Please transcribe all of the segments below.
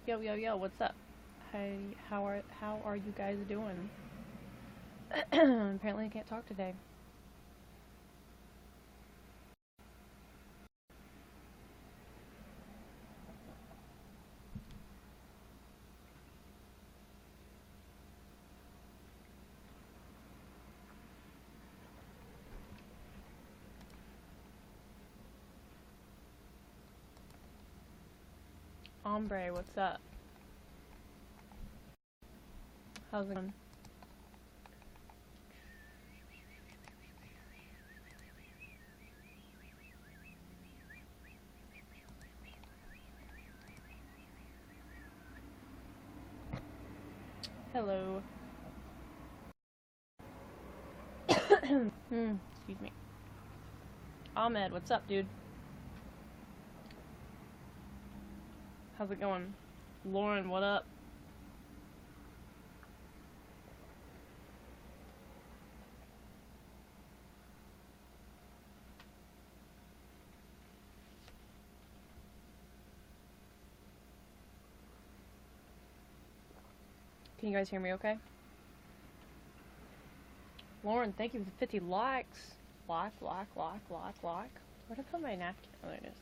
Yo, yo, yo, what's up? Hey, how are you guys doing? Apparently I can't talk today. Ombre, what's up? How's it going? Hello. Excuse me. Ahmed, what's up, dude? How's it going? Lauren, what up? Can you guys hear me okay? Lauren, thank you for the 50 likes. Like. Where'd I put my napkin? Oh, there it is.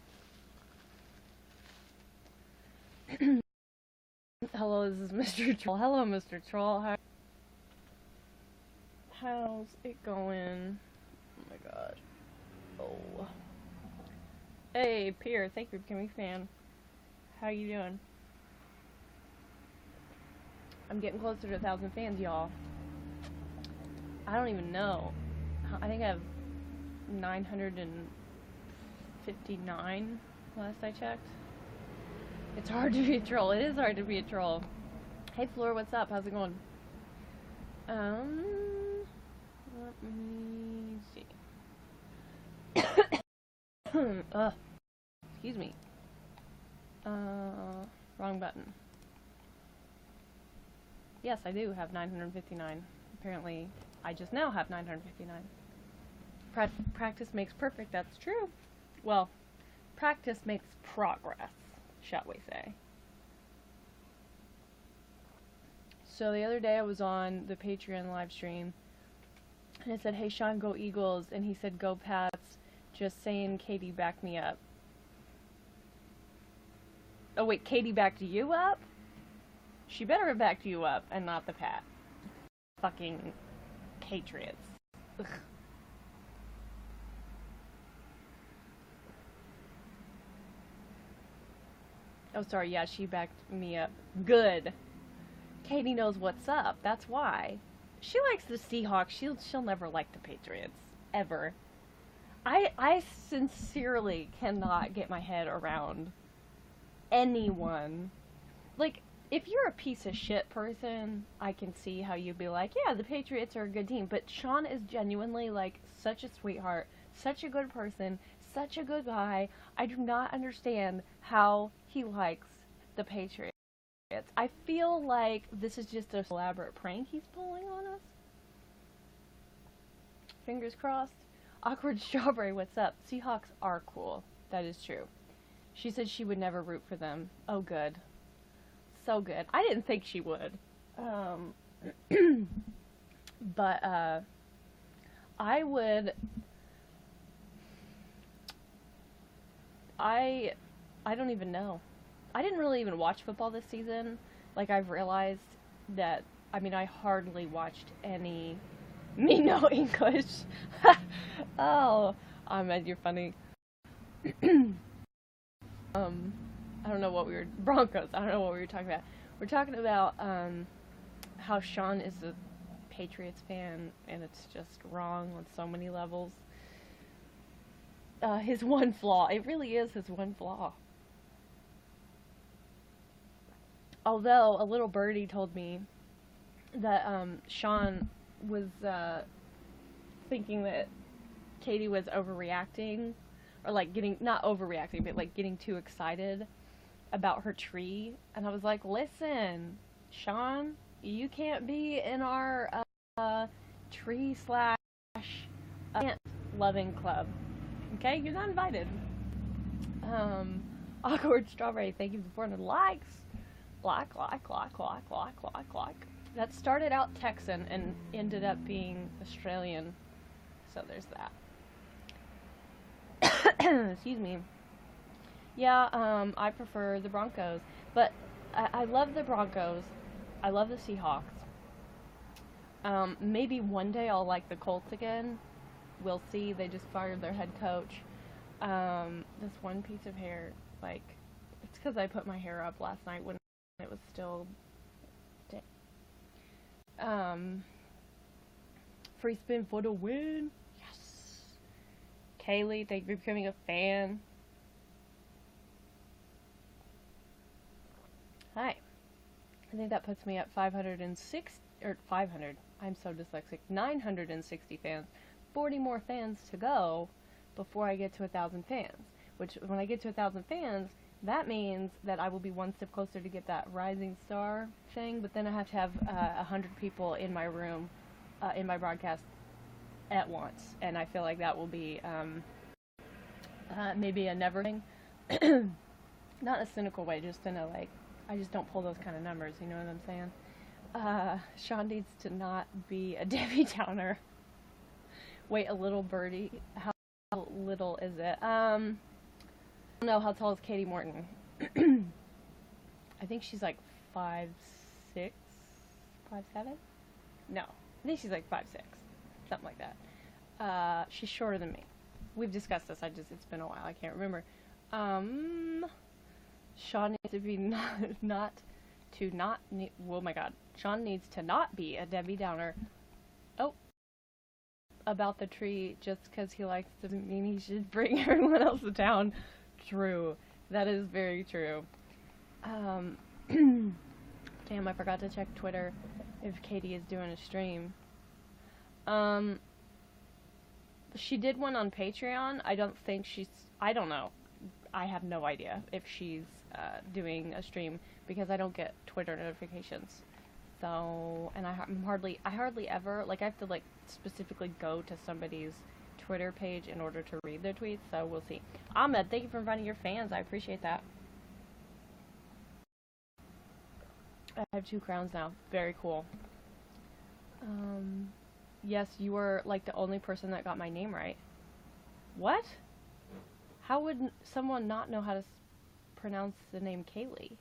Hello, this is Mr. Troll. Hello, Mr. Troll. How's it going? Oh my god. Oh. Hey, Pierre, thank you for becoming a fan. How you doing? I'm getting closer to 1,000 fans, y'all. I don't even know. I think I have 959 last I checked. It's hard to be a troll. It is hard to be a troll. Hey, Floor, what's up? How's it going? Let me see. Excuse me. Wrong button. Yes, I do have 959. Apparently, I just now have 959. Practice makes perfect, that's true. Well, practice makes progress, shall we say. So the other day I was on the Patreon live stream, and it said, hey Sean, go Eagles, and he said, go Pats, just saying Katie backed me up. Oh wait, Katie backed you up? She better have backed you up, and not the Pat. Fucking Patriots. Ugh. Oh, sorry, yeah, she backed me up. Good. Katie knows what's up, that's why. She likes the Seahawks, she'll never like the Patriots. Ever. I sincerely cannot get my head around anyone. Like, if you're a piece of shit person, I can see how you'd be like, yeah, the Patriots are a good team. But Sean is genuinely, like, such a sweetheart, such a good person, such a good guy. I do not understand how he likes the Patriots. I feel like this is just a elaborate prank he's pulling on us. Fingers crossed. Awkward Strawberry, what's up? Seahawks are cool. That is true. She said she would never root for them. Oh, good. So good. I didn't think she would. But, I would... I don't even know. I didn't really even watch football this season. Like, I've realized that, I mean, I hardly watched any Me No English. Oh, Ahmed, you're funny. I don't know what we were, Broncos, I don't know what we were talking about. We're talking about, how Sean is a Patriots fan, and it's just wrong on so many levels. His one flaw, it really is his one flaw. Although a little birdie told me that Sean was thinking that Katie was overreacting, or like getting, not overreacting, but like getting too excited about her tree. And I was like, listen, Sean, you can't be in our tree slash plant loving club. Okay, you're not invited. Awkward Strawberry, thank you for 400 likes. Like. That started out Texan and ended up being Australian. So there's that. Excuse me. Yeah, I prefer the Broncos. But I love the Broncos. I love the Seahawks. Maybe one day I'll like the Colts again. We'll see. They just fired their head coach. This one piece of hair, like, it's because I put my hair up last night when it was still free spin for the win. Yes. Kaylee, thank you for becoming a fan. Hi. I think that puts me at 506, or 500. I'm so dyslexic. 960 fans. 40 more fans to go before I get to 1,000 fans. Which, when I get to 1,000 fans, that means that I will be one step closer to get that rising star thing, but then I have to have 100 people in my room, in my broadcast at once, and I feel like that will be maybe a never thing. Not in a cynical way, just in a, like, I just don't pull those kind of numbers, you know what I'm saying? Sean needs to not be a Debbie Downer. Wait, a little birdie. How little is it? I don't know, how tall is Katie Morton? I think she's like 5'6", 5'7"? No, I think she's like 5'6", something like that. She's shorter than me. We've discussed this, it's been a while, I can't remember. Sean needs to be oh my god. Sean needs to not be a Debbie Downer. Oh. About the tree, just because he likes doesn't mean he should bring everyone else down. True. That is very true. Damn, I forgot to check Twitter if Katie is doing a stream. She did one on Patreon. I don't know. I have no idea if she's doing a stream because I don't get Twitter notifications. So, and I hardly ever, like, I have to, like, specifically go to somebody's Twitter page in order to read their tweets, so we'll see. Ahmed, thank you for inviting your fans. I appreciate that. I have 2 crowns now. Very cool. Yes, you were, like, the only person that got my name right. What? How would someone not know how to pronounce the name Kaylee?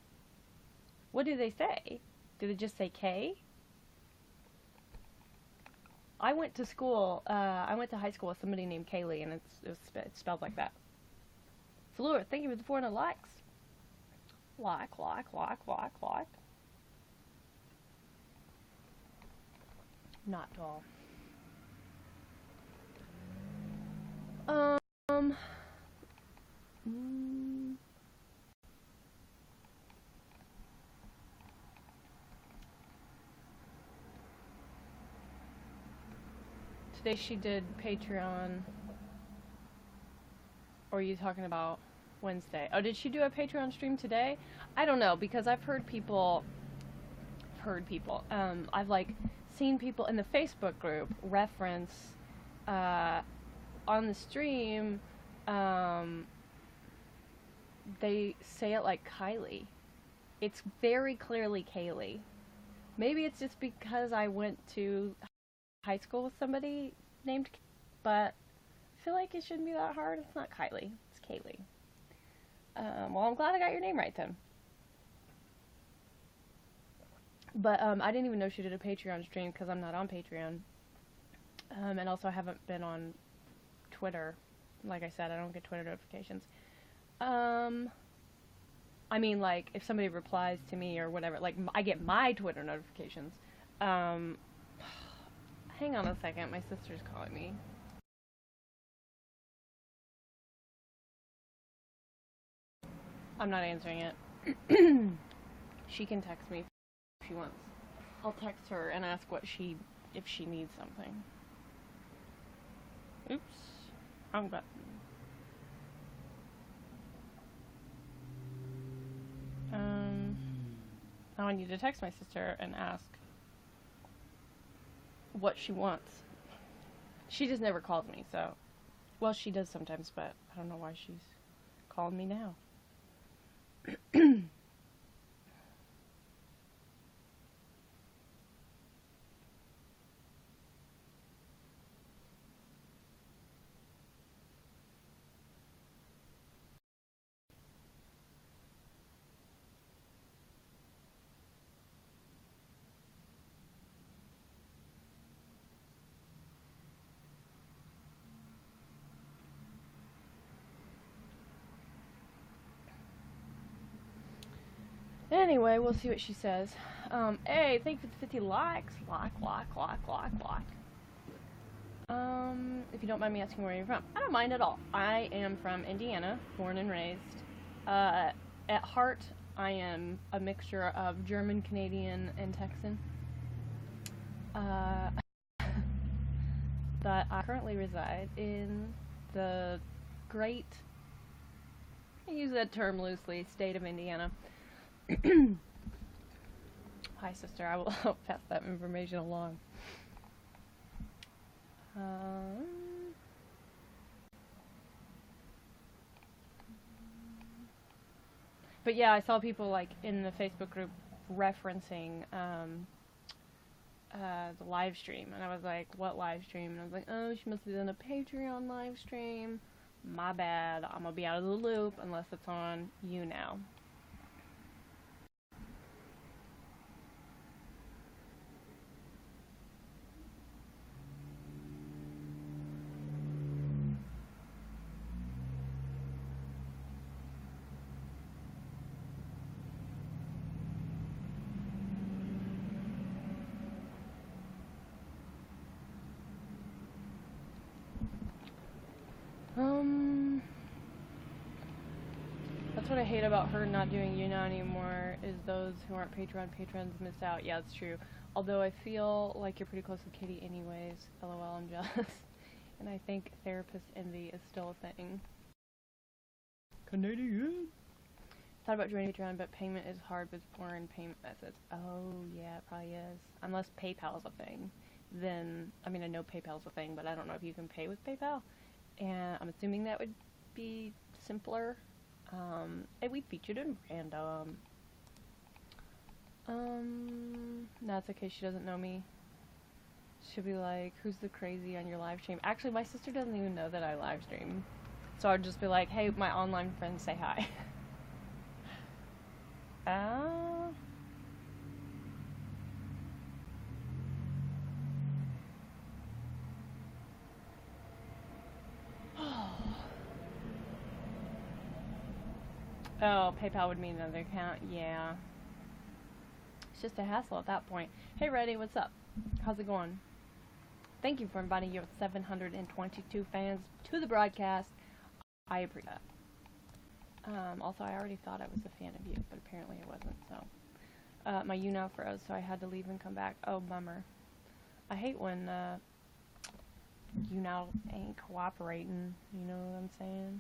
What do they say? Did it just say K? I went to high school with somebody named Kaylee, and it's spelled like that. Fleur, thank you for the 400 likes. Like. Not at all. Today she did Patreon. Or are you talking about Wednesday? Oh, did she do a Patreon stream today? I don't know, because I've heard people, I've, like, seen people in the Facebook group reference, on the stream, they say it like Kylie. It's very clearly Kaylee. Maybe it's just because I went to high school with somebody named, but I feel like it shouldn't be that hard. It's not Kylie. It's Kaylee. Well, I'm glad I got your name right then. But I didn't even know she did a Patreon stream because I'm not on Patreon. And also I haven't been on Twitter. Like I said, I don't get Twitter notifications. I mean, like, if somebody replies to me or whatever, like, I get my Twitter notifications. Hang on a second, my sister's calling me. I'm not answering it. She can text me if she wants. I'll text her and ask if she needs something. Oops. Wrong button. Now I need to text my sister and ask what she wants. She just never calls me, so... Well, she does sometimes, but I don't know why she's calling me now. Anyway, we'll see what she says. Hey, thank you for the 50 likes. Like. If you don't mind me asking where you're from. I don't mind at all. I am from Indiana, born and raised. At heart, I am a mixture of German, Canadian, and Texan. But I currently reside in the great, I use that term loosely, state of Indiana. Hi, sister. I will pass that information along. But yeah, I saw people like in the Facebook group referencing the live stream, and I was like, "What live stream?" And I was like, "Oh, she must have done a Patreon live stream. My bad. I'm gonna be out of the loop unless it's on YouNow." That's what I hate about her not doing YouNow anymore, is those who aren't Patreon patrons miss out. Yeah, it's true. Although I feel like you're pretty close with Katie anyways. LOL, I'm jealous. And I think therapist envy is still a thing. Canadian. Thought about joining Patreon, but payment is hard with foreign payment methods. Oh, yeah, it probably is. Unless PayPal's a thing. Then, I mean, I know PayPal's a thing, but I don't know if you can pay with PayPal. And I'm assuming that would be simpler. And we featured in random. No, it's okay, she doesn't know me. She'll be like, who's the crazy on your live stream? Actually, my sister doesn't even know that I live stream. So I'd just be like, hey, my online friends, say hi. Oh, PayPal would mean another account. Yeah. It's just a hassle at that point. Hey, Reddy, what's up? How's it going? Thank you for inviting your 722 fans to the broadcast. I appreciate that. Also, I already thought I was a fan of you, but apparently I wasn't, so. My YouNow froze, so I had to leave and come back. Oh, bummer. I hate when, YouNow ain't cooperating. You know what I'm saying?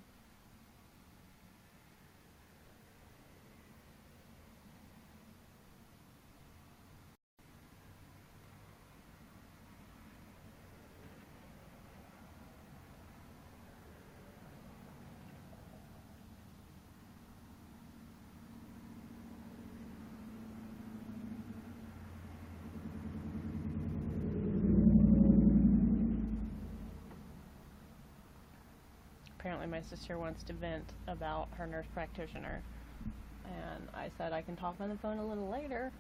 Apparently my sister wants to vent about her nurse practitioner, and I said I can talk on the phone a little later.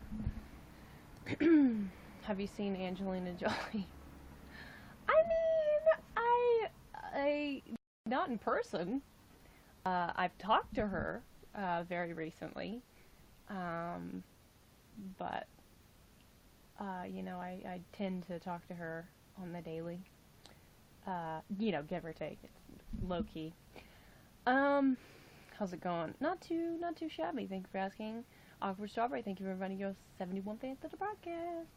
Have you seen Angelina Jolie? I mean, not in person. I've talked to her very recently, but you know, I tend to talk to her on the daily. You know, give or take. It's low-key. How's it going? Not too shabby. Thank you for asking. Awkward Strawberry, thank you for inviting your 71 fans to the broadcast.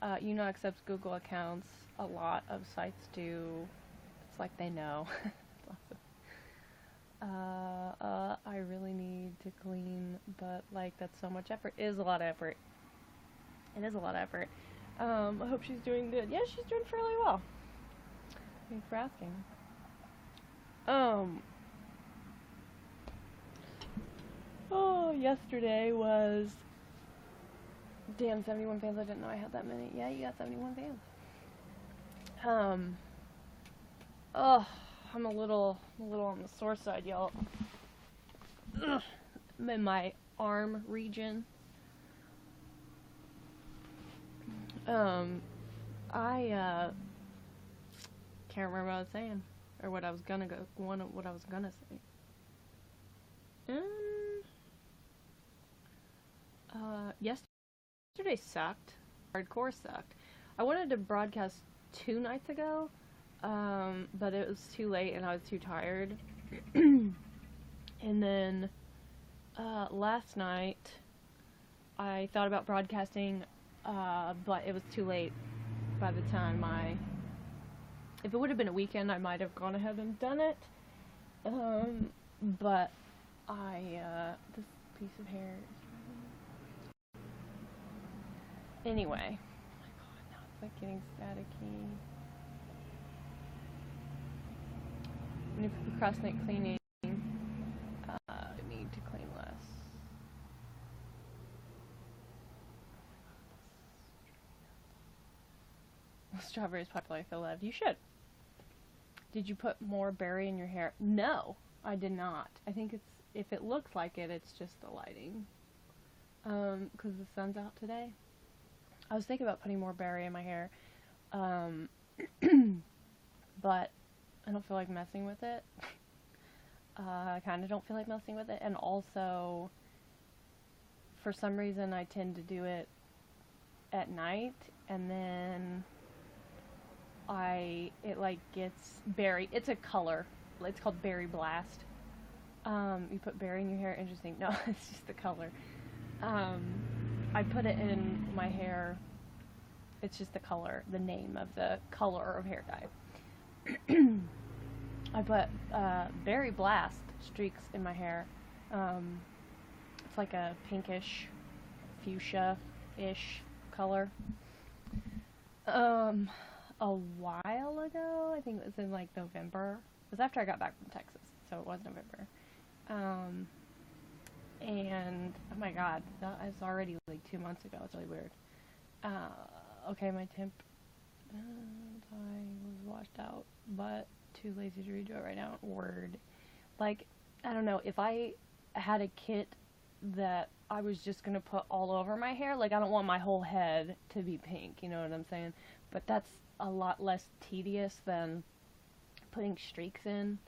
YouNow accepts Google accounts. A lot of sites do. It's like they know. It's awesome. I really need to clean, but like that's so much effort. It is a lot of effort. It is a lot of effort. I hope she's doing good. Yeah, she's doing fairly well. Thanks for asking. Oh, yesterday was... Damn, 71 fans. I didn't know I had that many. Yeah, you got 71 fans. Oh, I'm a little on the sore side, y'all. I'm in my arm region. I can't remember what I was saying, or what I was gonna say. Yesterday sucked. Hardcore sucked. I wanted to broadcast 2 nights ago, but it was too late and I was too tired. And then last night I thought about broadcasting, but it was too late by the time if it would have been a weekend, I might have gone ahead and done it. But this piece of hair is... Anyway. Oh my god, now it's like getting staticky. And if you procrastinate cleaning, I need to clean less. Strawberry is popular, I feel loved. You should. Did you put more berry in your hair? No, I did not. I think if it looks like it, it's just the lighting. Because the sun's out today. I was thinking about putting more berry in my hair. But I don't feel like messing with it. I kind of don't feel like messing with it. And also, for some reason, I tend to do it at night. And then... it like gets berry. It's a color. It's called Berry Blast. You put berry in your hair. Interesting. No, it's just the color. I put it in my hair. It's just the color, the name of the color of hair dye. I put Berry Blast streaks in my hair. It's like a pinkish, fuchsia-ish color. A while ago, I think it was in like November. It was after I got back from Texas, so it was November. And oh my god, that is already like 2 months ago. It's really weird. Okay, my temp I was washed out, but too lazy to redo it right now. Word. Like, I don't know, if I had a kit that I was just gonna put all over my hair, like I don't want my whole head to be pink, you know what I'm saying? But that's a lot less tedious than putting streaks in.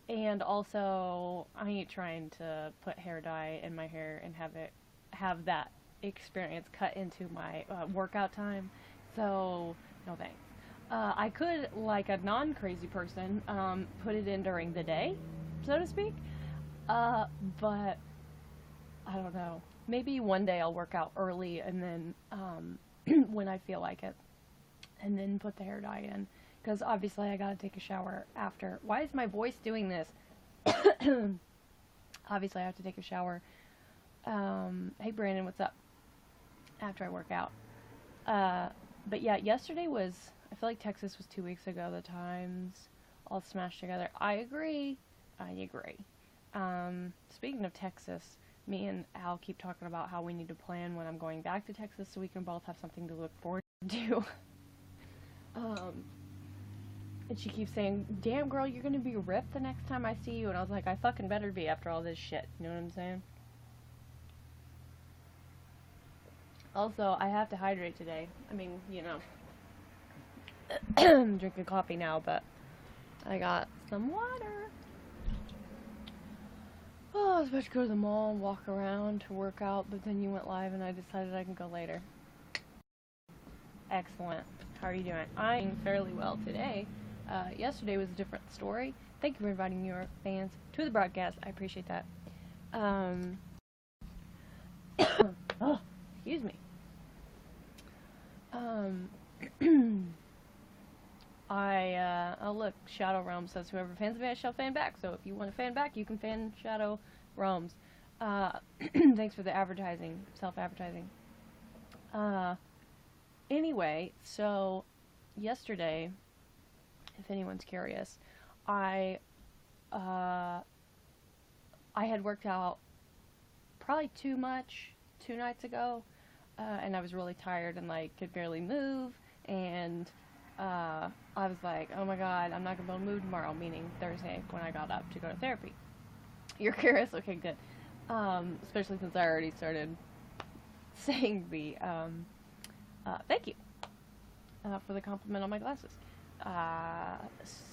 And also, I ain't trying to put hair dye in my hair and have that experience cut into my workout time. So, no thanks. I could, like a non-crazy person, put it in during the day, so to speak. But I don't know. Maybe one day I'll work out early and then when I feel like it, and then put the hair dye in, because obviously I gotta take a shower after. Why is my voice doing this? Obviously I have to take a shower. Hey Brandon, what's up? After I work out. But yeah, yesterday was, I feel like Texas was 2 weeks ago, the times all smashed together. I agree. Speaking of Texas, me and Al keep talking about how we need to plan when I'm going back to Texas so we can both have something to look forward to. And she keeps saying, damn girl, you're gonna be ripped the next time I see you. And I was like, I fucking better be after all this shit. You know what I'm saying? Also, I have to hydrate today. I mean, you know. I'm drinking coffee now, but I got some water. Oh, I was about to go to the mall and walk around to work out, but then you went live and I decided I can go later. Excellent. How are you doing? I'm doing fairly well today. Yesterday was a different story. Thank you for inviting your fans to the broadcast. I appreciate that. Um, oh, excuse me. Um, oh look, Shadow Realm says whoever fans a fan shall fan back. So if you want to fan back, you can fan Shadow Realms. Thanks for the advertising, self-advertising. Anyway, so yesterday, if anyone's curious, I had worked out probably too much 2 nights ago, and I was really tired and like could barely move, and I was like, oh my god, I'm not gonna be able to move tomorrow, meaning Thursday when I got up to go to therapy. You're curious? Okay, good. Especially since I already started saying the thank you for the compliment on my glasses.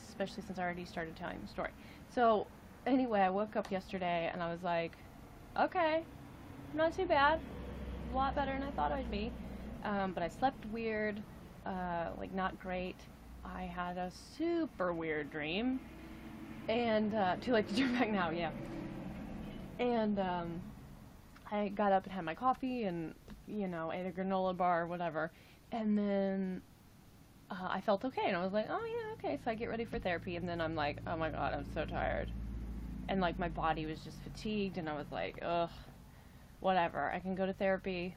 Especially since I already started telling the story. So anyway, I woke up yesterday and I was like, okay, not too bad, a lot better than I thought I'd be. But I slept weird, like not great. I had a super weird dream, and too late to turn back now, yeah. And I got up and had my coffee and, ate a granola bar or whatever, and then I felt okay, and I was like, oh yeah, okay, so I get ready for therapy, and then I'm like, oh my god, I'm so tired. And like my body was just fatigued, and I was like, ugh, whatever, I can go to therapy.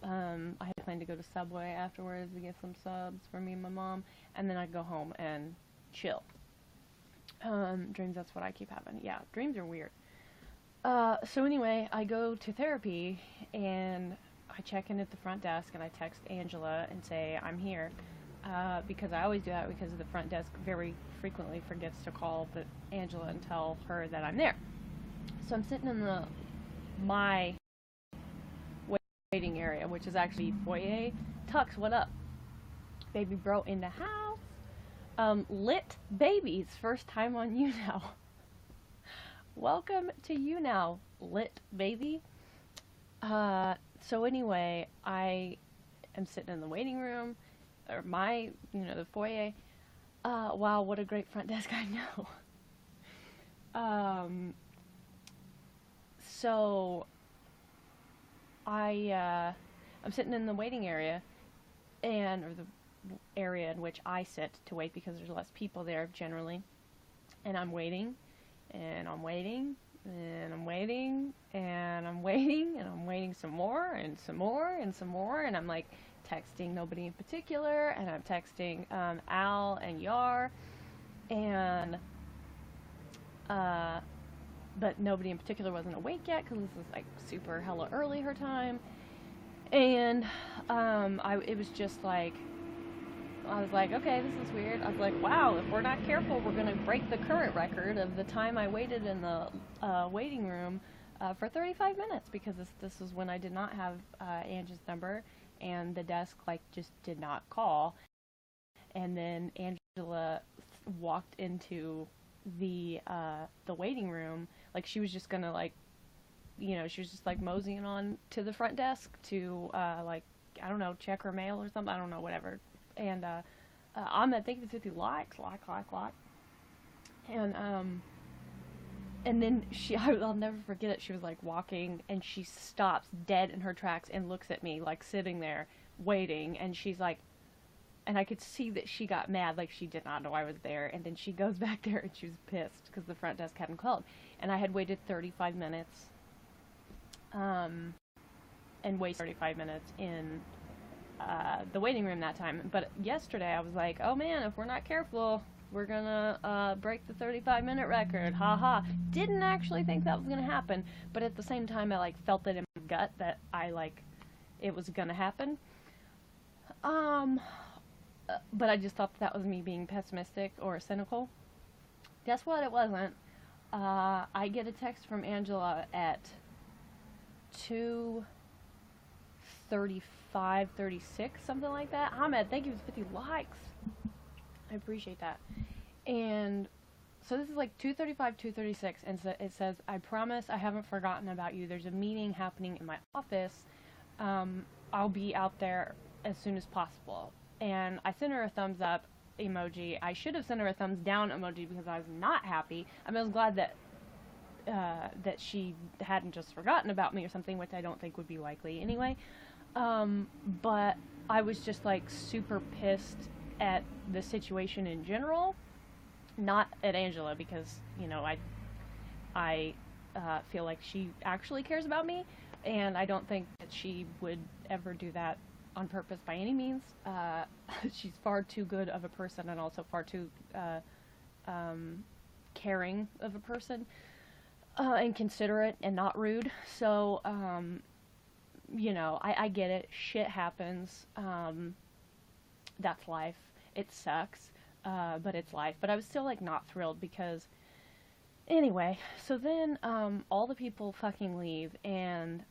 I had planned to go to Subway afterwards to get some subs for me and my mom, and then I'd go home and chill. Dreams, that's what I keep having. Yeah, dreams are weird. So anyway, I go to therapy, and I check in at the front desk, and I text Angela and say, I'm here. Because I always do that because the front desk very frequently forgets to call Angela and tell her that I'm there. So I'm sitting in my waiting area, which is actually foyer. Tux, what up? Baby bro in the house. Lit babies, first time on YouNow. Welcome to YouNow, lit baby. So anyway, I am sitting in the waiting room, or the foyer. Wow, what a great front desk, I know. So I'm sitting in the waiting area, or the area in which I sit to wait because there's less people there generally, and I'm waiting, and I'm waiting, and I'm waiting, and I'm waiting, and I'm waiting some more, and some more, and some more, and I'm like texting nobody in particular, and I'm texting Al and Yar, and but nobody in particular wasn't awake yet because this was like super hella early her time, and it was just like, I was like, okay, this is weird. I was like, wow, if we're not careful, we're gonna break the current record of the time I waited in the waiting room for 35 minutes, because this was when I did not have Angie's number, and the desk like just did not call, and then Angela walked into the waiting room like she was just gonna like, she was just like moseying on to the front desk to like, I don't know, check her mail or something, I don't know, whatever. And Ahmed, thank you for 50 likes, like, and then I'll never forget it, she was like walking, and she stops dead in her tracks and looks at me like sitting there waiting, and she's like, and I could see that she got mad, like she did not know I was there, and then she goes back there and she was pissed because the front desk hadn't called, and I had waited 35 minutes, and wasted 35 minutes in the waiting room that time. But yesterday I was like, oh man, if we're not careful, we're gonna break the 35-minute record. Haha. Didn't actually think that was gonna happen, but at the same time I like felt it in my gut that it was gonna happen. But I just thought that was me being pessimistic or cynical. Guess what? It wasn't. I get a text from Angela at 2:35, 36, something like that. Ahmed, thank you for 50 likes. I appreciate that. And so this is like 2:35, 2:36, and so it says, I promise I haven't forgotten about you. There's a meeting happening in my office. I'll be out there as soon as possible. And I sent her a thumbs up, emoji. I should have sent her a thumbs down emoji because I was not happy. I mean, I was glad that that she hadn't just forgotten about me or something, which I don't think would be likely anyway. But I was just like super pissed at the situation in general, not at Angela, because you know I feel like she actually cares about me, and I don't think that she would ever do that on purpose by any means. She's far too good of a person, and also far too caring of a person, and considerate and not rude. So, you know, I get it. Shit happens. That's life. It sucks, but it's life. But I was still like not thrilled because, anyway. So then, all the people fucking leave, and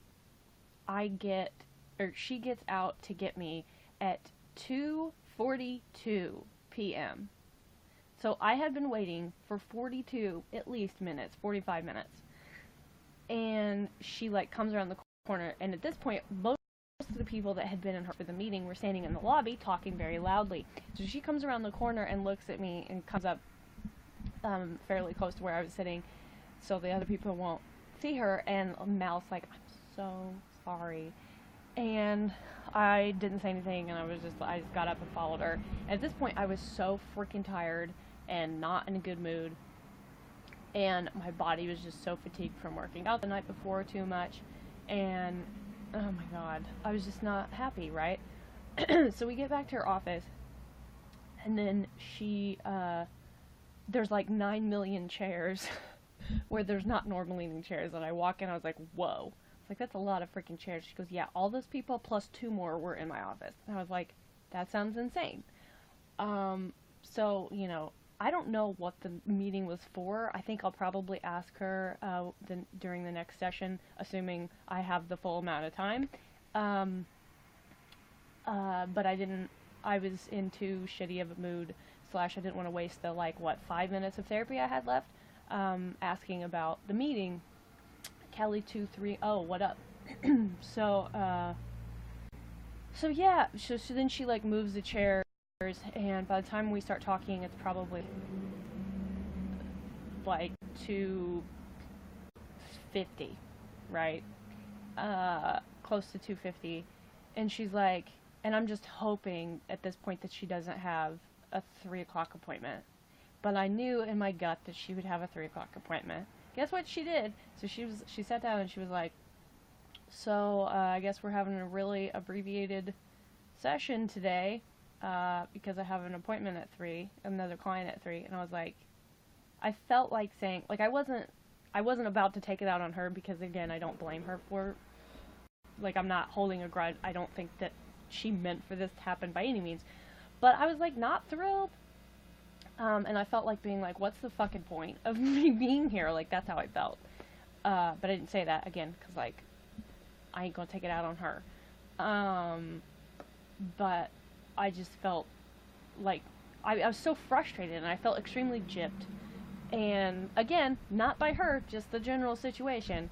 she gets out to get me at 2:42 p.m. So I had been waiting for 42 at least minutes, 45 minutes. And she like comes around the corner, and at this point most of the people that had been in her for the meeting were standing in the lobby talking very loudly. So she comes around the corner and looks at me and comes up fairly close to where I was sitting so the other people won't see her, and mouths like, "I'm so sorry." And I didn't say anything, and I just got up and followed her. And at this point I was so freaking tired and not in a good mood, and my body was just so fatigued from working out the night before too much, and oh my god, I was just not happy, right? So we get back to her office, and then there's like 9 million chairs where there's not normally any chairs, and I walk in, I was like, whoa. It's like, that's a lot of freaking chairs. She goes, yeah, all those people plus 2 more were in my office. And I was like, that sounds insane. So, you know, I don't know what the meeting was for. I think I'll probably ask her during the next session, assuming I have the full amount of time. But I was in too shitty of a mood, / I didn't want to waste the, 5 minutes of therapy I had left, asking about the meeting. Kelly 230, what up? So yeah, so then she like moves the chairs, and by the time we start talking, it's probably like 2:50, right? Close to 2:50, and she's like, and I'm just hoping at this point that she doesn't have a 3 o'clock appointment, but I knew in my gut that she would have a 3 o'clock appointment. Guess what she did? So she sat down and she was like, so I guess we're having a really abbreviated session today because I have an appointment at 3, another client at 3. And I was like, I felt like saying, like, I wasn't about to take it out on her because, again, I don't blame her for, like, I'm not holding a grudge. I don't think that she meant for this to happen by any means. But I was like not thrilled. And I felt like being like, what's the fucking point of me being here? Like, that's how I felt. But I didn't say that, again, because, like, I ain't gonna take it out on her. But I just felt like, I was so frustrated, and I felt extremely gypped. And, again, not by her, just the general situation.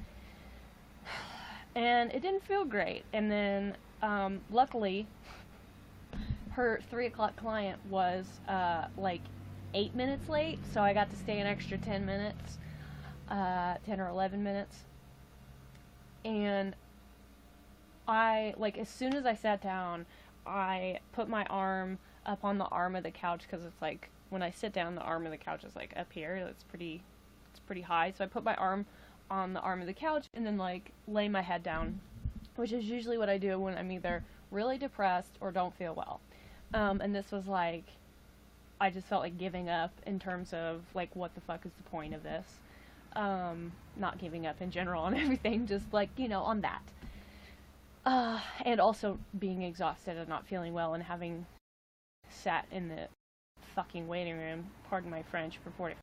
And it didn't feel great. And then, luckily, her 3 o'clock client was, 8 minutes late, so I got to stay an extra 10 minutes, 10 or 11 minutes, and I, like, as soon as I sat down, I put my arm up on the arm of the couch, because it's like, when I sit down, the arm of the couch is, like, up here, it's pretty high, so I put my arm on the arm of the couch, and then, like, lay my head down, which is usually what I do when I'm either really depressed or don't feel well, and this was, like, I just felt like giving up in terms of, like, what the fuck is the point of this? Not giving up in general on everything, just, like, you know, on that. And also being exhausted and not feeling well and having sat in the fucking waiting room, pardon my French, for 40.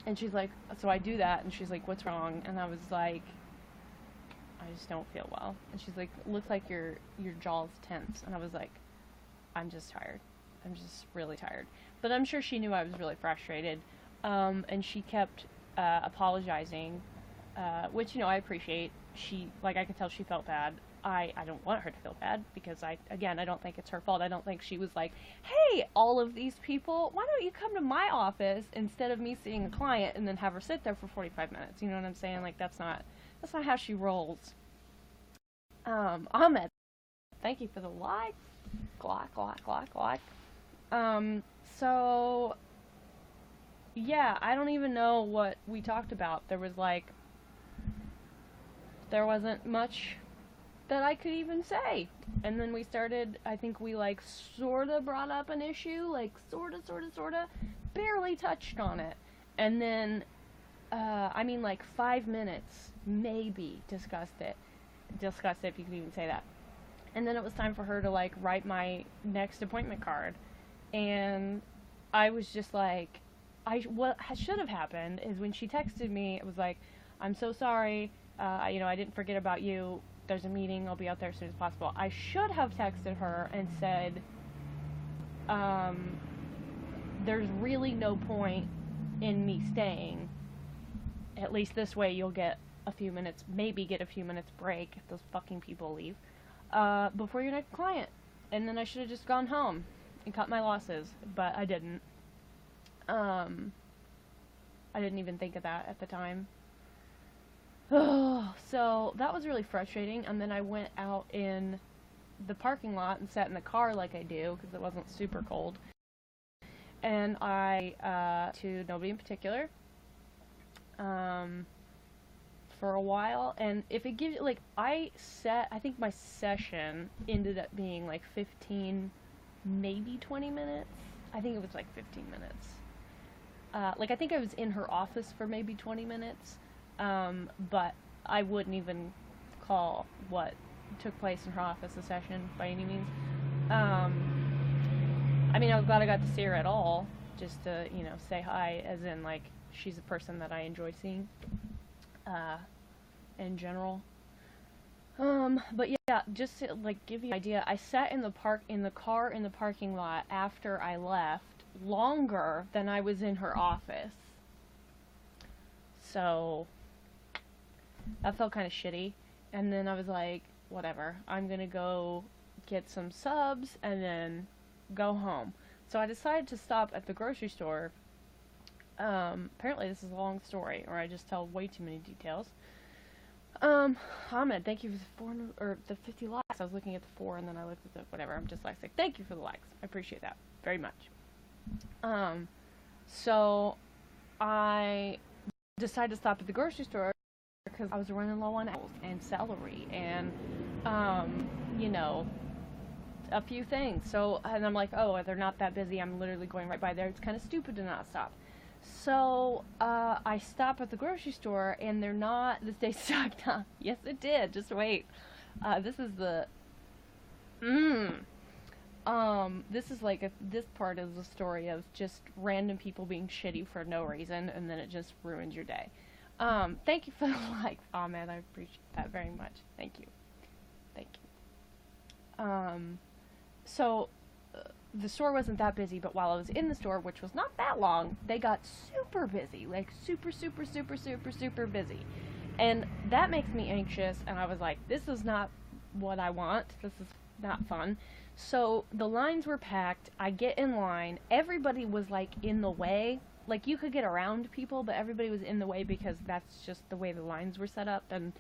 And she's like, so I do that, and she's like, what's wrong? And I was like, I just don't feel well. And she's like, looks like your jaw's tense. And I was like, I'm just tired. I'm just really tired. But I'm sure she knew I was really frustrated. And she kept apologizing which, I appreciate. She, like, I could tell she felt bad. I don't want her to feel bad because again, I don't think it's her fault. I don't think she was like, hey, all of these people, why don't you come to my office instead of me seeing a client and then have her sit there for 45 minutes? You know what I'm saying? Like, that's not how she rolls. Ahmed, thank you for the like. Glock, glock, glock, glock. So, yeah, I don't even know what we talked about. There wasn't much that I could even say. And then we started, I think we, like, sorta brought up an issue, like, sorta, barely touched on it. And then, like, 5 minutes, maybe, discussed it, if you can even say that. And then it was time for her to, like, write my next appointment card. And I was just like, what should have happened is when she texted me, it was like, I'm so sorry, I didn't forget about you. There's a meeting. I'll be out there as soon as possible. I should have texted her and said, there's really no point in me staying. At least this way you'll get a few minutes, maybe get a few minutes break if those fucking people leave, before your next client. And then I should have just gone home and cut my losses, but I didn't. I didn't even think of that at the time. So that was really frustrating, and then I went out in the parking lot and sat in the car like I do, because it wasn't super cold, and to nobody in particular, for a while, and if it gives you, like, I think my session ended up being, like, 15, maybe 20 minutes, I think it was, like, 15 minutes, I think I was in her office for maybe 20 minutes, but I wouldn't even call what took place in her office a session by any means. I mean, I'm glad I got to see her at all, just to, say hi, as in, like, she's a person that I enjoy seeing, in general. But yeah, just to, like, give you an idea, I sat in the car in the parking lot after I left longer than I was in her office. So that felt kind of shitty. And then I was like, whatever, I'm gonna go get some subs and then go home. So I decided to stop at the grocery store. Apparently this is a long story, or I just tell way too many details. Ahmed, thank you for the 50 likes. I was looking at the 4 and then I looked at the whatever. I'm just like, thank you for the likes. I appreciate that very much. So I decided to stop at the grocery store because I was running low on apples and celery and, a few things. So, and I'm like, oh, they're not that busy. I'm literally going right by there. It's kind of stupid to not stop. So, I stop at the grocery store and they're not, this day sucked, huh? Yes, it did. Just wait. This is the, this is like, this part is the story of just random people being shitty for no reason, and then it just ruins your day. Thank you for the likes, Ahmed. I appreciate that very much. Thank you. So, the store wasn't that busy, but while I was in the store, which was not that long, they got super busy. Like, super busy. And that makes me anxious, and I was like, this is not what I want. This is not fun. So, the lines were packed. I get in line. Everybody was, like, in the way. Like, you could get around people, but everybody was in the way because that's just the way the lines were set up, and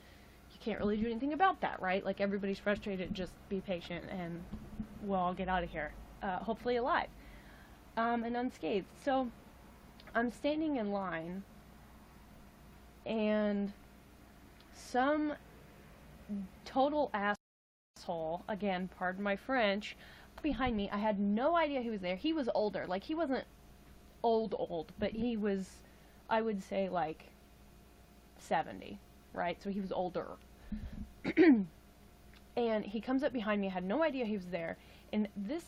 you can't really do anything about that, right? Like, everybody's frustrated. Just be patient, and we'll all get out of here. Hopefully alive, and unscathed. So, I'm standing in line, and some total asshole, again, pardon my French, behind me. I had no idea he was there. He was older. Like, he wasn't old, but he was, I would say, like, 70, right? So he was older. And he comes up behind me. I had no idea he was there. And this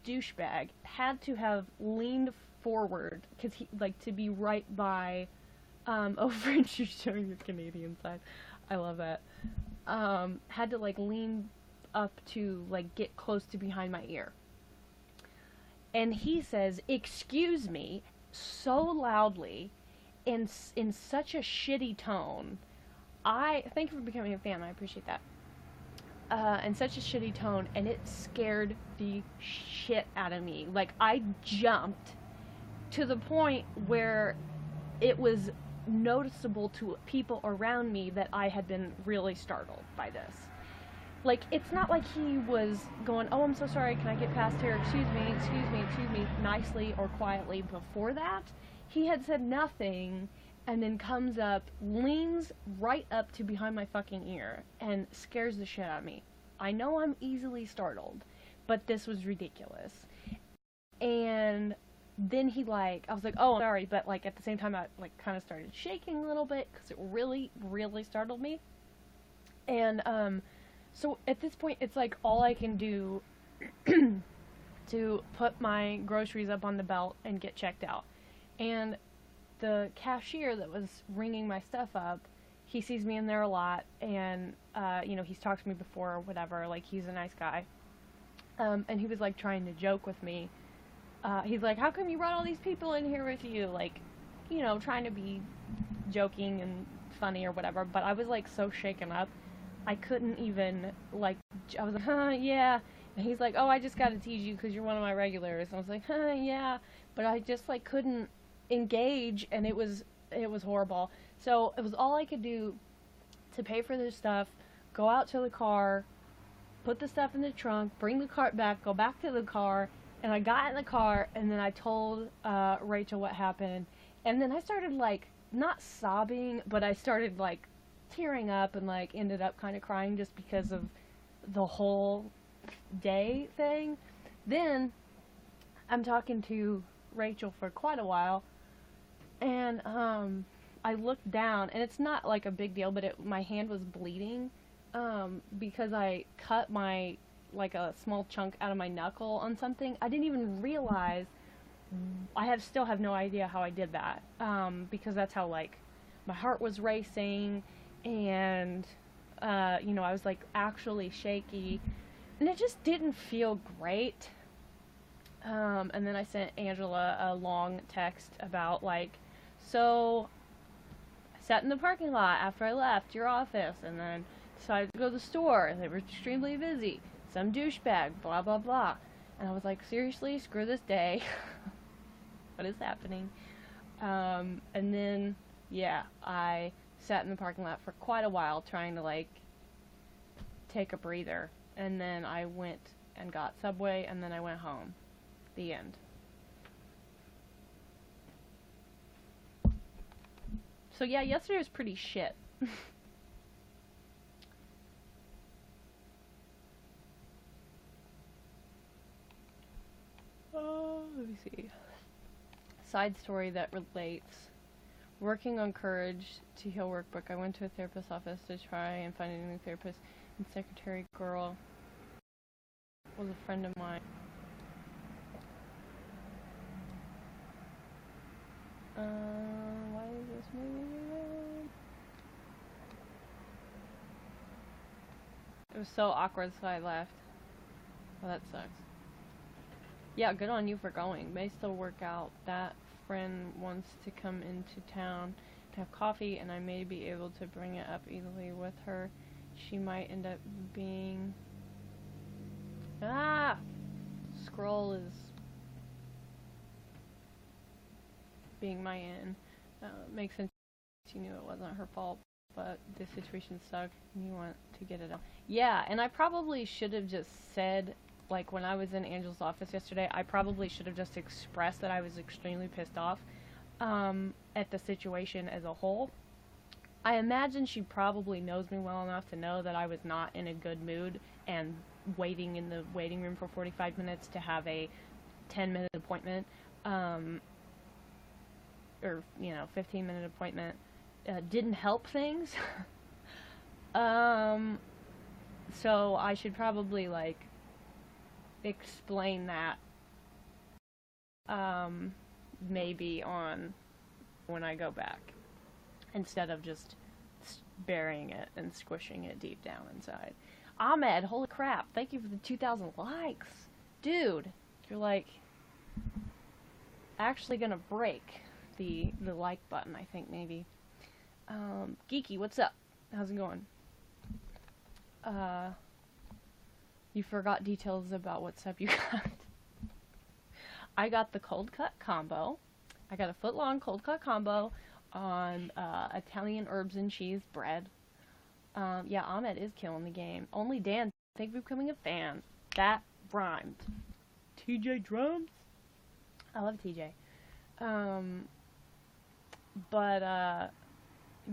douchebag had to have leaned forward because he, like, to be right by, oh, French, you're showing your Canadian side. I love that. Had to, like, lean up to, like, get close to behind my ear. And he says, "Excuse me," so loudly, in such a shitty tone. Thank you for becoming a fan. I appreciate that. In such a shitty tone, and it scared the shit out of me. Like, I jumped to the point where it was noticeable to people around me that I had been really startled by this. Like, it's not like he was going, oh, I'm so sorry, can I get past here? Excuse me, nicely or quietly before that. He had said nothing, and then comes up, leans right up to behind my fucking ear, and scares the shit out of me. I know I'm easily startled, but this was ridiculous. And then he, like, I was like, oh, sorry, but, like, at the same time, I, like, kind of started shaking a little bit, because it really, really startled me. And, so at this point, it's like all I can do to put my groceries up on the belt and get checked out. And the cashier that was ringing my stuff up, he sees me in there a lot, and, you know, he's talked to me before or whatever, like, he's a nice guy. And he was, like, trying to joke with me. He's like, how come you brought all these people in here with you? Like, you know, trying to be joking and funny or whatever, but I was, like, so shaken up. I couldn't even, like, I was like, yeah. And he's like, oh, I just gotta tease you because you're one of my regulars. And I was like, yeah. But I just, like, couldn't engage, and it was horrible. So it was all I could do to pay for this stuff, go out to the car, put the stuff in the trunk, bring the cart back, go back to the car, and I got in the car, and then I told Rachel what happened. And then I started, like, not sobbing, but I started, like, tearing up and, like, ended up kind of crying just because of the whole day thing. Then I'm talking to Rachel for quite a while, and I looked down, and it's not like a big deal, but my hand was bleeding because I cut my, like, a small chunk out of my knuckle on something. I didn't even realize. Still have no idea how I did that, because that's how, like, my heart was racing, and, you know, I was, like, actually shaky, and it just didn't feel great. And then I sent Angela a long text about, like, so, I sat in the parking lot after I left your office, and then decided to go to the store, and they were extremely busy. Some douchebag, blah, blah, blah. And I was like, seriously, screw this day. What is happening? And then, yeah, I sat in the parking lot for quite a while trying to, like, take a breather. And then I went and got Subway, and then I went home. The end. So yeah, yesterday was pretty shit. Let me see. Side story that relates. Working on Courage to Heal workbook. I went to a therapist's office to try and find a new therapist, and secretary girl was a friend of mine. Why is this moving? It was so awkward, so I left. Well, that sucks. Yeah, good on you for going. May still work out. That friend wants to come into town to have coffee, and I may be able to bring it up easily with her. She might end up being... Scroll is being my in. Makes sense. She knew it wasn't her fault, but this situation sucked, and you want to get it out. Yeah, and I probably should have just said, like, when I was in Angel's office yesterday, I probably should have just expressed that I was extremely pissed off at the situation as a whole. I imagine she probably knows me well enough to know that I was not in a good mood and waiting in the waiting room for 45 minutes to have a 10-minute appointment, or, 15-minute appointment, didn't help things. So I should probably, like, explain that, maybe on when I go back, instead of just burying it and squishing it deep down inside. Ahmed, holy crap, thank you for the 2,000 likes. Dude, you're, like, actually gonna break the like button, I think, maybe. Geeky, what's up? How's it going? Uh, you forgot details about what sub you got. I got the cold cut combo. I got a foot-long cold cut combo on Italian herbs and cheese bread. Yeah, Ahmed is killing the game. Only Dan, thank you for becoming a fan. That rhymed. TJ Drums? I love TJ.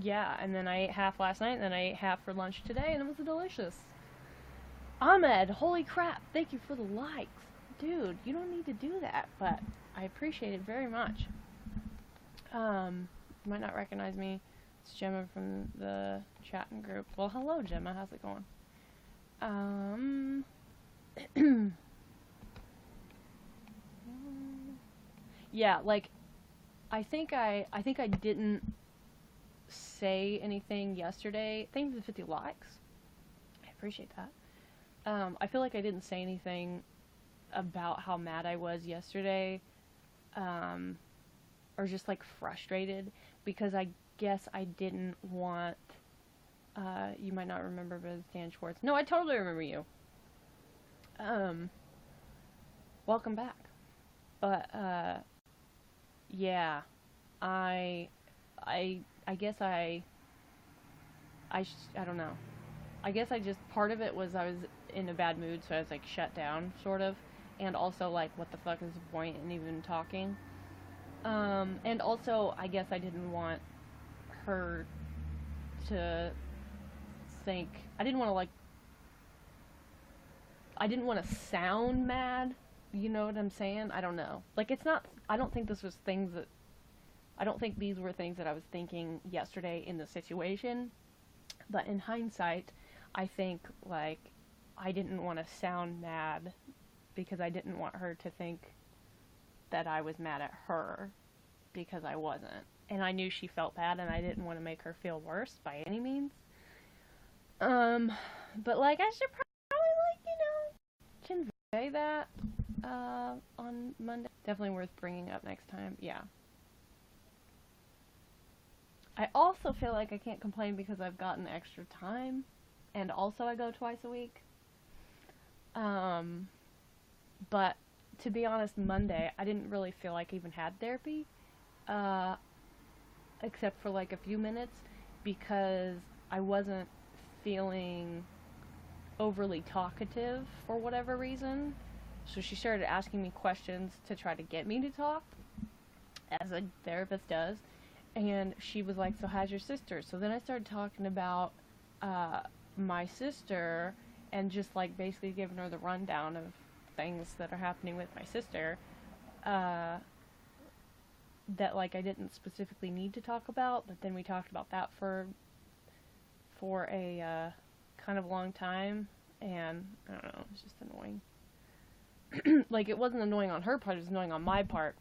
Yeah, and then I ate half last night, and then I ate half for lunch today, and it was delicious. Ahmed, holy crap, thank you for the likes. Dude, you don't need to do that, but I appreciate it very much. You might not recognize me. It's Gemma from the chatting group. Well, hello, Gemma. How's it going? Yeah, like, I think I didn't say anything yesterday. Thank you for the 50 likes. I appreciate that. I feel like I didn't say anything about how mad I was yesterday, or just like frustrated, because I guess I didn't want, you might not remember, but it's Dan Schwartz. No, I totally remember you. Welcome back. But, yeah, I guess I don't know. I guess I just, part of it was I was in a bad mood, so I was like shut down, sort of. And also, like, what the fuck is the point in even talking? And also, I guess I didn't want her to think, I didn't want to sound mad, you know what I'm saying? I don't know. Like, it's not, I don't think these were things that I was thinking yesterday in the situation, but in hindsight, I think, like, I didn't want to sound mad because I didn't want her to think that I was mad at her, because I wasn't. And I knew she felt bad, and I didn't want to make her feel worse by any means. But, like, I should probably, like, convey that, on Monday. Definitely worth bringing up next time, yeah. I also feel like I can't complain because I've gotten extra time, and also I go twice a week. But to be honest, Monday, I didn't really feel like I even had therapy, except for like a few minutes, because I wasn't feeling overly talkative for whatever reason. So she started asking me questions to try to get me to talk, as a therapist does. And she was like, so how's your sister? So then I started talking about my sister, and just like basically giving her the rundown of things that are happening with my sister, that like I didn't specifically need to talk about, but then we talked about that for a kind of long time, and I don't know, it's just annoying. Like, it wasn't annoying on her part, it was annoying on my part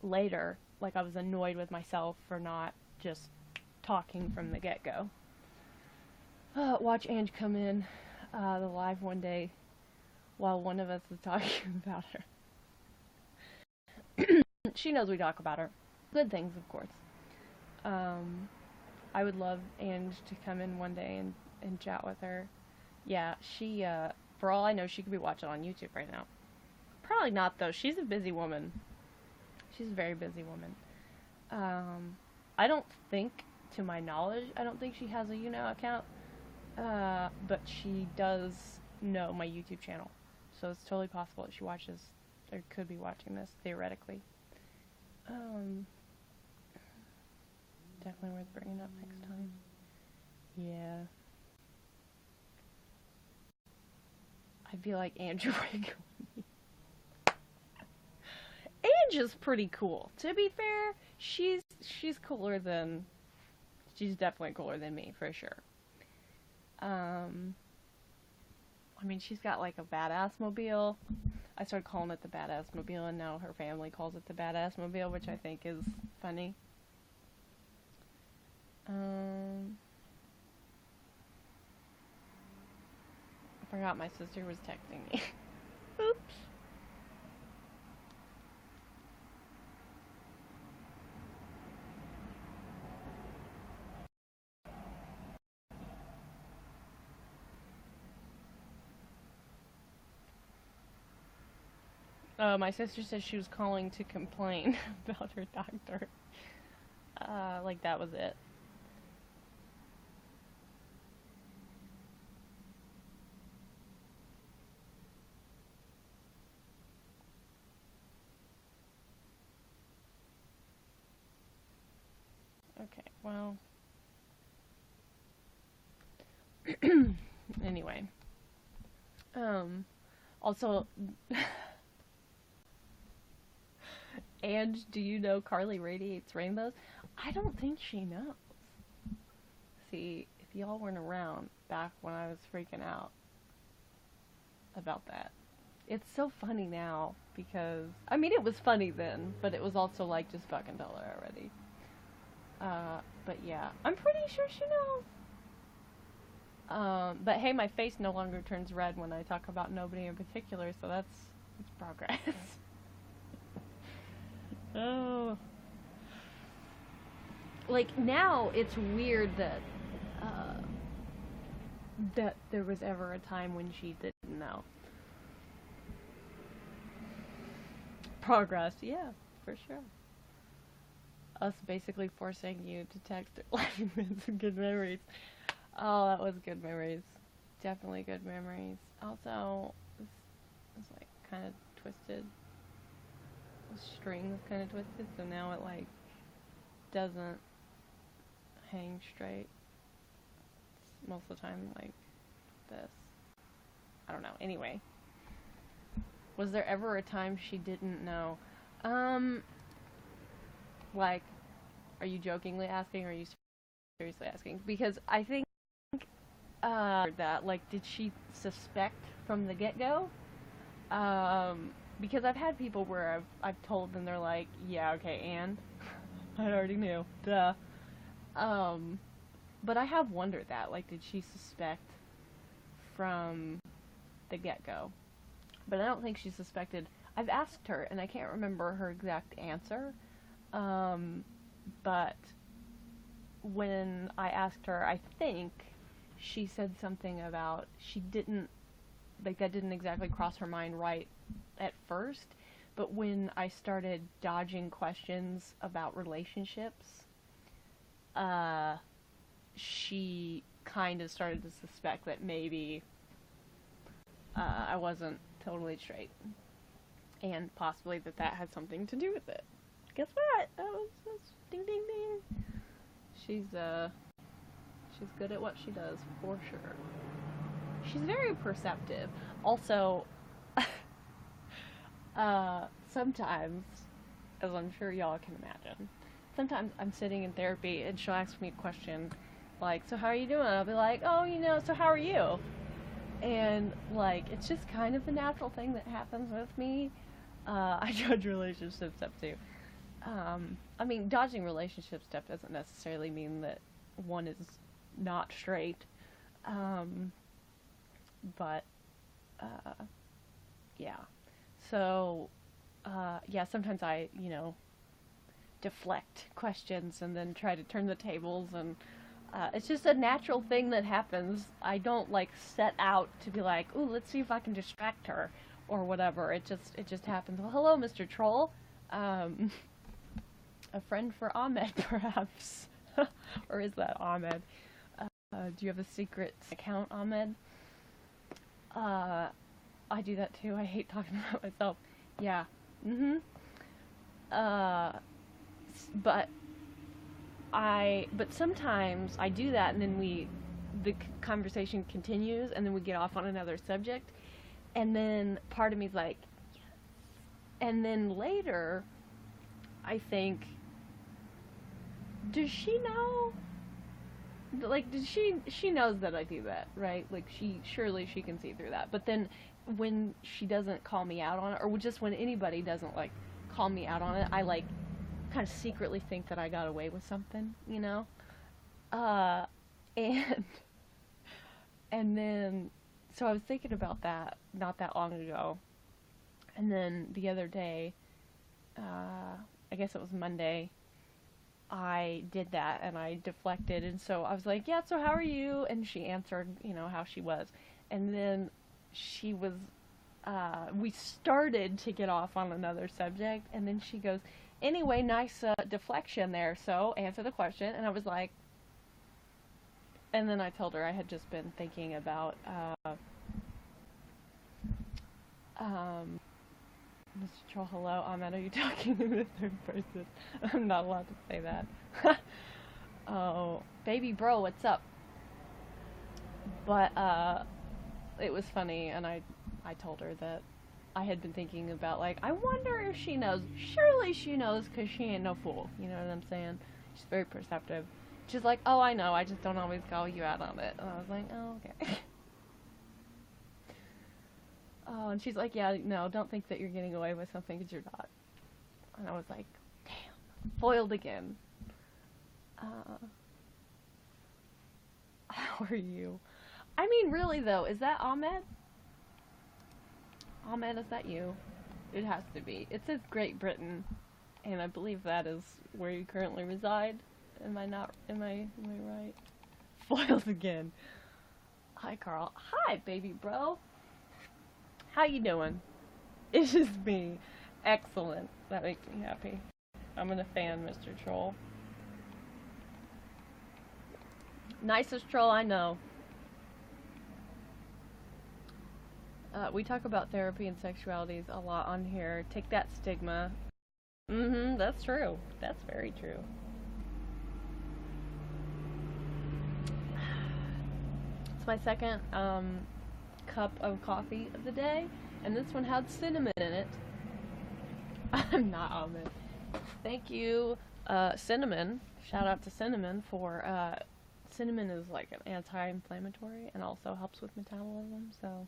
later. Like, I was annoyed with myself for not just talking from the get-go. Watch Ange come in the live one day while one of us is talking about her. She knows we talk about her. Good things, of course. I would love Ange to come in one day and chat with her. Yeah, she, for all I know, she could be watching on YouTube right now. Probably not, though. She's a busy woman. She's a very busy woman. I don't think, to my knowledge, I don't think she has a YouNow account. But she does know my YouTube channel. So it's totally possible that she watches, or could be watching this, theoretically. Definitely worth bringing up next time. Yeah. I feel like Andrew Wiggum. Ange is pretty cool. To be fair, she's definitely cooler than me, for sure. I mean, she's got like a badass mobile. I started calling it the badass mobile, and now her family calls it the badass mobile, which I think is funny. I forgot my sister was texting me. Oops. My sister said she was calling to complain about her doctor. Like that was it. Okay, well. Anyway. Um, Also, and do you know Carly radiates rainbows? I don't think she knows. See, if y'all weren't around back when I was freaking out about that. It's so funny now because, I mean, it was funny then, but it was also like, just fucking tell her already. But yeah, I'm pretty sure she knows. But hey, my face no longer turns red when I talk about nobody in particular, so that's progress. Oh. Like, now it's weird that there was ever a time when she didn't know. Progress, yeah, for sure. Us basically forcing you to text her laughing minutes and good memories. Oh, that was good memories. Definitely good memories. Also, it's like kind of twisted. The string was kind of twisted, so now it like doesn't hang straight. It's most of the time like this. I don't know. Anyway, was there ever a time she didn't know? Like, are you jokingly asking or are you seriously asking? Because I think that, like, did she suspect from the get-go? Because I've had people where I've told them, they're like, yeah, okay, and I already knew, duh. But I have wondered that, like, did she suspect from the get-go? But I don't think she suspected. I've asked her, and I can't remember her exact answer. But when I asked her, I think she said something about she didn't, like, that didn't exactly cross her mind right at first, but when I started dodging questions about relationships, she kind of started to suspect that maybe I wasn't totally straight, and possibly that had something to do with it. Guess what? That's ding ding ding. She's good at what she does, for sure. She's very perceptive. Also, sometimes, as I'm sure y'all can imagine, sometimes I'm sitting in therapy and she'll ask me a question like, so how are you doing? I'll be like, oh, so how are you? And, like, it's just kind of a natural thing that happens with me. I judge relationship stuff too. I mean, dodging relationship stuff doesn't necessarily mean that one is not straight. But, yeah. So, yeah, sometimes I, deflect questions and then try to turn the tables, and it's just a natural thing that happens. I don't, like, set out to be like, ooh, let's see if I can distract her or whatever. It just happens. Well, hello, Mr. Troll. A friend for Ahmed, perhaps. Or is that Ahmed? Do you have a secret account, Ahmed? I do that too. I hate talking about myself. Yeah. Mm-hmm. But sometimes I do that, and then the conversation continues, and then we get off on another subject, and then part of me's like, yes. And then later, I think, does she know? Like, she knows that I do that, right? Like, surely she can see through that. But then when she doesn't call me out on it, or just when anybody doesn't, like, call me out on it, I, like, kind of secretly think that I got away with something, and then, so I was thinking about that not that long ago, and then the other day, I guess it was Monday, I did that, and I deflected, and so I was like, yeah, so how are you? And she answered, how she was, and then she was we started to get off on another subject, and then she goes, anyway, nice deflection there, so answer the question. And I was like, and then I told her I had just been thinking about Mr. Troll, hello. Ahmed, are you talking in the third person? I'm not allowed to say that. Oh, baby bro, what's up? But it was funny, and I told her that I had been thinking about, like, I wonder if she knows. Surely she knows, because she ain't no fool. You know what I'm saying? She's very perceptive. She's like, oh, I know, I just don't always call you out on it. And I was like, oh, okay. Oh, and she's like, yeah, no, don't think that you're getting away with something, because you're not. And I was like, damn, foiled again. How are you? I mean, really, though, is that Ahmed? Ahmed, is that you? It has to be. It says Great Britain, and I believe that is where you currently reside. Am I right? Foiled again. Hi, Carl. Hi, baby bro. How you doing? It's just me. Excellent. That makes me happy. I'm a fan, Mr. Troll. Nicest troll I know. We talk about therapy and sexualities a lot on here. Take that, stigma. That's true. That's very true. It's my second cup of coffee of the day, and this one had cinnamon in it. I'm not almond. Thank you, Cinnamon. Shout out to Cinnamon for, cinnamon is like an anti-inflammatory and also helps with metabolism, so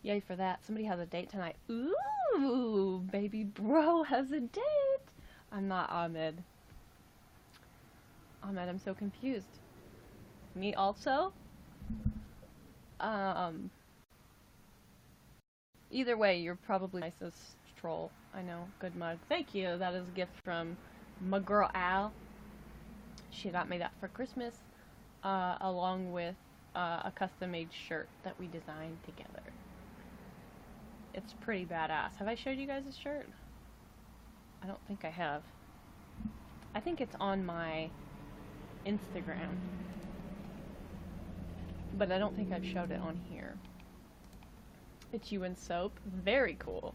yay for that. Somebody has a date tonight. Ooh, baby bro has a date. I'm not Ahmed. Ahmed, I'm so confused. Me also? Either way, you're probably the nicest troll. I know. Good mug. Thank you. That is a gift from my girl Al. She got me that for Christmas, along with a custom-made shirt that we designed together. It's pretty badass. Have I showed you guys this shirt? I don't think I have. I think it's on my Instagram, but I don't think I've showed it on here. It's you in soap. Very cool.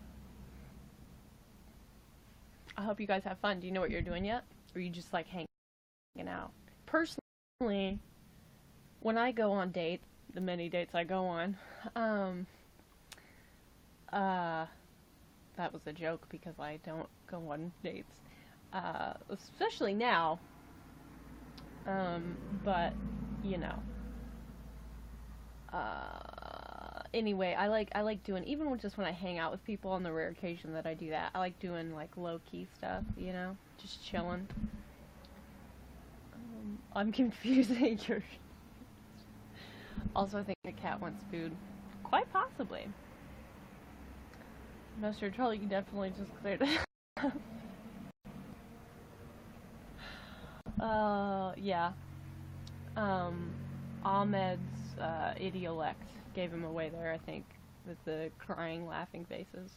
I hope you guys have fun. Do you know what you're doing yet? Or are you just like hanging out? Personally, when I go on dates, the many dates I go on, that was a joke because I don't go on dates, especially now, but, you know, anyway, I like doing, even just when I hang out with people on the rare occasion that I do that, I like doing, like, low-key stuff, you know, just chilling. I'm confusing your... Also, I think the cat wants food. Quite possibly. Mr. Troll, you definitely just cleared it. Yeah. Ahmed's, idiolect gave him away there, I think, with the crying, laughing faces.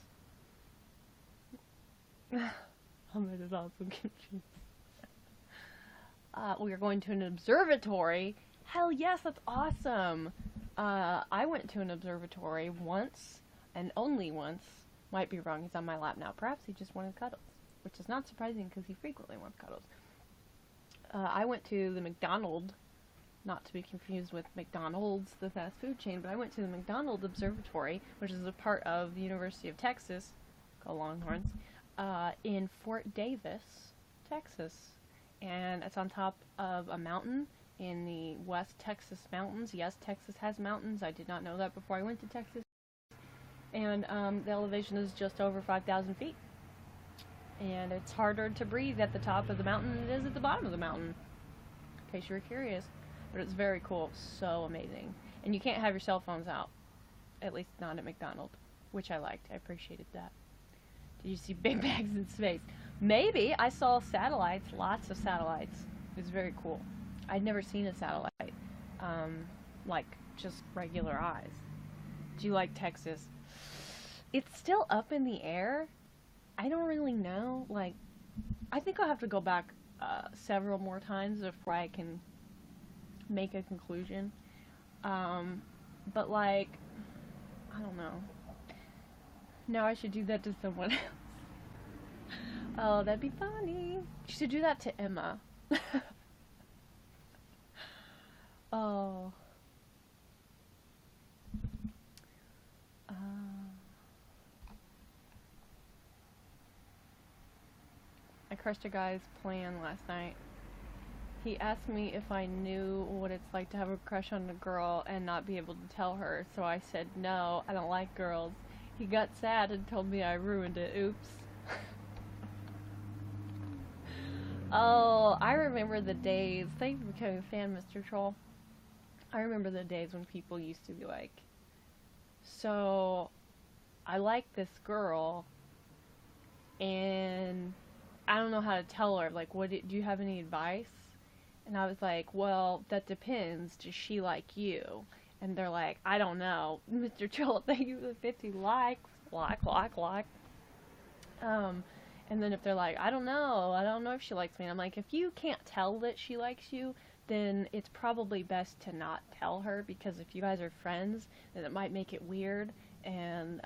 Ahmed is also confused. We are going to an observatory. Hell yes, that's awesome. I went to an observatory once, and only once. Might be wrong, he's on my lap now. Perhaps he just wanted cuddles, which is not surprising because he frequently wants cuddles. I went to the McDonald's, not to be confused with McDonald's, the fast food chain, but I went to the McDonald Observatory, which is a part of the University of Texas, go Longhorns, in Fort Davis, Texas. And it's on top of a mountain in the West Texas mountains. Yes, Texas has mountains. I did not know that before I went to Texas. And the elevation is just over 5,000 feet. And it's harder to breathe at the top of the mountain than it is at the bottom of the mountain, in case you were curious. But it's very cool, so amazing. And you can't have your cell phones out, at least not at McDonald's, which I liked. I appreciated that. Did you see big bags in space? Maybe. I saw satellites, lots of satellites. It was very cool. I'd never seen a satellite, like just regular eyes. Do you like Texas? It's still up in the air. I don't really know. Like, I think I'll have to go back several more times before I can make a conclusion. But like, I don't know. Now I should do that to someone else. Oh, that'd be funny. You should do that to Emma. Oh. I crushed a guy's plan last night. He asked me if I knew what it's like to have a crush on a girl and not be able to tell her, so I said no, I don't like girls. He got sad and told me I ruined it. Oops. Oh, I remember the days. Thank you for becoming a fan, Mr. Troll. I remember the days when people used to be like, so, I like this girl, and I don't know how to tell her. Like, do you have any advice? And I was like, well, that depends. Does she like you? And they're like, I don't know. Mr. Troll, thank you for the 50 likes. Like. And then if they're like, I don't know if she likes me. And I'm like, if you can't tell that she likes you, then it's probably best to not tell her, because if you guys are friends, then it might make it weird, and,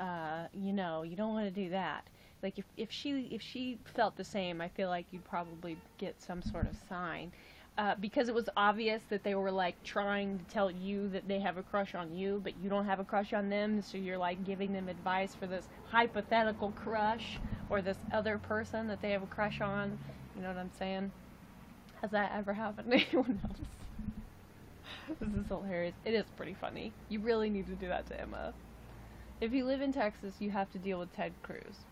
you don't want to do that. Like, if she felt the same, I feel like you'd probably get some sort of sign. Because it was obvious that they were, like, trying to tell you that they have a crush on you, but you don't have a crush on them, so you're, like, giving them advice for this hypothetical crush, or this other person that they have a crush on. You know what I'm saying? Has that ever happened to anyone else? This is hilarious. It is pretty funny. You really need to do that to Emma. If you live in Texas, you have to deal with Ted Cruz.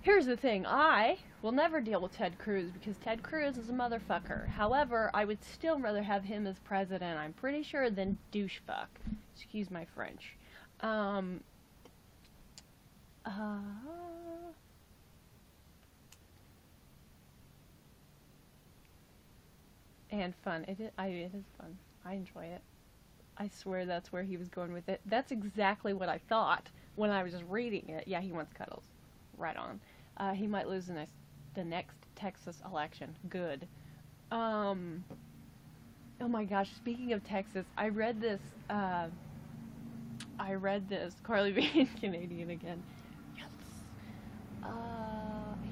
Here's the thing, I will never deal with Ted Cruz because Ted Cruz is a motherfucker. However, I would still rather have him as president, I'm pretty sure, than douchefuck. Excuse my French. And fun. It is fun. I enjoy it. I swear that's where he was going with it. That's exactly what I thought when I was reading it. Yeah, he wants cuddles. Right on. He might lose the next Texas election. Good. Oh my gosh, speaking of Texas, I read this, Carly being Canadian again. Yes.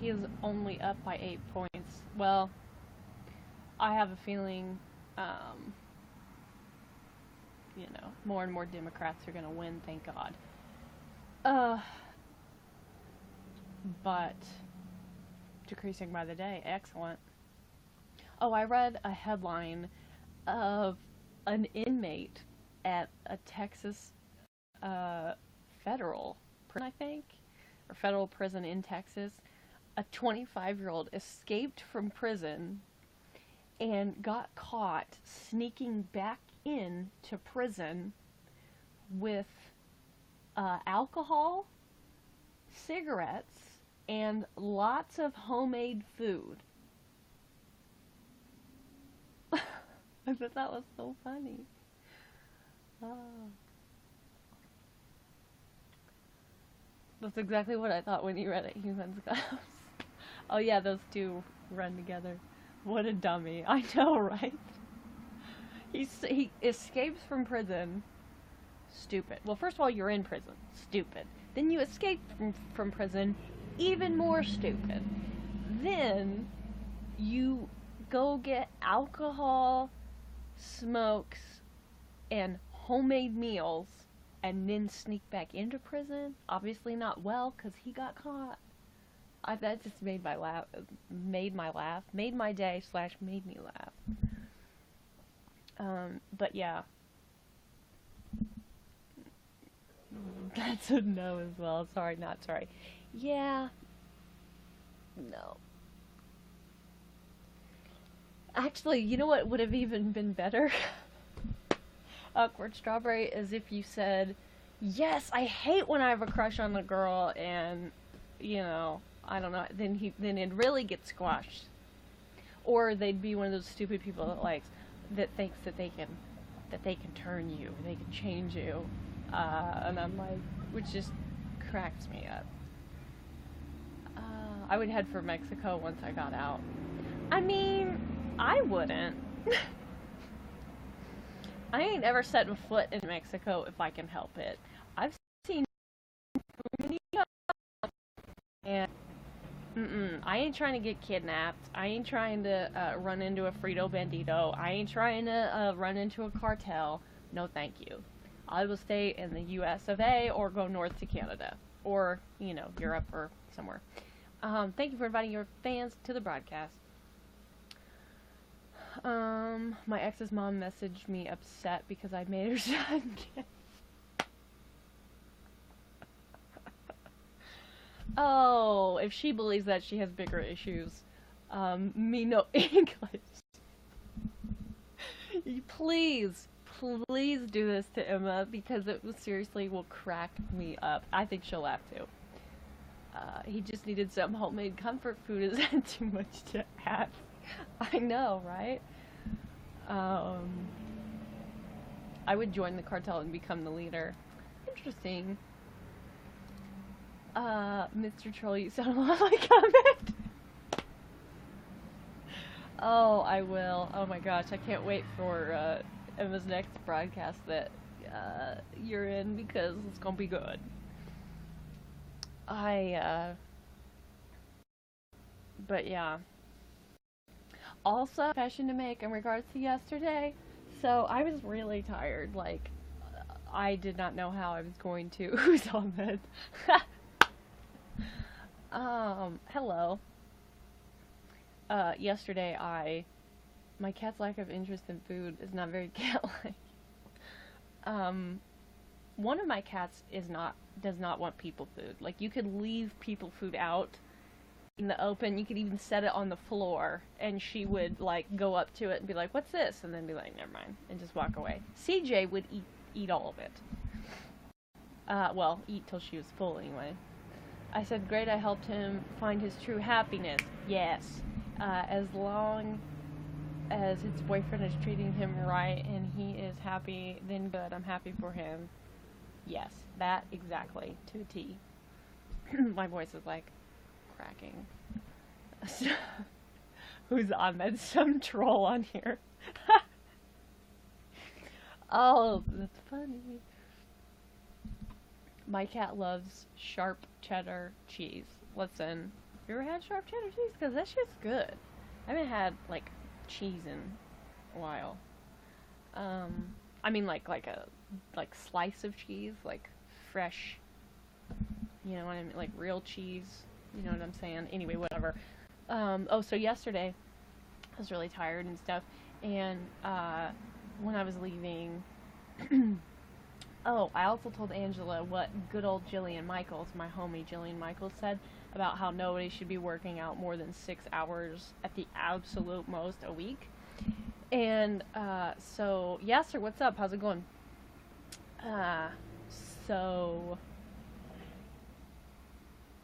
He is only up by 8 points. Well, I have a feeling, more and more Democrats are gonna win, thank God. But decreasing by the day. Excellent. Oh, I read a headline of an inmate at a Texas federal prison, I think, or federal prison in Texas. A 25-year-old escaped from prison and got caught sneaking back into prison with alcohol, cigarettes, and lots of homemade food. I thought that was so funny. That's exactly what I thought when you read it, Humans Class. Oh yeah, those two run together. What a dummy. I know, right? He escapes from prison. Stupid. Well, first of all, you're in prison. Stupid. Then you escape from prison. Even more stupid. Then you go get alcohol, smokes, and homemade meals, and then sneak back into prison. Obviously not well, because he got caught. That just made my day / made me laugh. But yeah. That's a no as well. Sorry, not sorry. Yeah. No. Actually, you know what would have even been better? Awkward Strawberry, is if you said, yes, I hate when I have a crush on a girl and, I don't know, then it'd really get squashed. Or they'd be one of those stupid people that thinks that they can turn you, they can change you. And I'm like, which just cracks me up. I would head for Mexico once I got out. I mean, I wouldn't. I ain't ever set a foot in Mexico if I can help it. I've seen too many and I ain't trying to get kidnapped. I ain't trying to run into a Frito Bandito. I ain't trying to run into a cartel. No, thank you. I will stay in the U.S. of A. or go north to Canada or, Europe or somewhere. Thank you for inviting your fans to the broadcast. My ex's mom messaged me upset because I made her son gay. Oh, if she believes that, she has bigger issues. Me no English. Please do this to Emma because it seriously will crack me up. I think she'll laugh too. He just needed some homemade comfort food. Is that too much to ask? I know, right? I would join the cartel and become the leader. Interesting. Mr. Troll, you sound a lot like Ahmed. Oh, I will. Oh my gosh, I can't wait for Emma's next broadcast that you're in because it's gonna be good. But yeah. Also, confession to make in regards to yesterday. So, I was really tired. Like, I did not know how I was going to. Who's on that? Hello. Yesterday my cat's lack of interest in food is not very cat-like. One of my cats does not want people food. Like, you could leave people food out in the open, you could even set it on the floor, and she would, like, go up to it and be like, what's this? And then be like, never mind, and just walk away. CJ would eat all of it. Well, eat till she was full anyway. I said, great, I helped him find his true happiness. Yes. As long as his boyfriend is treating him right and he is happy, then good, I'm happy for him. Yes, that exactly, to a T. My voice is like cracking. Who's Ahmed? Some troll on here. Oh, that's funny. My cat loves sharp cheddar cheese. Listen, you ever had sharp cheddar cheese? Because that shit's good. I haven't had, like, cheese in a while. I mean, like a slice of cheese, like fresh, you know what I mean, like real cheese, you know what I'm saying? Anyway, whatever. So yesterday, I was really tired and stuff, and, when I was leaving, I also told Angela what good old Jillian Michaels, my homie Jillian Michaels, said about how nobody should be working out more than 6 hours at the absolute most a week. And, so, yeah, sir, what's up? How's it going? So,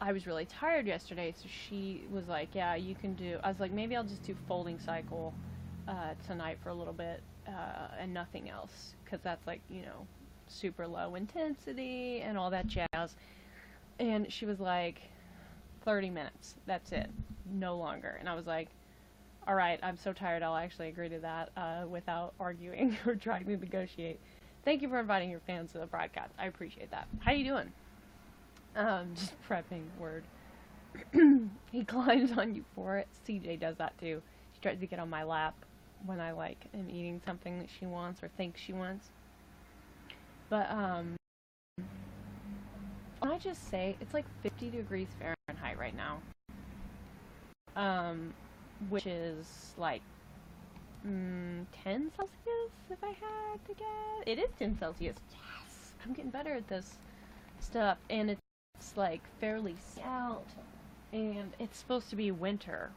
I was really tired yesterday, so she was like, yeah, you can do, I was like, maybe I'll just do folding cycle, tonight for a little bit, and nothing else, because that's, like, you know, super low intensity and all that jazz. And she was like, 30 minutes, that's it, no longer. And I was like, alright, I'm so tired, I'll actually agree to that, without arguing or trying to negotiate. Thank you for inviting your fans to the broadcast. I appreciate that. How you doing? Just prepping word. He climbs on you for it. CJ does that too. She tries to get on my lap when I, like, am eating something that she wants or thinks she wants. But, can I just say, it's like 50 degrees Fahrenheit right now. Which is, like, 10 Celsius, if I had to guess. It is 10 Celsius. Yes! I'm getting better at this stuff. And it's, like, fairly out. And it's supposed to be winter.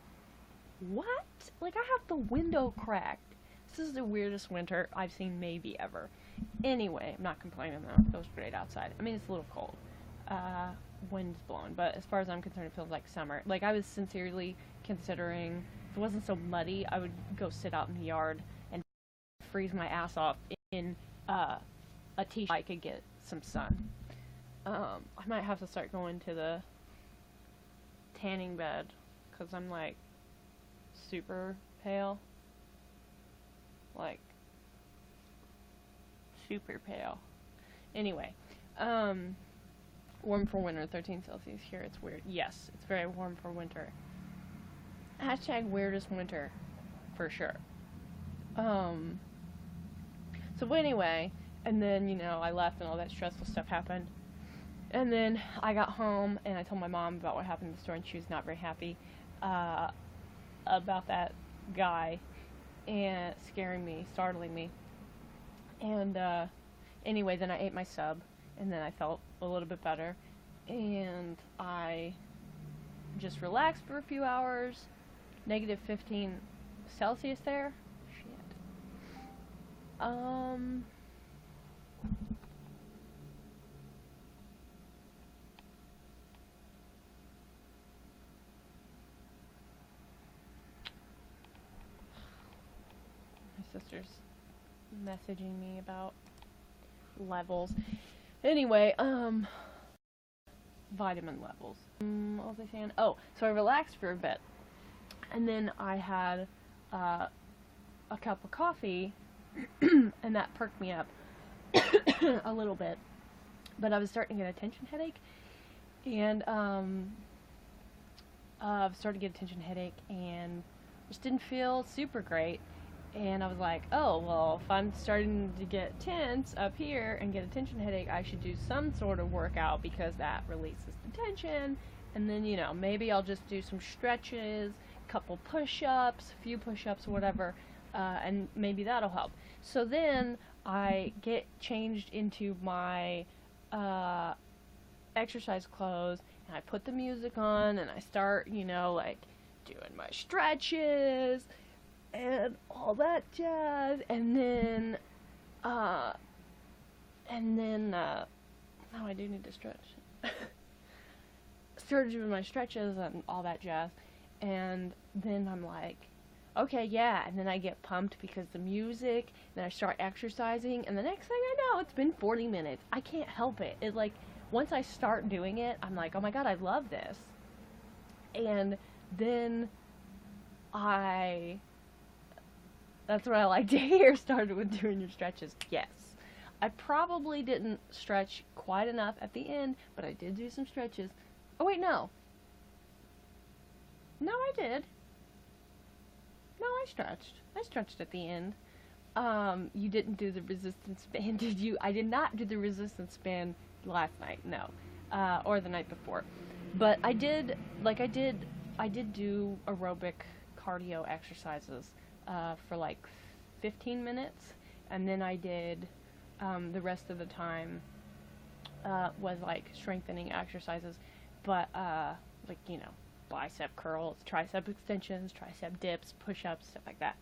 What? Like, I have the window cracked. This is the weirdest winter I've seen maybe ever. Anyway, I'm not complaining though. It feels great outside. I mean, it's a little cold. Wind's blowing. But as far as I'm concerned, it feels like summer. Like, I was sincerely considering, if it wasn't so muddy, I would go sit out in the yard and freeze my ass off in a t-shirt, I could get some sun. I might have to start going to the tanning bed because I'm like super pale, like super pale. Anyway, warm for winter, 13 Celsius here. It's weird. Yes, it's very warm for winter. Hashtag weirdest winter, for sure. So anyway, and then, you know, I left and all that stressful stuff happened. And then I got home and I told my mom about what happened in the store, and she was not very happy about that guy and scaring me, startling me. And anyway, then I ate my sub, and then I felt a little bit better, and I just relaxed for a few hours. Negative 15 Celsius there. Shit. My sister's messaging me about levels. Anyway, vitamin levels. What was I saying? Oh, so I relaxed for a bit, and then I had a cup of coffee, and that perked me up a little bit. But I was starting to get a tension headache, and I was starting to get a tension headache, and just didn't feel super great. And I was like, oh, well, if I'm starting to get tense up here and get a tension headache, I should do some sort of workout because that releases the tension. And then, you know, maybe I'll just do some stretches, a couple push-ups, a few push-ups, whatever, and maybe that'll help. So then I get changed into my exercise clothes, and I put the music on, and I start, you know, like, doing my stretches and all that jazz, and then now I do need to stretch. Started doing my stretches and all that jazz, and then I'm like, okay, yeah, and then I get pumped because the music, then I start exercising, and the next thing I know, it's been 40 minutes. I can't help it. It's like, once I start doing it, I'm like, oh my god, I love this. And then that's what I like to hear, started with doing your stretches. Yes. I probably didn't stretch quite enough at the end, but I did do some stretches. Oh wait, no. No, I did. No, I stretched. I stretched at the end. You didn't do the resistance band, did you? I did not do the resistance band last night, no. Or the night before. But I did do aerobic cardio exercises for like 15 minutes, and then I did the rest of the time was like strengthening exercises, but like, you know, bicep curls, tricep extensions, tricep dips, push-ups, stuff like that.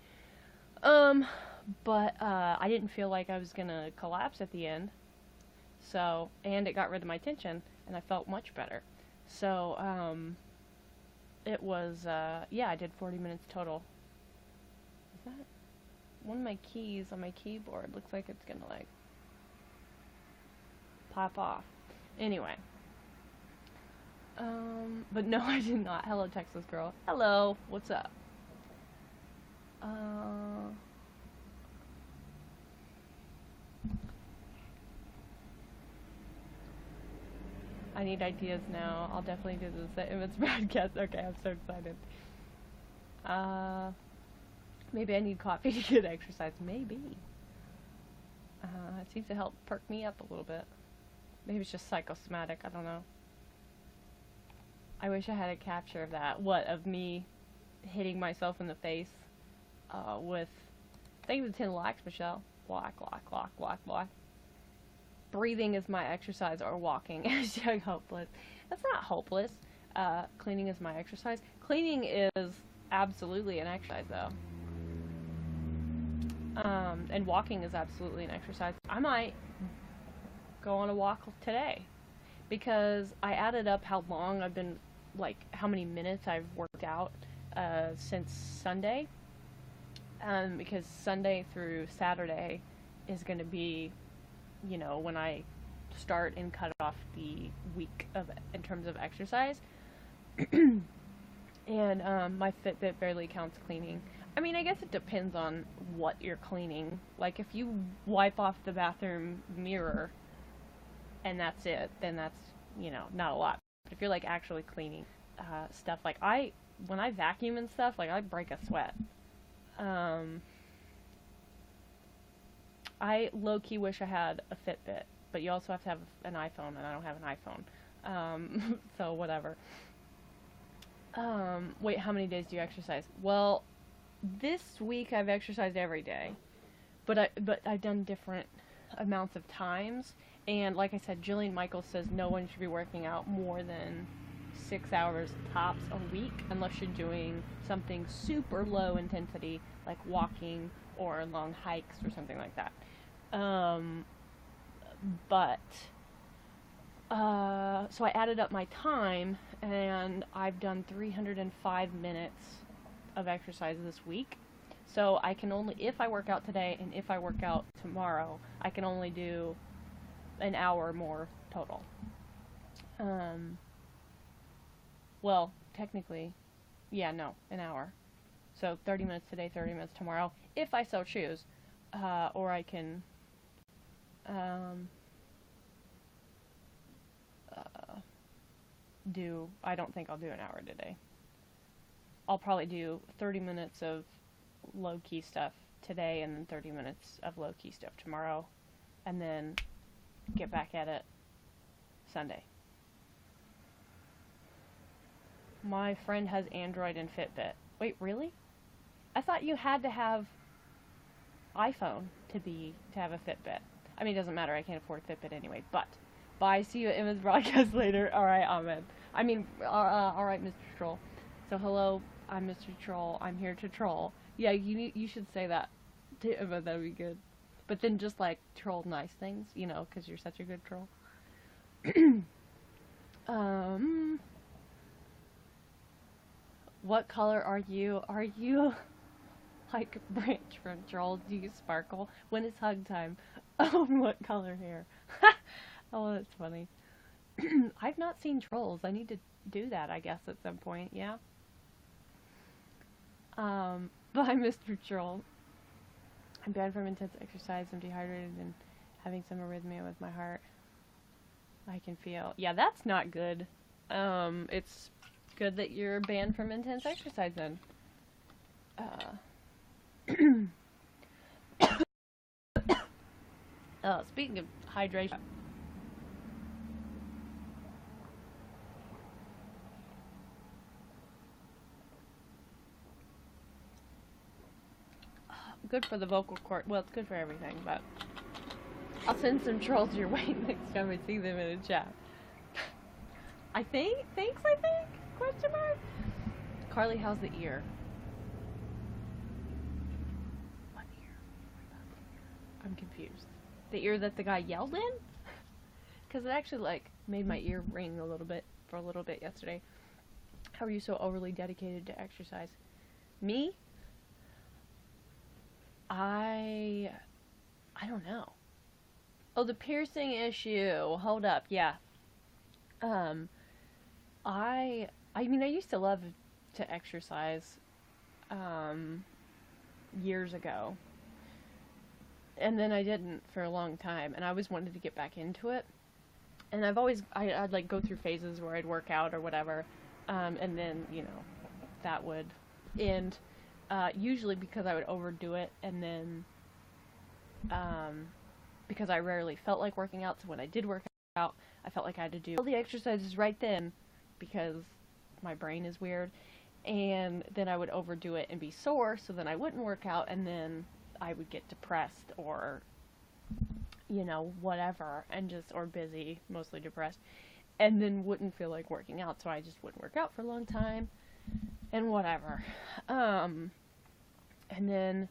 But I didn't feel like I was gonna collapse at the end, so, and it got rid of my tension, and I felt much better. So it was yeah, I did 40 minutes total. Is that one of my keys on my keyboard? Looks like it's gonna like pop off. Anyway, but no, I did not. Hello, Texas girl. Hello, what's up? I need ideas now. I'll definitely do this if it's broadcast. Okay, I'm so excited. Maybe I need coffee to get exercise. Maybe. It seems to help perk me up a little bit. Maybe it's just psychosomatic. I don't know. I wish I had a capture of that. What, of me hitting myself in the face with... Thank you for the 10 likes, Michelle. Walk. Breathing is my exercise, or walking. Hashtag hopeless. That's not hopeless. Cleaning is my exercise. Cleaning is absolutely an exercise, though. And walking is absolutely an exercise. I might go on a walk today, because I added up how long I've been, like, how many minutes I've worked out since Sunday. Because Sunday through Saturday is going to be you know, when I start and cut off the week of in terms of exercise. And my Fitbit barely counts cleaning. I mean, I guess it depends on what you're cleaning. Like, if you wipe off the bathroom mirror and that's it, then that's, you know, not a lot. But if you're, like, actually cleaning stuff, like, when I vacuum and stuff, like, I break a sweat. I low-key wish I had a Fitbit, but you also have to have an iPhone, and I don't have an iPhone. So, whatever. Wait, how many days do you exercise? Well, this week I've exercised every day, but I've done different amounts of times, and like I said, Jillian Michaels says no one should be working out more than 6 hours tops a week unless you're doing something super low intensity, like walking or long hikes or something like that. So I added up my time, and I've done 305 minutes of exercise this week. So I can only, if I work out today and if I work out tomorrow, I can only do an hour more total. Well, technically, yeah, no, an hour. So 30 minutes today, 30 minutes tomorrow, if I so choose. Or I can I don't think I'll do an hour today. I'll probably do 30 minutes of low-key stuff today and then 30 minutes of low-key stuff tomorrow, and then get back at it Sunday. My friend has Android and Fitbit. Wait, really? I thought you had to have iPhone to have a Fitbit. I mean, it doesn't matter. I can't afford a Fitbit anyway. But bye. See you at Emma's broadcast later. All right, Ahmed. I mean, all right, Mr. Troll. So hello, I'm Mr. Troll. I'm here to troll. Yeah, you should say that to Emma. That'd be good. But then just like troll nice things, you know, because you're such a good troll. What color are you? Are you like Branch from Trolls? Do you sparkle? When is hug time? Oh, what color hair? Oh, that's funny. I've not seen Trolls. I need to do that, I guess, at some point, yeah? Bye, Mr. Troll. I'm banned from intense exercise. I'm dehydrated and having some arrhythmia with my heart. I can feel. Yeah, that's not good. It's good that you're banned from intense exercise then. Speaking of hydration. Good for the vocal cord. Well, it's good for everything, but I'll send some trolls your way next time I see them in a chat. I think? Thanks, I think? Question mark? Carly, how's the ear? What ear? I'm confused. The ear that the guy yelled in? Because it actually, like, made my ear ring for a little bit yesterday. How are you so overly dedicated to exercise? Me? I don't know. Oh, the piercing issue. Hold up, yeah. I mean, I used to love to exercise, years ago. And then I didn't for a long time, and I always wanted to get back into it. And I'd like go through phases where I'd work out or whatever, and then, you know, that would end. Usually because I would overdo it, and then because I rarely felt like working out, so when I did work out, I felt like I had to do all the exercises right then because my brain is weird, and then I would overdo it and be sore, so then I wouldn't work out, and then I would get depressed or, you know, whatever, or busy, mostly depressed, and then wouldn't feel like working out, so I just wouldn't work out for a long time, and whatever. And then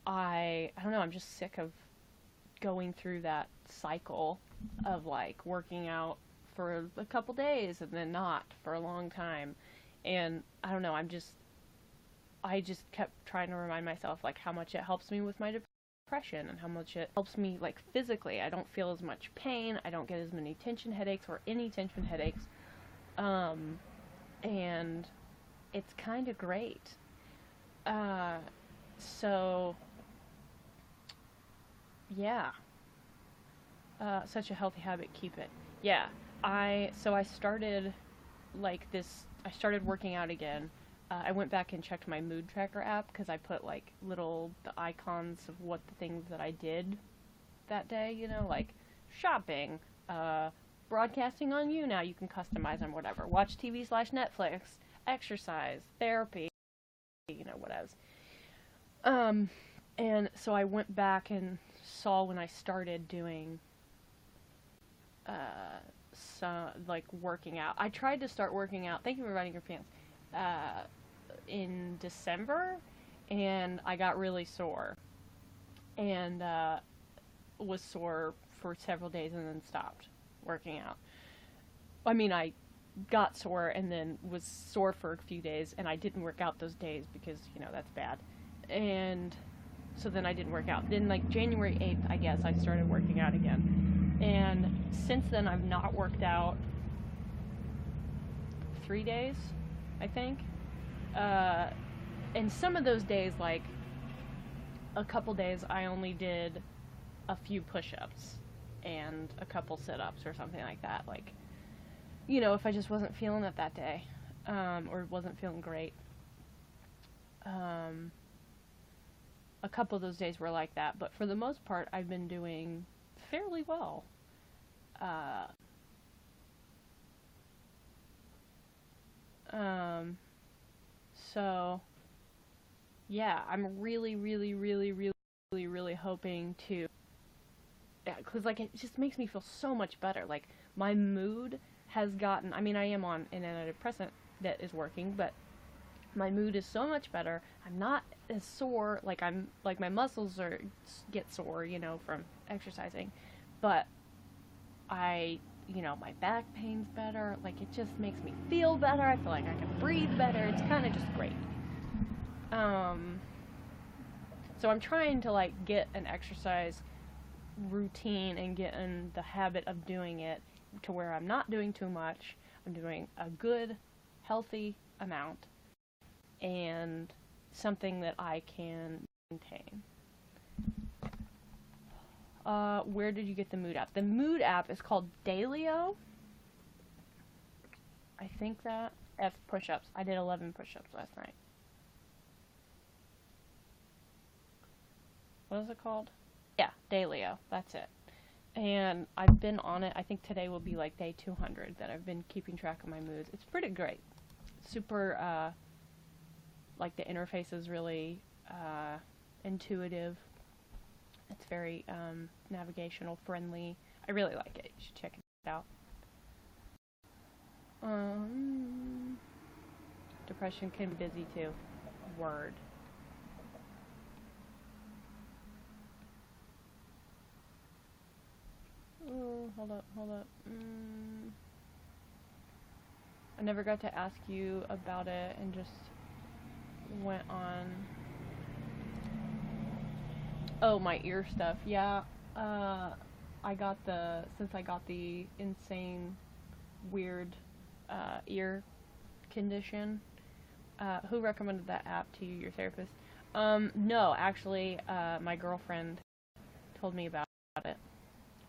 I don't know, I'm just sick of going through that cycle of like working out for a couple days and then not for a long time. And I don't know, I just kept trying to remind myself like how much it helps me with my depression. depression and how much it helps me, like, physically. I don't feel as much pain. I don't get as many tension headaches or any tension headaches. And it's kind of great. So, yeah. Such a healthy habit, keep it. Yeah. So I started, like, I started working out again. I went back and checked my mood tracker app because I put, like, the icons of what the things that I did that day, you know, like shopping, broadcasting on YouNow, you can customize them, whatever. Watch TV/Netflix, exercise, therapy, you know, what else. And so I went back and saw when I started doing, like, working out. I tried to start working out, thank you for writing your pants, in December, and I got really sore, and was sore for several days and then stopped working out. I mean, I got sore and then was sore for a few days, and I didn't work out those days because, you know, that's bad. And so then I didn't work out. Then, like, January 8th, I guess, I started working out again. And since then, I've not worked out 3 days, I think. And some of those days, like, a couple days, I only did a few push-ups and a couple sit-ups or something like that. Like, you know, if I just wasn't feeling it that day, or wasn't feeling great. A couple of those days were like that, but for the most part, I've been doing fairly well. So, yeah, I'm really, really, really, really, really, really hoping to, yeah, because, like, it just makes me feel so much better. Like, my mood has gotten, I mean, I am on an antidepressant that is working, but my mood is so much better. I'm not as sore, like, my muscles get sore, you know, from exercising, but you know, my back pain's better. Like, it just makes me feel better. I feel like I can breathe better. It's kind of just great. So I'm trying to, like, get an exercise routine and get in the habit of doing it to where I'm not doing too much. I'm doing a good, healthy amount and something that I can maintain. Where did you get the mood app? The mood app is called Dailyo. I think that. F push-ups. I did 11 push-ups last night. What is it called? Yeah, Dailyo. That's it. And I've been on it. I think today will be like day 200 that I've been keeping track of my moods. It's pretty great. Super, like, the interface is really intuitive. It's very navigational friendly. I really like it. You should check it out. Depression can be busy too. Word. Oh, hold up. I never got to ask you about it and just went on. Oh, my ear stuff. Yeah. Since I got the insane, weird, ear condition. Who recommended that app to you, your therapist? No, actually, my girlfriend told me about it.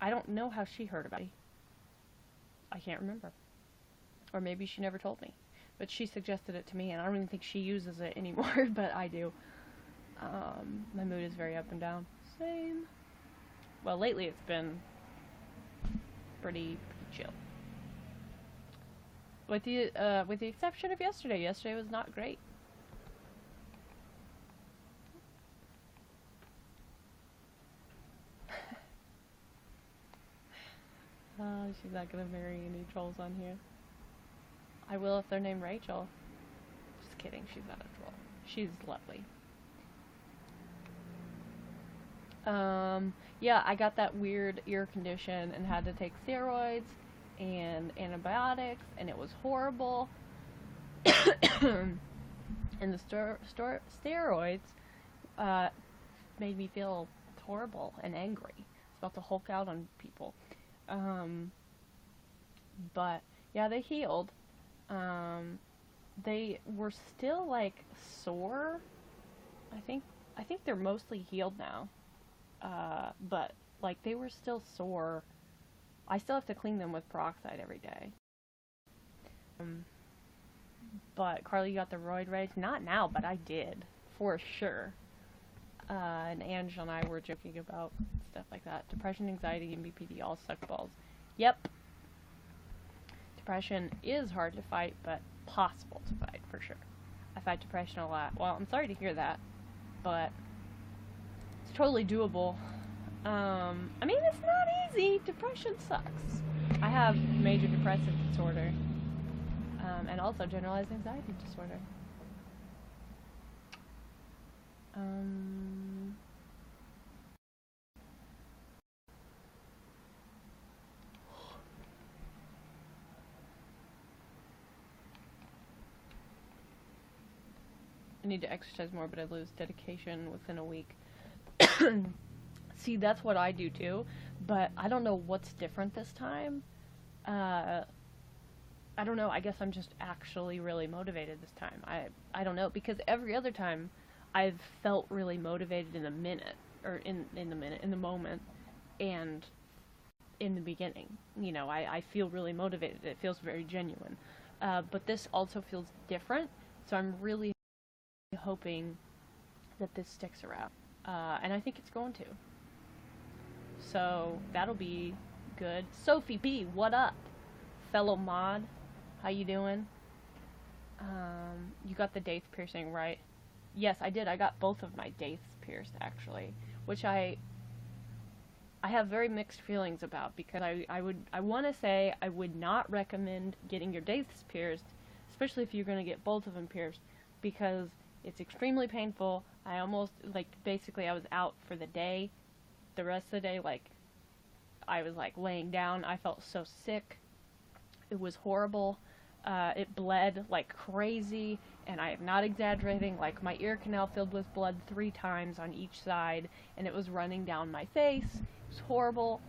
I don't know how she heard about it. I can't remember. Or maybe she never told me. But she suggested it to me, and I don't even think she uses it anymore, but I do. My mood is very up and down. Same. Well, lately it's been pretty chill. With the exception of yesterday. Yesterday was not great. She's not gonna marry any trolls on here. I will if they're named Rachel. Just kidding, she's not a troll. She's lovely. Yeah, I got that weird ear condition and had to take steroids and antibiotics, and it was horrible. And the steroids made me feel horrible and angry. It's about to Hulk out on people. But yeah, they healed. They were still like sore. I think they're mostly healed now. But like they were still sore. I still have to clean them with peroxide every day. But Carly got the roid rage. Not now, but I did for sure. And Ange and I were joking about stuff like that. Depression, anxiety, and BPD all suck balls. Yep. Depression is hard to fight, but possible to fight for sure. I fight depression a lot. Well, I'm sorry to hear that, but it's totally doable. I mean, it's not easy. Depression sucks. I have major depressive disorder, and also generalized anxiety disorder. I need to exercise more, but I lose dedication within a week. See, that's what I do too, but I don't know what's different this time. I don't know, I guess I'm just actually really motivated this time. I don't know, because every other time I've felt really motivated in the minute, or in the moment, and in the beginning. You know, I feel really motivated. It feels very genuine. But this also feels different, so I'm really hoping that this sticks around. And I think it's going to. So that'll be good. Sophie B, what up? Fellow mod, how you doing? You got the daith piercing, right? Yes, I did. I got both of my daiths pierced, actually, which I have very mixed feelings about, because I want to say I would not recommend getting your daiths pierced, especially if you're going to get both of them pierced, because it's extremely painful. I almost, like, basically I was out for the day. The rest of the day, like, I was, like, laying down. I felt so sick. It was horrible. It bled like crazy, and I am not exaggerating. Like, my ear canal filled with blood 3 times on each side, and it was running down my face. It was horrible.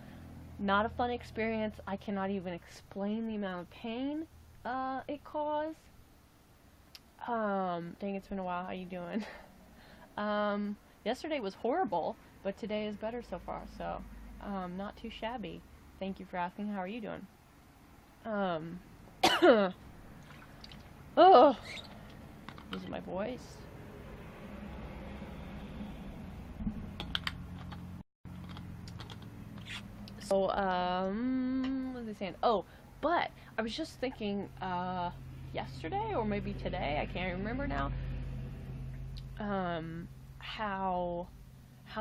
Not a fun experience. I cannot even explain the amount of pain it caused. Dang, it's been a while. How you doing? Yesterday was horrible, but today is better so far, so not too shabby. Thank you for asking. How are you doing? Oh, losing my voice. So, what was I saying? Oh, but I was just thinking, yesterday or maybe today, I can't remember now, how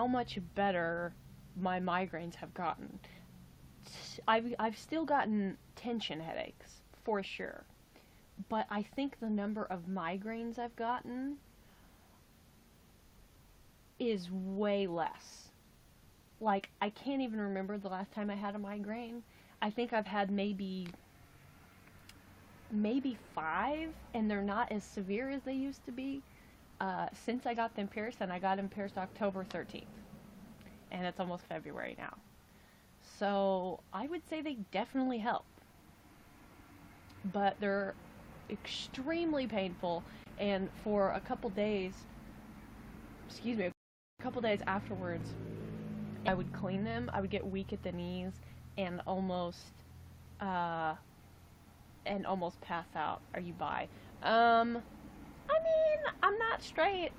much better my migraines have gotten. I've still gotten tension headaches, for sure, but I think the number of migraines I've gotten is way less. Like, I can't even remember the last time I had a migraine. I think I've had maybe 5, and they're not as severe as they used to be, since I got them pierced, and I got them pierced October 13th, and it's almost February now. So I would say they definitely help, but they're extremely painful, and for a couple days afterwards, I would clean them. I would get weak at the knees and almost pass out. Are you bi? I mean, I'm not straight.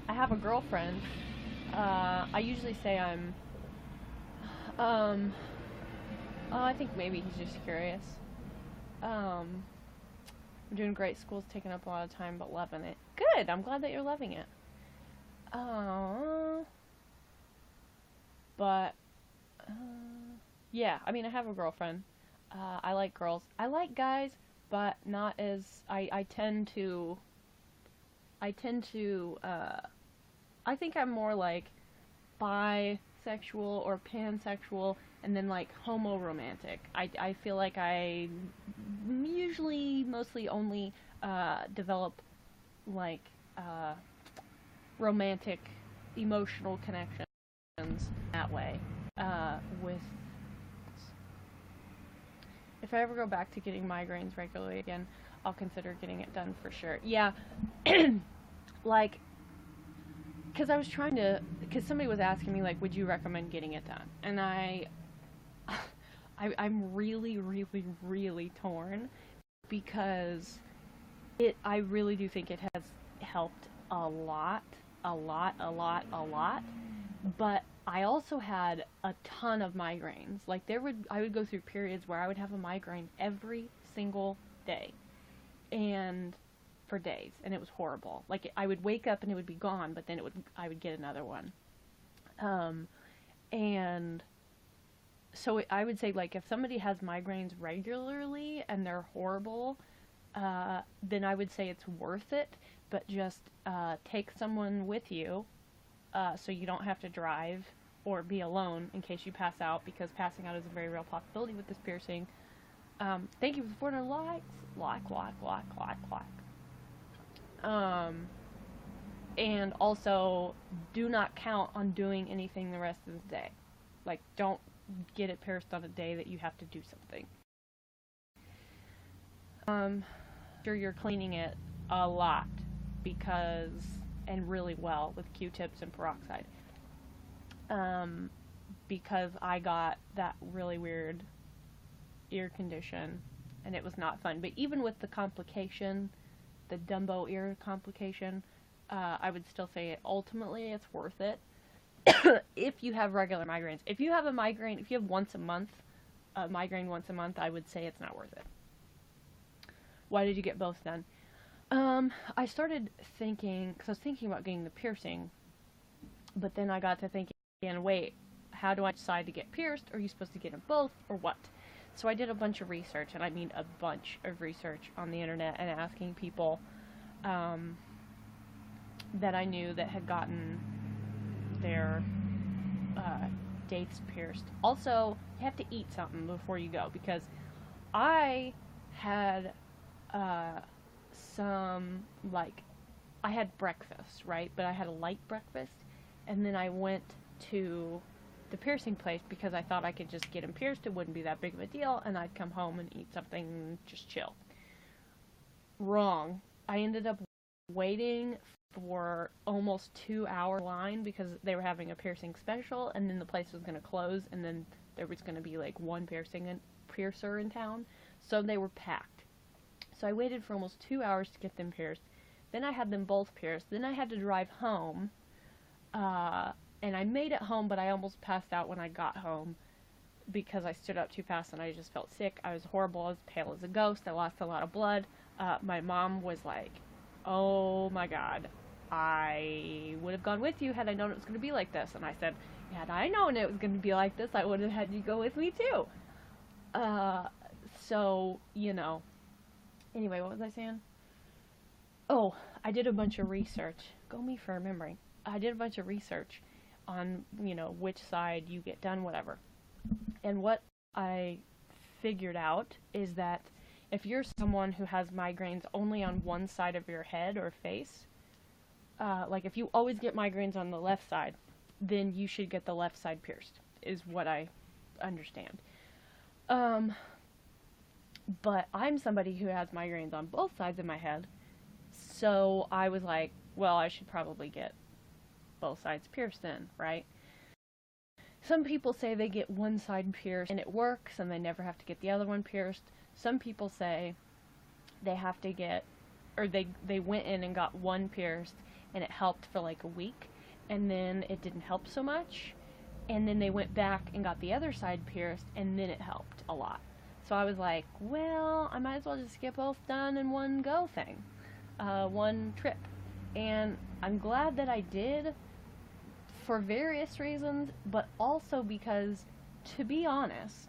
I have a girlfriend. I usually say I'm I think maybe he's just curious. I'm doing great. School's taking up a lot of time, but loving it. Good. I'm glad that you're loving it. But yeah, I mean, I have a girlfriend. I like girls. I like guys, but not as I tend to I think I'm more like bisexual or pansexual, and then like homo-romantic. I feel like I usually mostly only develop like romantic emotional connection that way. With If I ever go back to getting migraines regularly again, I'll consider getting it done for sure. Yeah, like, because I was trying to, because somebody was asking me, like, would you recommend getting it done? And I'm really, really, really torn because I really do think it has helped a lot, a lot, a lot, a lot. But I also had a ton of migraines. Like I would go through periods where I would have a migraine every single day, and for days, and it was horrible. Like I would wake up and it would be gone, but then I would get another one. And so I would say, like, if somebody has migraines regularly and they're horrible, then I would say it's worth it. But just take someone with you, so you don't have to drive or be alone in case you pass out, because passing out is a very real possibility with this piercing. Thank you for the 400 likes. Like. And also, do not count on doing anything the rest of the day. Like, don't get it pierced on a day that you have to do something. Sure, you're cleaning it a lot, and really well with Q-tips and peroxide. Because I got that really weird ear condition, and it was not fun. But even with the complication, the Dumbo ear complication, I would still say ultimately it's worth it. If you have regular migraines. If you have a migraine, if you have migraine once a month, I would say it's not worth it. Why did you get both done? I started thinking, because I was thinking about getting the piercing, but then I got to thinking, wait, how do I decide to get pierced? Are you supposed to get them both, or what? So I did a bunch of research, and I mean a bunch of research on the internet, and asking people that I knew that had gotten their dates pierced. Also, you have to eat something before you go, because I had I had breakfast, right? But I had a light breakfast, and then I went to the piercing place because I thought I could just get them pierced. It wouldn't be that big of a deal, and I'd come home and eat something and just chill. Wrong. I ended up waiting for almost 2-hour line because they were having a piercing special, and then the place was going to close, and then there was going to be like one piercer in town, so they were packed. So I waited for almost 2 hours to get them pierced. Then I had them both pierced. Then I had to drive home, and I made it home, but I almost passed out when I got home because I stood up too fast and I just felt sick. I was horrible. I was pale as a ghost. I lost a lot of blood. My mom was like, oh my God, I would have gone with you had I known it was going to be like this. And I said, had I known it was going to be like this, I would have had you go with me too. So, Anyway, what was I saying? Oh, I did a bunch of research. Go me for remembering. I did a bunch of research on, which side you get done, whatever. And what I figured out is that if you're someone who has migraines only on one side of your head or face, like if you always get migraines on the left side, then you should get the left side pierced, is what I understand. But I'm somebody who has migraines on both sides of my head, so I was like, well, I should probably get both sides pierced then, right? Some people say they get one side pierced and it works and they never have to get the other one pierced. Some people say they have to get, or they went in and got one pierced and it helped for like a week, and then it didn't help so much, and then they went back and got the other side pierced and then it helped a lot. So I was like, well, I might as well just get both done in one go thing, one trip. And I'm glad that I did for various reasons, but also because, to be honest,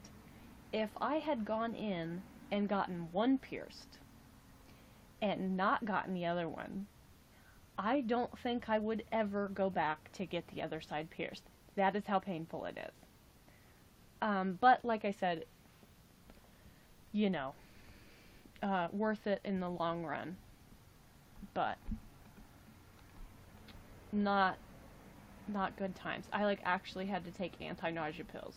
if I had gone in and gotten one pierced and not gotten the other one, I don't think I would ever go back to get the other side pierced. That is how painful it is. But like I said, worth it in the long run, but not not good times. I like actually had to take anti-nausea pills.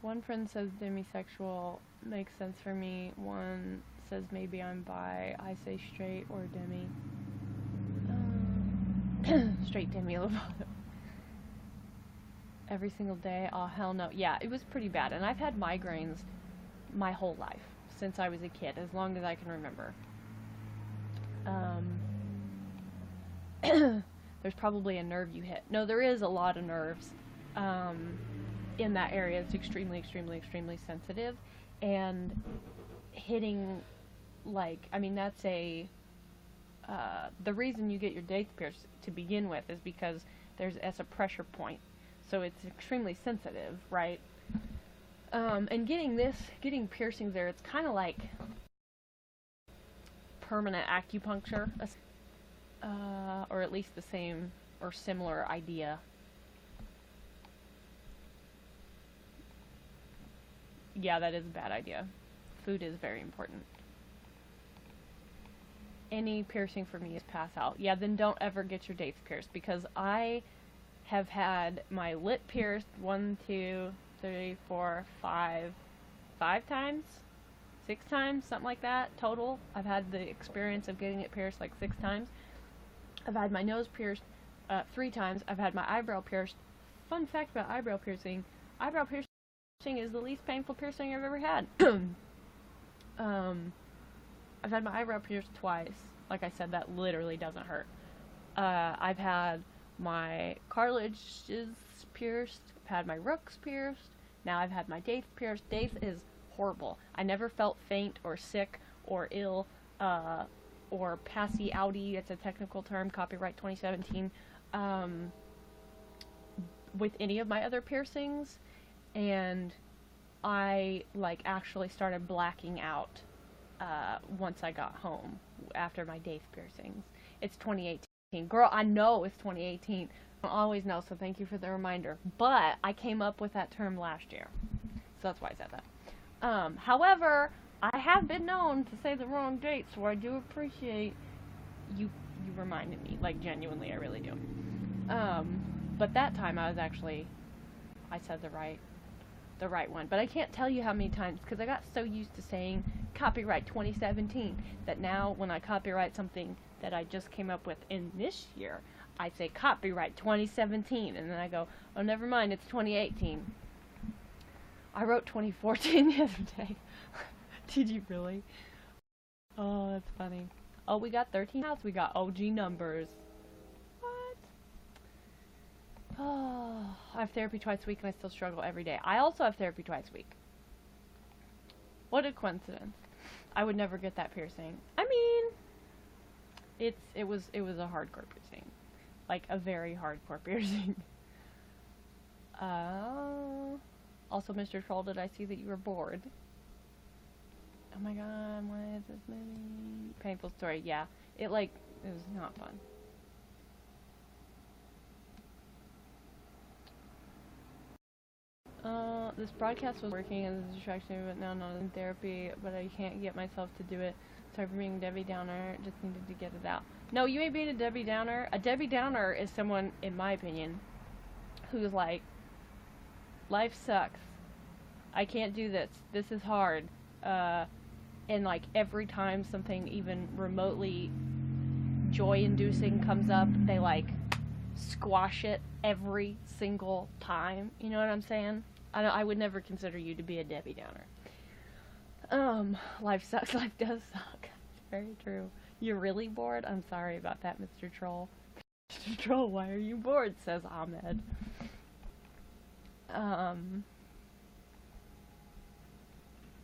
One friend says demisexual makes sense for me. One says maybe I'm bi. I say straight or demi. Straight Demi Lovato. Every single day. Oh, hell no. Yeah, it was pretty bad. And I've had migraines my whole life. Since I was a kid. As long as I can remember. There's probably a nerve you hit. No, there is a lot of nerves. In that area. It's extremely, extremely, extremely sensitive. And hitting, like, I mean, that's a... the reason you get your dates pierced to begin with is because that's a pressure point, so it's extremely sensitive, right? And getting piercings there, it's kind of like permanent acupuncture, or at least the same or similar idea. Yeah, that is a bad idea. Food is very important. Any piercing for me is pass out. Yeah, then don't ever get your dates pierced, because I have had my lip pierced 1, 2, 3, 4, 5 times, 6 times, something like that total. I've had the experience of getting it pierced like 6 times. I've had my nose pierced 3 times. I've had my eyebrow pierced. Fun fact about eyebrow piercing is the least painful piercing I've ever had. I've had my eyebrow pierced twice. Like I said, that literally doesn't hurt. I've had my cartilages pierced. I've had my rooks pierced. Now I've had my dates pierced. Dates is horrible. I never felt faint or sick or ill or passy outy. It's a technical term, copyright 2017. With any of my other piercings. And I like actually started blacking out once I got home after my dates piercings. It's 2018. Girl, I know it's 2018. I don't always know, so thank you for the reminder. But I came up with that term last year. So that's why I said that. However, I have been known to say the wrong date, so I do appreciate you reminded me. Like, genuinely, I really do. But that time I said the right one. But I can't tell you how many times, because I got so used to saying copyright 2017 that now when I copyright something that I just came up with in this year, I say copyright 2017, and then I go, oh, never mind, it's 2018. I wrote 2014 the other day. Did you really? Oh, that's funny. Oh, we got 13 house. We got OG numbers. What? Oh, I have therapy twice a week and I still struggle every day. I also have therapy twice a week. What a coincidence. I would never get that piercing. I mean, it was a hardcore piercing. Like a very hardcore piercing. Also, Mr. Troll, did I see that you were bored? Oh my god, why is this movie? Painful story, yeah. It was not fun. This broadcast was working as a distraction, but now not in therapy, but I can't get myself to do it. Sorry for being Debbie Downer, just needed to get it out. No, you ain't being a Debbie Downer. A Debbie Downer is someone, in my opinion, who's like, life sucks. I can't do this. This is hard. And like every time something even remotely joy-inducing comes up, they like squash it every single time. You know what I'm saying? I would never consider you to be a Debbie Downer. Life sucks. Life does suck. It's very true. You're really bored? I'm sorry about that, Mr. Troll. Mr. Troll, why are you bored? Says Ahmed.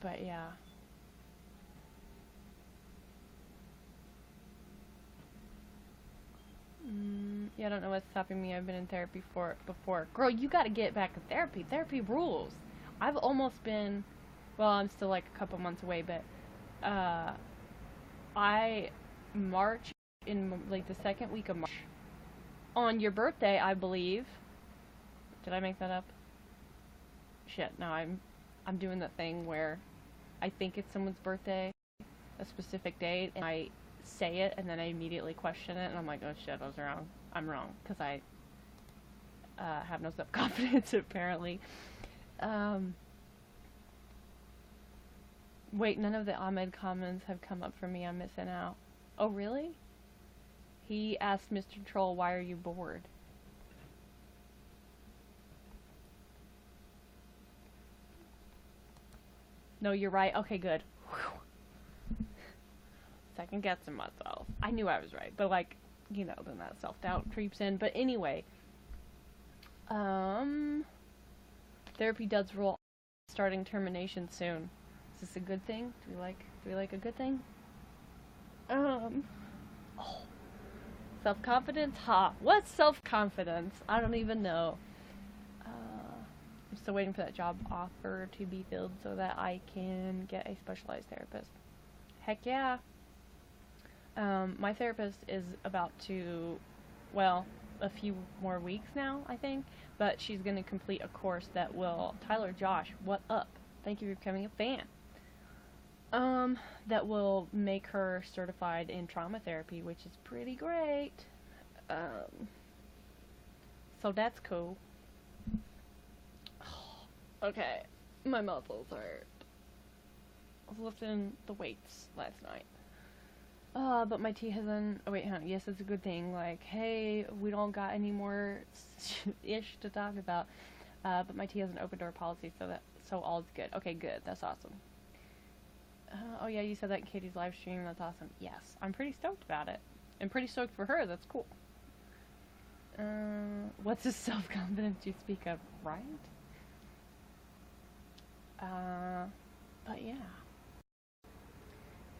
But yeah. Yeah, I don't know what's stopping me. I've been in therapy before. Girl, you gotta get back in therapy. Therapy rules. I've almost been, well, I'm still like a couple months away, but, I March in like the second week of March. On your birthday, I believe. Did I make that up? Shit, no, I'm doing that thing where I think it's someone's birthday, a specific date, and I say it, and then I immediately question it, and I'm like, oh shit, I was wrong. I'm wrong, because I have no self-confidence, apparently. Wait, none of the Ahmed comments have come up for me. I'm missing out. Oh, really? He asked Mr. Troll, why are you bored? No, you're right. Okay, good. Whew. Second guessing myself. I knew I was right, but like, you know, then that self-doubt creeps in. But anyway, therapy does rule starting termination soon. Is this a good thing? Do we like a good thing? Oh. Self-confidence? Ha. What's self-confidence? I don't even know. I'm still waiting for that job offer to be filled so that I can get a specialized therapist. Heck yeah. My therapist is about to, well, a few more weeks now, I think, but she's going to complete a course that will, Tyler Josh, what up? Thank you for becoming a fan. That will make her certified in trauma therapy, which is pretty great. So that's cool. Okay, my muscles hurt. I was lifting the weights last night. But my tea hasn't. Oh wait, hang on. Yes, it's a good thing. Like, hey, we don't got any more ish to talk about. But my tea has an open door policy, so all's good. Okay, good. That's awesome. Oh yeah, you said that in Katie's live stream. That's awesome. Yes, I'm pretty stoked about it. I'm pretty stoked for her. That's cool. What's the self-confidence you speak of, right? But yeah.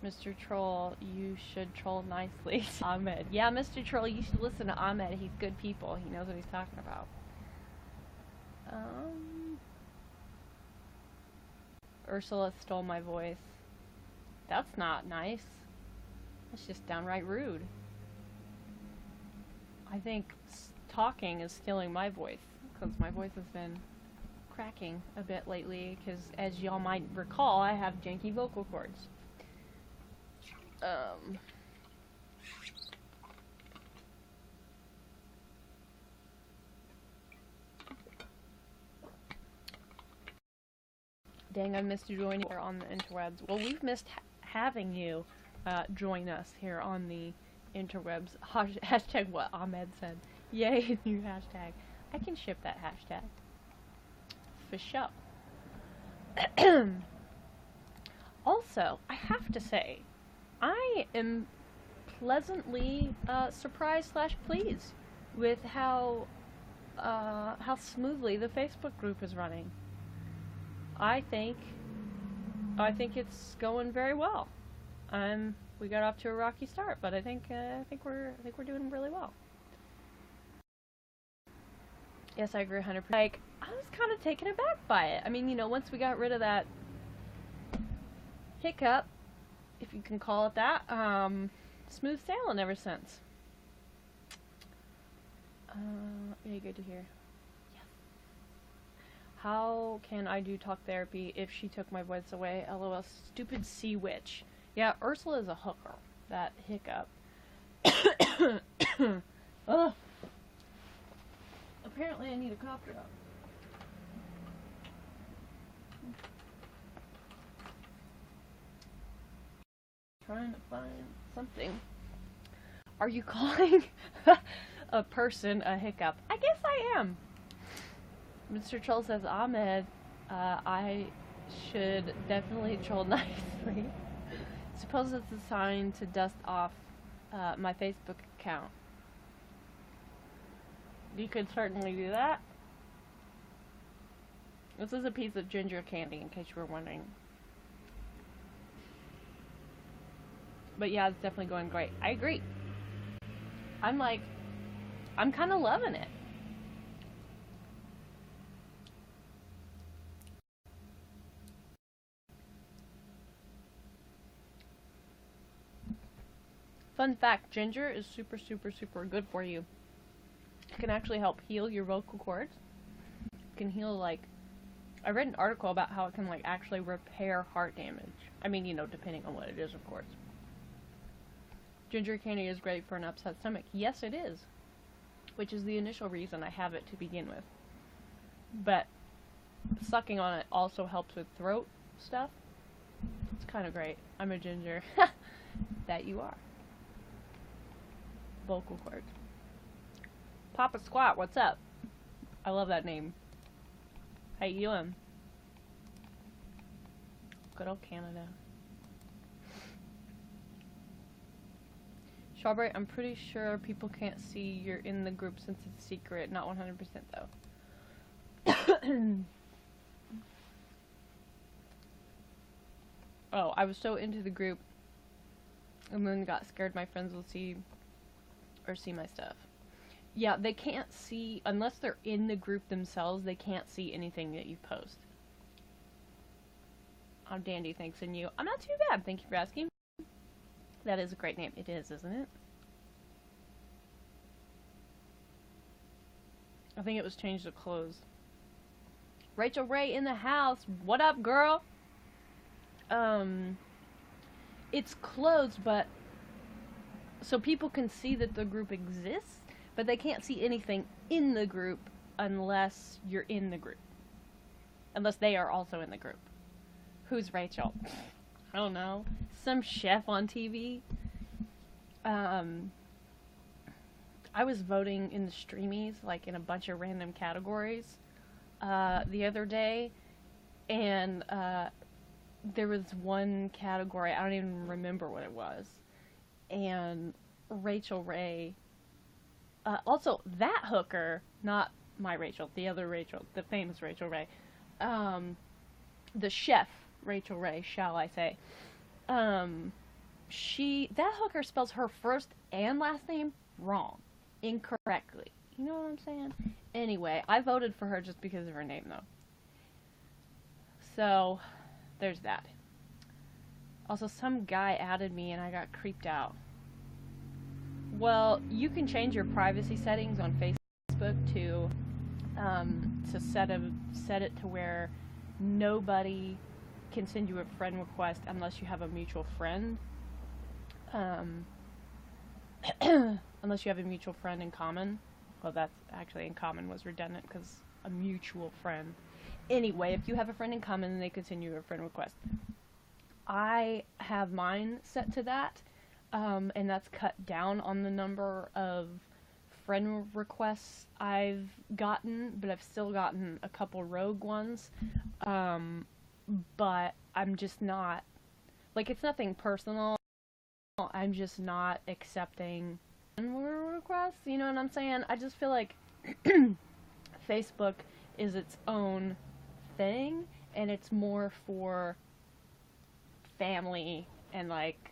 Mr. Troll, you should troll nicely. Ahmed. Yeah, Mr. Troll, you should listen to Ahmed. He's good people. He knows what he's talking about. Ursula stole my voice. That's not nice. That's just downright rude. I think talking is stealing my voice, because my voice has been cracking a bit lately, because as y'all might recall, I have janky vocal cords. Dang, I missed joining here on the interwebs. Well, we've missed having you join us here on the interwebs. Hashtag what Ahmed said. Yay, new hashtag. I can ship that hashtag. For sure. Also, I have to say, I am pleasantly surprised / pleased with how smoothly the Facebook group is running. I think it's going very well. We got off to a rocky start, but I think we're doing really well. Yes, I agree 100%. Like, I was kind of taken aback by it. I mean, you know, once we got rid of that hiccup, if you can call it that, smooth sailing ever since. Really good to hear. Yes. How can I do talk therapy if she took my voice away? LOL, stupid sea witch. Yeah, Ursula is a hooker. That hiccup. Ugh. Apparently I need a cough drop. Trying to find something. Are you calling a person a hiccup? I guess I am. Mr. Troll says, Ahmed, I should definitely troll nicely. Suppose it's a sign to dust off my Facebook account. You could certainly do that. This is a piece of ginger candy, in case you were wondering. But yeah, it's definitely going great. I agree. I'm kind of loving it. Fun fact, ginger is super, super, super good for you. It can actually help heal your vocal cords. It can heal, like, I read an article about how it can like actually repair heart damage. I mean, you know, depending on what it is, of course. Ginger candy is great for an upset stomach. Yes, it is. Which is the initial reason I have it to begin with. But sucking on it also helps with throat stuff. It's kind of great. I'm a ginger. That you are. Vocal cords. Papa Squat, what's up? I love that name. How you doing? Good old Canada. Strawberry, I'm pretty sure people can't see you're in the group since it's secret. Not 100% though. Oh, I was so into the group and then got scared my friends will see my stuff. Yeah, they can't see, unless they're in the group themselves, they can't see anything that you post. I'm dandy, thanks, and you? I'm not too bad, thank you for asking. That is a great name. It is, isn't it? I think it was changed to close. Rachel Ray in the house. What up, girl? It's closed, but so people can see that the group exists, but they can't see anything in the group unless you're in the group. Unless they are also in the group. Who's Rachel? I don't know. Some chef on TV. I was voting in the streamies, like in a bunch of random categories, the other day, and there was one category, I don't even remember what it was, and Rachel Ray, also that hooker, not my Rachel, the other Rachel, the famous Rachel Ray, the chef Rachel Ray, shall I say, that hooker spells her first and last name wrong, incorrectly. You know what I'm saying? Anyway, I voted for her just because of her name, though. So, there's that. Also, some guy added me and I got creeped out. Well, you can change your privacy settings on Facebook to set it to where nobody can send you a friend request unless you have a mutual friend. Unless you have a mutual friend in common. Well, that's actually in common was redundant because a mutual friend. Anyway, if you have a friend in common, then they could send you a friend request. I have mine set to that, and that's cut down on the number of friend requests I've gotten, but I've still gotten a couple rogue ones. But I'm just not, like, it's nothing personal. I'm just not accepting requests, you know what I'm saying? I just feel like Facebook is its own thing, and it's more for family and, like,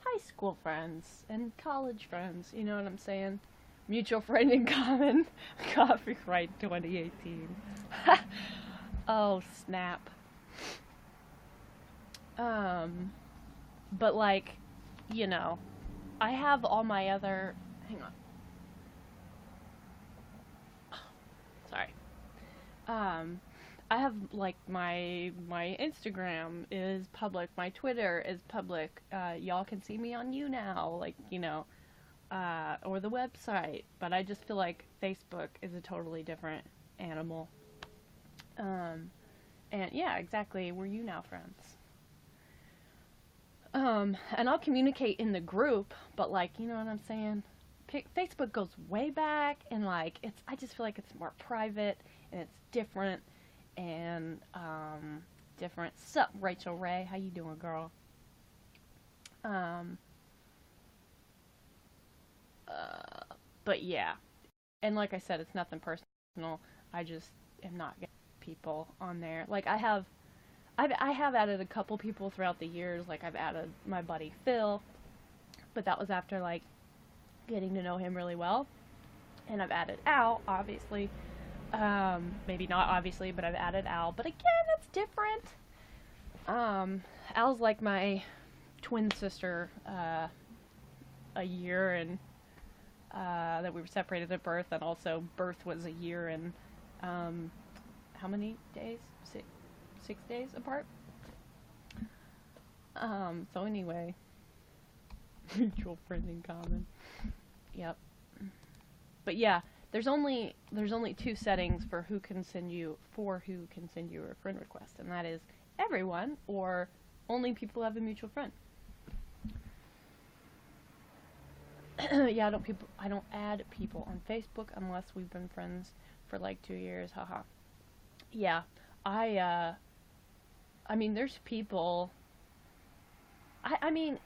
high school friends and college friends, you know what I'm saying? Mutual friend in common. Copyright 2018. Oh, snap. But, like, you know, I have all my other, hang on. Sorry. I have, like, my Instagram is public, my Twitter is public, y'all can see me on YouNow, like, you know, or the website, but I just feel like Facebook is a totally different animal. And yeah, exactly, we're YouNow friends. And I'll communicate in the group, but, like, you know what I'm saying? Facebook goes way back, and, like, I just feel like it's more private, and it's different, and, different. Sup, Rachel Ray? How you doing, girl? But yeah. And like I said, it's nothing personal. I just am not getting people on there. Like, I have added a couple people throughout the years. Like, I've added my buddy Phil, but that was after, like, getting to know him really well. And I've added Al, obviously. Maybe not obviously, but I've added Al. But again, it's different. Al's like my twin sister, a year, and that we were separated at birth, and also birth was a year, and how many days? 6 days apart. So anyway, mutual friend in common. Yep. But yeah, there's only 2 settings for who can send you a friend request, and that is everyone or only people who have a mutual friend. Yeah, I don't add people on Facebook unless we've been friends for like 2 years. Haha. Yeah, I mean, there's people. I mean,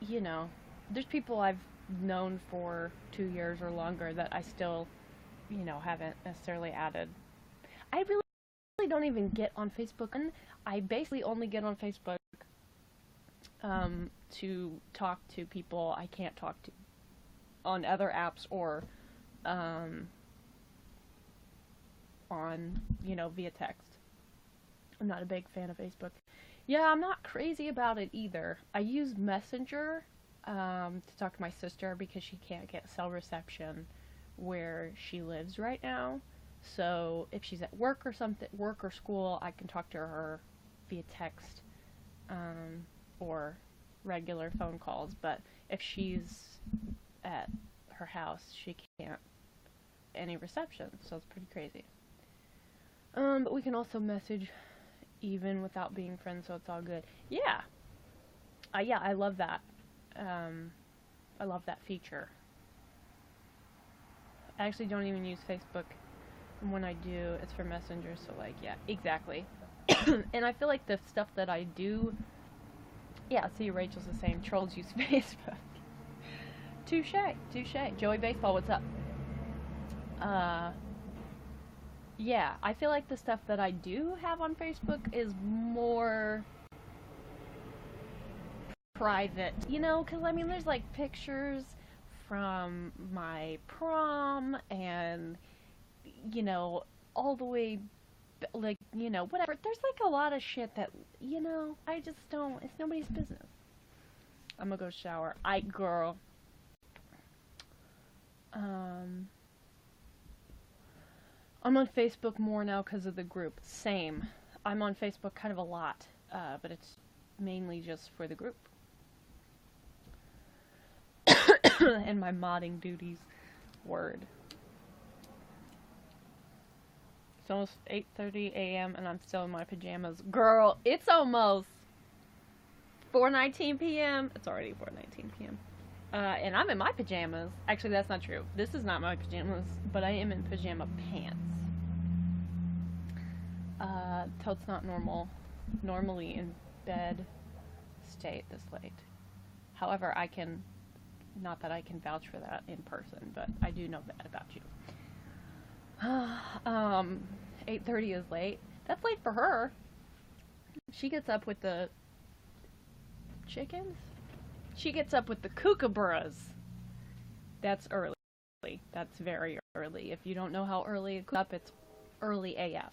you know, there's people I've known for 2 years or longer that I still, haven't necessarily added. I really don't even get on Facebook, and I basically only get on Facebook to talk to people I can't talk to on other apps or on, via text. I'm not a big fan of Facebook. Yeah, I'm not crazy about it either. I use Messenger to talk to my sister because she can't get cell reception where she lives right now. So if she's at work or school, I can talk to her via text or regular phone calls. But if she's at her house, she can't any reception. So it's pretty crazy. But we can also message even without being friends, so it's all good. Yeah. Yeah, I love that. I love that feature. I actually don't even use Facebook. And when I do, it's for Messenger, so like, yeah, exactly. And I feel like the stuff that I do, yeah, see, Rachel's the same. Trolls use Facebook. Touche. Joey Baseball, what's up? Yeah, I feel like the stuff that I do have on Facebook is more private, because, I mean, there's, like, pictures from my prom and, all the way, like, whatever. There's, like, a lot of shit that, I just don't, it's nobody's business. I'm gonna go shower. Girl. I'm on Facebook more now because of the group. Same. I'm on Facebook kind of a lot, but it's mainly just for the group. And my modding duties. Word. It's almost 8:30 a.m. and I'm still in my pajamas. Girl, it's almost 4:19 p.m. It's already 4:19 p.m. And I'm in my pajamas. Actually, that's not true. This is not my pajamas, but I am in pajama pants. Totes not normally in bed state this late. However, not that I can vouch for that in person, but I do know that about you. 8:30 is late. That's late for her. She gets up with the chickens? She gets up with the kookaburras. That's early. That's very early. If you don't know how early it up, it's early AF.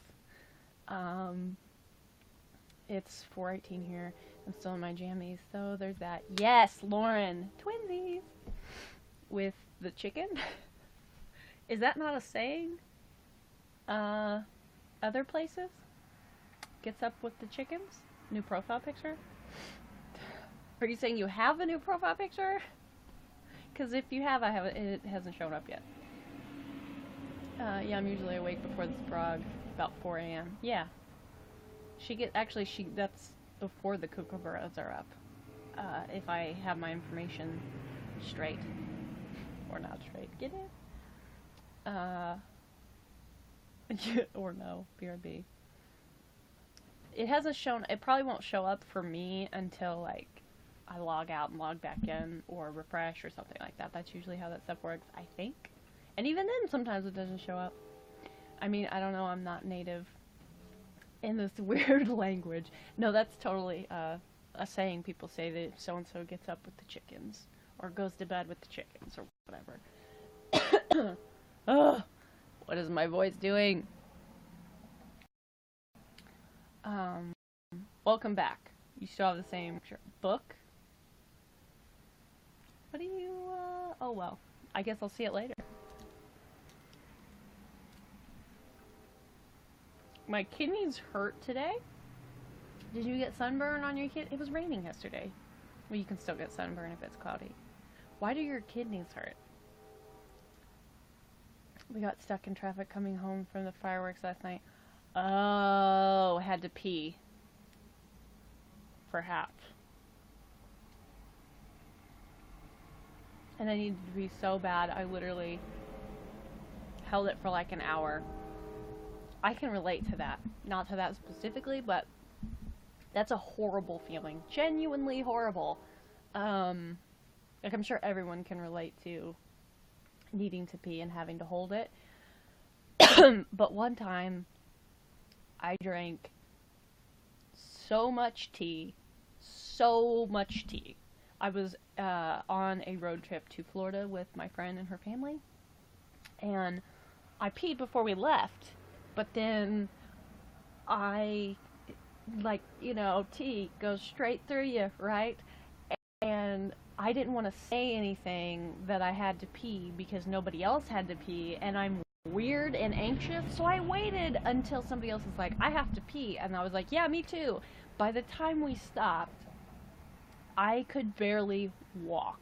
It's 4:18 here. I'm still in my jammies, so there's that. Yes, Lauren, twinsies with the chicken. Is that not a saying? Other places? Gets up with the chickens? New profile picture? Are you saying you have a new profile picture? Because if you have, it hasn't shown up yet. Yeah, I'm usually awake before the sprog, about 4 a.m. Yeah. That's before the kookaburras are up. If I have my information straight. Or not straight. Get it? Or no. BRB. It hasn't shown, it probably won't show up for me until, like, I log out and log back in, or refresh, or something like that. That's usually how that stuff works, I think. And even then, sometimes it doesn't show up. I mean, I don't know, I'm not native in this weird language. No, that's totally a saying. People say that so-and-so gets up with the chickens, or goes to bed with the chickens, or whatever. Ugh, what is my voice doing? Welcome back. You still have the same book? What do you, oh well. I guess I'll see it later. My kidneys hurt today. Did you get sunburn on your kid? It was raining yesterday. Well, you can still get sunburn if it's cloudy. Why do your kidneys hurt? We got stuck in traffic coming home from the fireworks last night. Oh, had to pee. For half. And I needed to pee so bad, I literally held it for like an hour. I can relate to that. Not to that specifically, but that's a horrible feeling. Genuinely horrible. Like I'm sure everyone can relate to needing to pee and having to hold it. But one time, I drank so much tea. I was on a road trip to Florida with my friend and her family. And I peed before we left. But then I, like, you know, tea goes straight through you, right? And I didn't want to say anything that I had to pee because nobody else had to pee, and I'm weird and anxious, so I waited until somebody else was like, I have to pee, and I was like, yeah, me too. By the time we stopped, I could barely walk.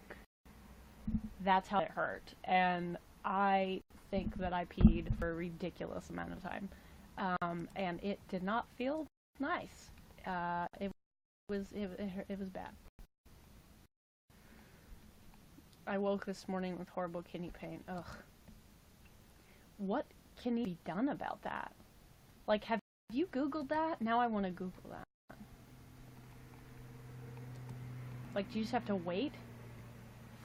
That's how it hurt, and I think that I peed for a ridiculous amount of time, and it did not feel nice. It was bad. I woke this morning with horrible kidney pain. Ugh. What can be done about that? Like, have you Googled that? Now I want to Google that. Like, do you just have to wait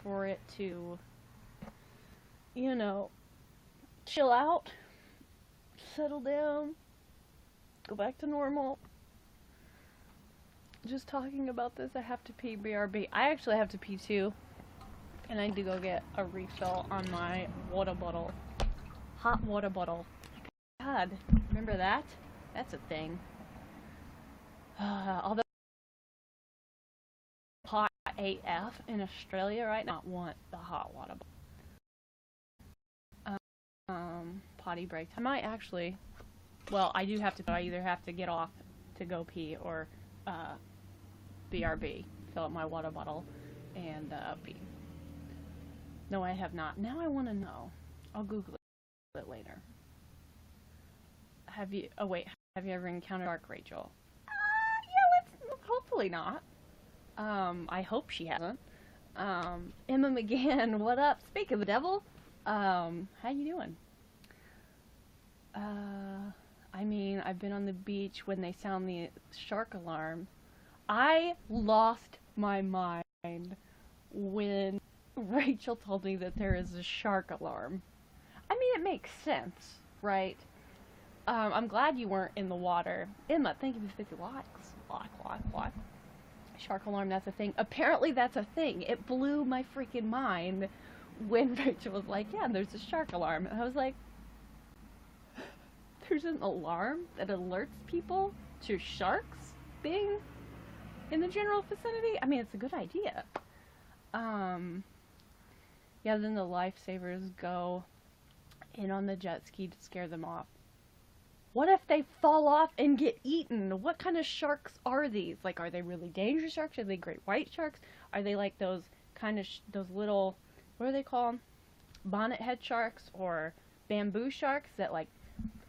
for it to, you know, chill out, settle down, go back to normal? Just talking about this, I have to pee, BRB. I actually have to pee too. And I need to go get a refill on my water bottle. Hot water bottle. God, remember that? That's a thing. Although hot AF in Australia right now, I want the hot water bottle. Potty break. I might actually, well, I do have to, I either have to get off to go pee or BRB, fill up my water bottle and pee. No, I have not. Now I want to know. I'll Google it later. Have you ever encountered a shark, Rachel? Yeah, hopefully not. I hope she hasn't. Emma McGann, what up? Speak of the devil. How you doing? I mean, I've been on the beach when they sound the shark alarm. I lost my mind when Rachel told me that there is a shark alarm. I mean, it makes sense, right? I'm glad you weren't in the water. Emma, thank you for 50 likes. Like. Shark alarm, that's a thing. Apparently that's a thing. It blew my freaking mind when Rachel was like, yeah, there's a shark alarm. And I was like, there's an alarm that alerts people to sharks being in the general vicinity? I mean, it's a good idea. Yeah, then the lifesavers go in on the jet ski to scare them off. What if they fall off and get eaten? What kind of sharks are these? Like, are they really dangerous sharks? Are they great white sharks? Are they like those kind of, those little, what are they called? Bonnet head sharks or bamboo sharks that like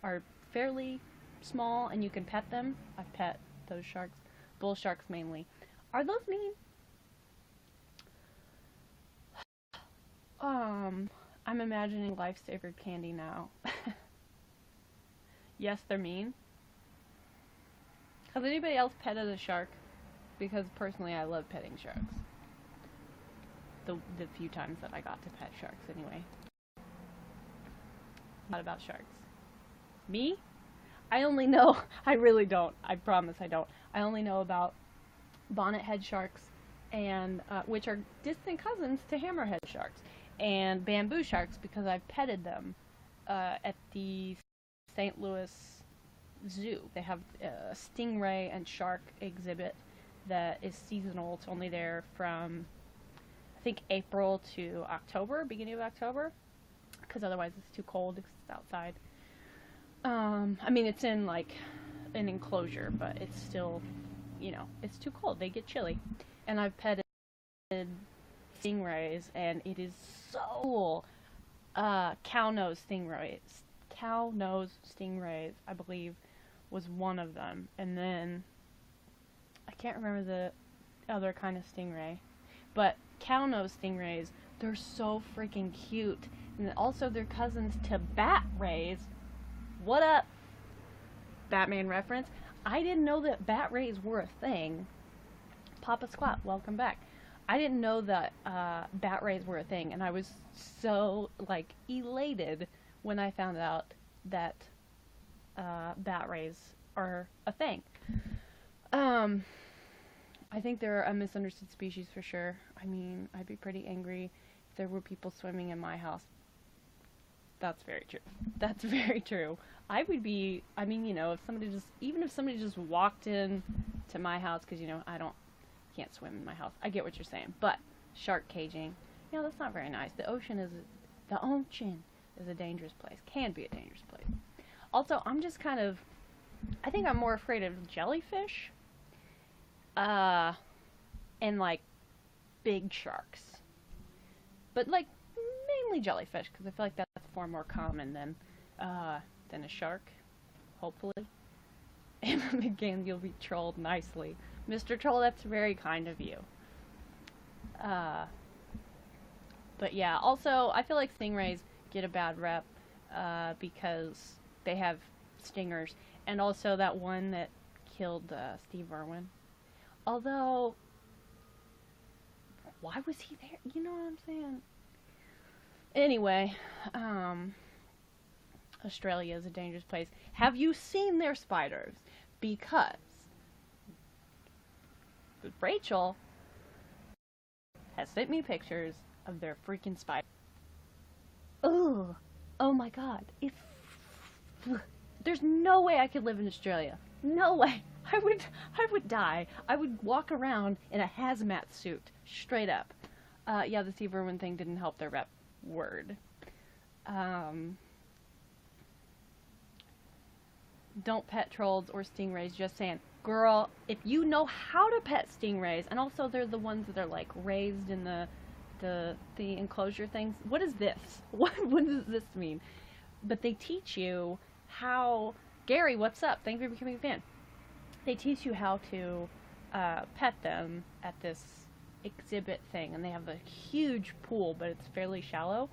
are fairly small and you can pet them? I've pet those sharks. Bull sharks mainly. Are those mean? I'm imagining lifesaver candy now. Yes, they're mean. Has anybody else petted a shark? Because personally, I love petting sharks. The few times that I got to pet sharks, anyway. Not about sharks. Me? I only know. I really don't. I promise I don't. I only know about bonnet head sharks, and which are distant cousins to hammerhead sharks, and bamboo sharks because I've petted them at the St. Louis Zoo. They have a stingray and shark exhibit that is seasonal. It's only there from, I think, April to October, beginning of October, because otherwise it's too cold because it's outside. I mean, it's in like an enclosure, but it's still, it's too cold. They get chilly. And I've petted stingrays, and it is so cool. Cow nose stingrays. Cow nose stingrays, I believe, was one of them. And then I can't remember the other kind of stingray. But cow nose stingrays, they're so freaking cute. And also they're cousins to bat rays. What up? Batman reference. I didn't know that bat rays were a thing. Papa Squat, welcome back. I didn't know that bat rays were a thing, and I was so like elated when I found out that bat rays are a thing. I think they're a misunderstood species for sure. I mean, I'd be pretty angry if there were people swimming in my house. That's very true. That's very true. I would be, I mean, if somebody just walked in to my house, because, can't swim in my house. I get what you're saying. But shark caging, that's not very nice. The ocean is a dangerous place. Can be a dangerous place. Also, I'm just I think I'm more afraid of jellyfish, and like big sharks. But like mainly jellyfish, because I feel like that's far more common than a shark, hopefully. And again, you'll be trolled nicely. Mr. Troll, that's very kind of you. But yeah, also, I feel like stingrays get a bad rep because they have stingers. And also that one that killed Steve Irwin. Although, why was he there? You know what I'm saying? Anyway, Australia is a dangerous place. Have you seen their spiders? Because Rachel has sent me pictures of their freaking spiders. Oh my god. There's no way I could live in Australia. No way. I would die. I would walk around in a hazmat suit. Straight up. Yeah, the Steve Irwin thing didn't help their rep. Word. Don't pet trolls or stingrays, just saying. Girl, if you know how to pet stingrays, and also they're the ones that are like raised in the enclosure things. What is this? What does this mean? But they teach you how. Gary, what's up? Thank you for becoming a fan. They teach you how to pet them at this exhibit thing, and they have a huge pool, but it's fairly shallow.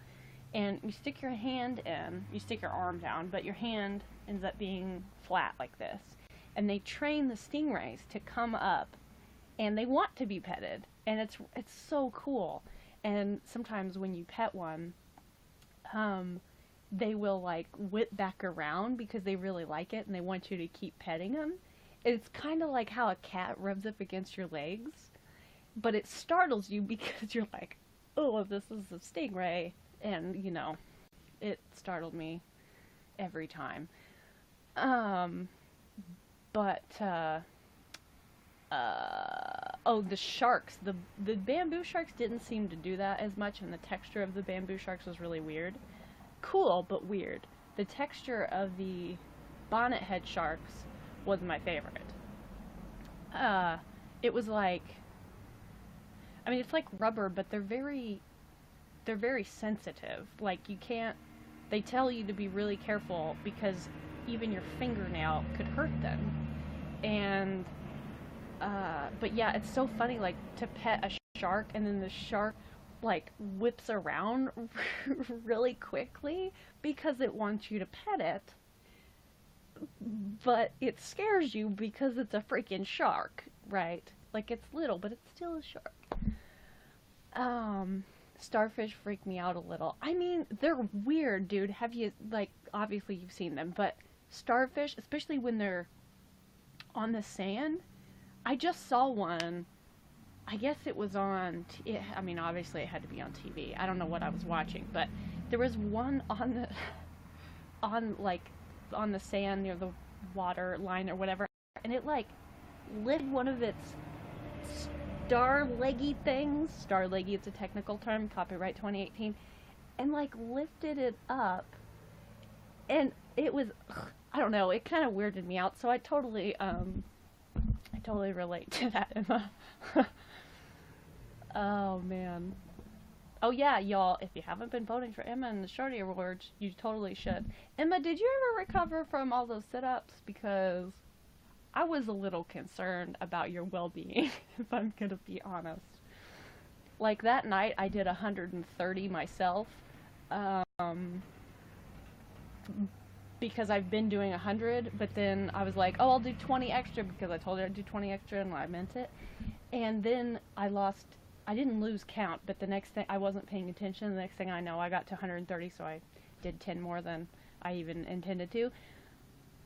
And you stick your hand in, you stick your arm down, but your hand ends up being flat like this. And they train the stingrays to come up, and they want to be petted, and it's so cool. And sometimes when you pet one, they will like whip back around because they really like it and they want you to keep petting them. It's kind of like how a cat rubs up against your legs, but it startles you because you're like, oh, this is a stingray, and it startled me every time. But the sharks, the bamboo sharks didn't seem to do that as much, and the texture of the bamboo sharks was really weird. Cool, but weird. The texture of the bonnethead sharks was my favorite. It was like, I mean, it's like rubber, but they're very sensitive. Like, they tell you to be really careful because even your fingernail could hurt them. And, but yeah, it's so funny, like, to pet a shark, and then the shark, like, whips around really quickly because it wants you to pet it. But it scares you because it's a freaking shark, right? Like, it's little, but it's still a shark. Starfish freak me out a little. I mean, they're weird, dude. Have you, like, obviously you've seen them, but starfish, especially when they're on the sand, I just saw one. I guess it was on, I mean, obviously it had to be on TV. I don't know what I was watching, but there was one on the sand near the water line or whatever, and it, like, lifted one of its star-leggy things. Star-leggy, it's a technical term, copyright 2018, and, like, lifted it up, and it was, I don't know, it kind of weirded me out. So I totally relate to that, Emma. Oh man. Oh yeah, y'all, if you haven't been voting for Emma in the Shorty Awards, you totally should. Emma, did you ever recover from all those sit-ups? Because I was a little concerned about your well-being, if I'm gonna be honest. Like that night, I did 130 myself, um, because I've been doing 100, but then I was like, oh, I'll do 20 extra because I told her I'd do 20 extra and I meant it. And then I didn't lose count, but the next thing, I wasn't paying attention. The next thing I know, I got to 130, so I did 10 more than I even intended to.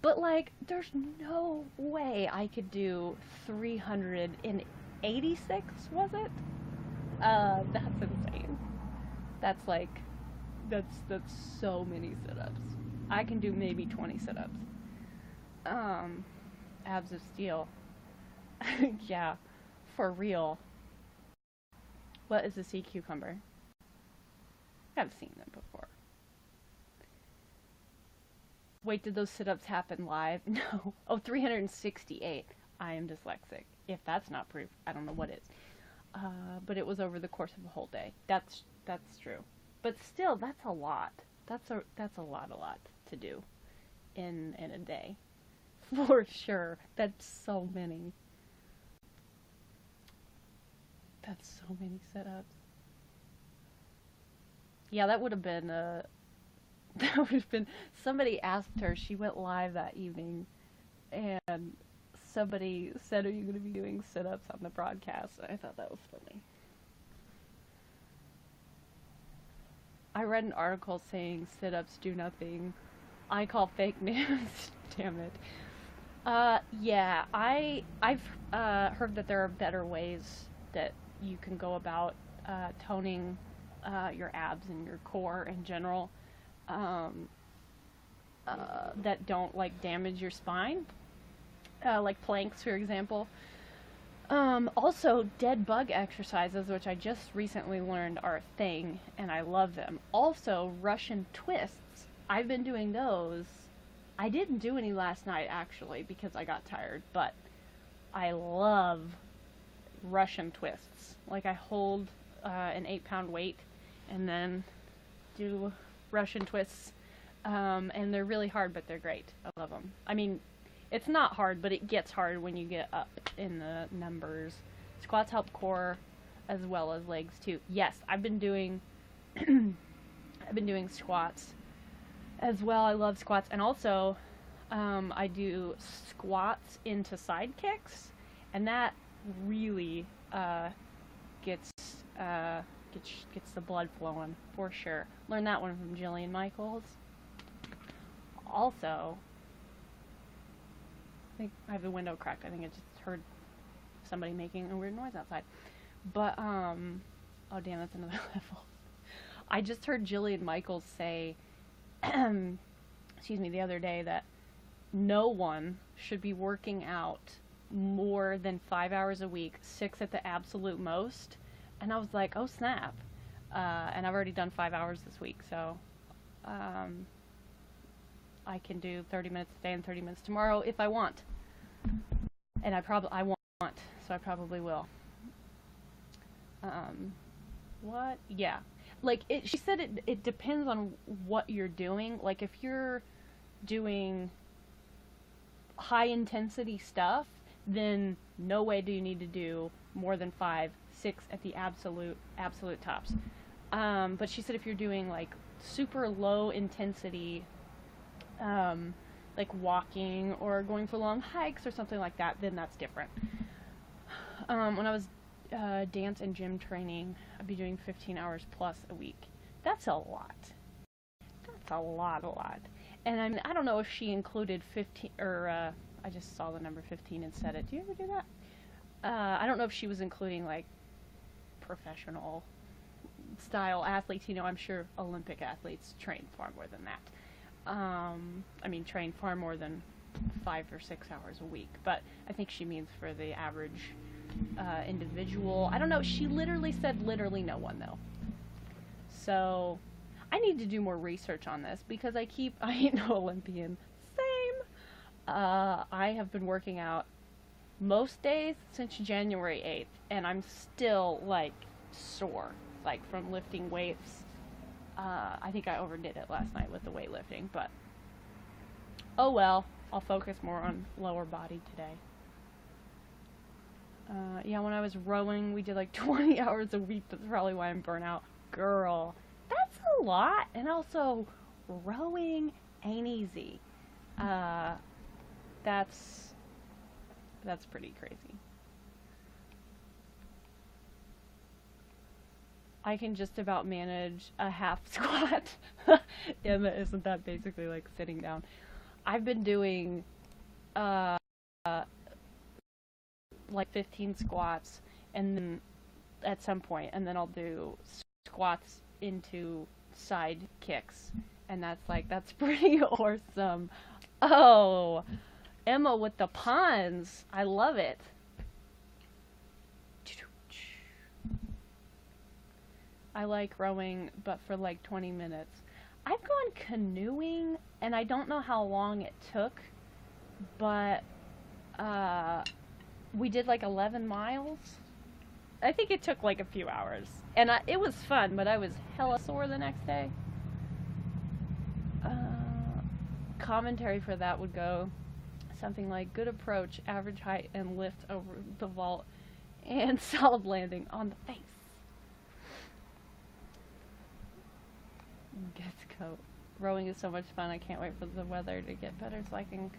But like, there's no way I could do 386, was it? That's insane. That's like, that's so many sit-ups. I can do maybe 20 sit-ups. Abs of steel. Yeah, for real. What is a sea cucumber? I've seen them before. Wait, did those sit-ups happen live? No. Oh, 368. I am dyslexic. If that's not proof, I don't know what is. But it was over the course of a whole day. That's true. But still, that's a lot. That's a lot to do in a day. For sure. That's so many. That's so many sit-ups. Yeah, that would have been that would have been, somebody asked her, she went live that evening, and somebody said, are you going to be doing sit-ups on the broadcast? I thought that was funny. I read an article saying sit-ups do nothing. I call fake news. Damn it. Yeah, I've heard that there are better ways that you can go about toning your abs and your core in general, that don't like damage your spine, like planks, for example. Also, dead bug exercises, which I just recently learned are a thing, and I love them. Also, Russian twists. I've been doing those. I didn't do any last night, actually, because I got tired, but I love Russian twists. Like, I hold an 8-pound weight and then do Russian twists, and they're really hard, but they're great. I love them. I mean, it's not hard, but it gets hard when you get up in the numbers. Squats help core as well as legs too. Yes, I've been doing squats as well. I love squats, and also I do squats into side kicks, and that really gets the blood flowing for sure. Learned that one from Jillian Michaels. Also, I think I have the window cracked. I think I just heard somebody making a weird noise outside. But oh damn, that's another level. I just heard Jillian Michaels say, excuse me, the other day that no one should be working out more than 5 hours a week, 6 at the absolute most. And I was like, oh snap. And I've already done 5 hours this week, so I can do 30 minutes today and 30 minutes tomorrow if I want. And I want, so I probably will. What? Yeah. Like, she said it depends on what you're doing. Like, if you're doing high intensity stuff, then no way do you need to do more than 5, 6 at the absolute tops. But she said if you're doing like super low intensity, like walking or going for long hikes or something like that, then that's different. When I was dance and gym training, I'd be doing 15 hours plus a week. That's a lot. That's a lot. And I mean, I don't know if she included 15, or I just saw the number 15 and said it. Do you ever do that? I don't know if she was including like professional style athletes. You know, I'm sure Olympic athletes train far more than that. I mean, train far more than 5 or 6 hours a week. But I think she means for the average individual. I don't know. She literally said literally no one, though. So I need to do more research on this because I ain't no Olympian. Same. I have been working out most days since January 8th, and I'm still, like, sore, like, from lifting weights. I think I overdid it last night with the weightlifting, but oh well. I'll focus more on lower body today. Yeah, when I was rowing, we did like 20 hours a week. That's probably why I'm burnt out. Girl, that's a lot. And also, rowing ain't easy. That's pretty crazy. I can just about manage a half squat. Emma, isn't that basically like sitting down? I've been doing like 15 squats, and then at some point, and then I'll do squats into side kicks, and that's pretty awesome. Oh, Emma with the puns. I love it. I like rowing, but for like 20 minutes. I've gone canoeing, and I don't know how long it took, but we did like 11 miles. I think it took like a few hours, and it was fun, but I was hella sore the next day. Commentary for that would go something like, good approach, average height, and lift over the vault, and solid landing on the face. Gets coat. Rowing is so much fun. I can't wait for the weather to get better so I can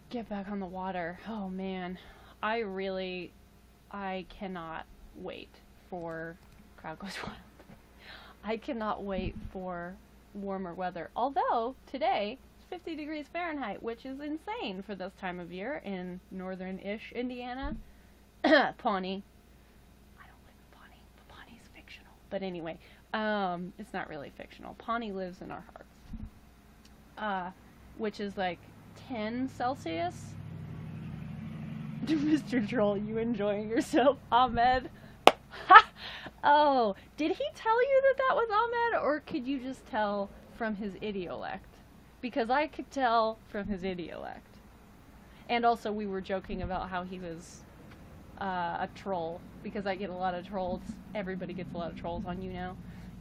get back on the water. Oh man, I cannot wait for Crowd Goes Wild. I cannot wait for warmer weather. Although today it's 50 degrees Fahrenheit, which is insane for this time of year in northern-ish Indiana. Pawnee. I don't live in Pawnee, but Pawnee's fictional. But anyway, it's not really fictional. Pawnee lives in our hearts. Which is like 10 Celsius. Mr. Troll, you enjoying yourself, Ahmed? Oh, did he tell you that was Ahmed, or could you just tell from his idiolect? Because I could tell from his idiolect. And also, we were joking about how he was a troll, because I get a lot of trolls. Everybody gets a lot of trolls on YouNow.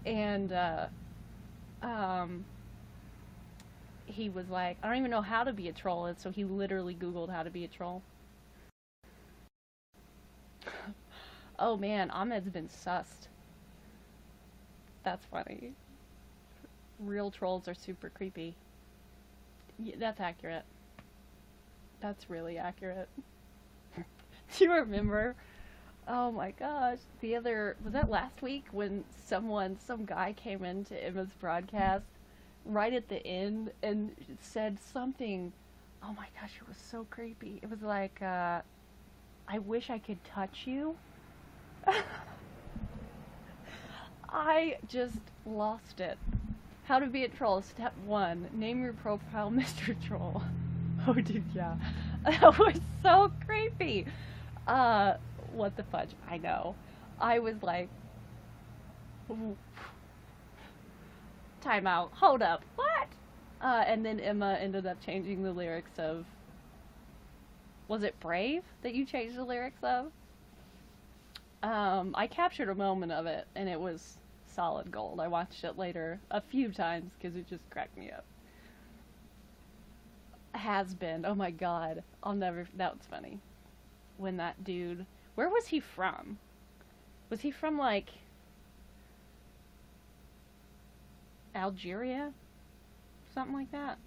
And he was like, I don't even know how to be a troll, and so he literally Googled how to be a troll. Oh man, Ahmed's been sussed. That's funny. Real trolls are super creepy. Yeah, that's accurate. That's really accurate. Do you remember? Oh my gosh. Was that last week when some guy came into Emma's broadcast right at the end and said something, oh my gosh, it was so creepy. It was like, I wish I could touch you. I just lost it. How to be a troll. Step 1. Name your profile Mr. Troll. Oh dude, yeah. That was so creepy. What the fudge? I know. I was like, time out. Hold up. What? And then Emma ended up changing the lyrics of, was it Brave that you changed the lyrics of? I captured a moment of it, and it was solid gold. I watched it later a few times because it just cracked me up. Has been. Oh my god. That was funny. When that dude, where was he from? Was he from like Algeria? Something like that?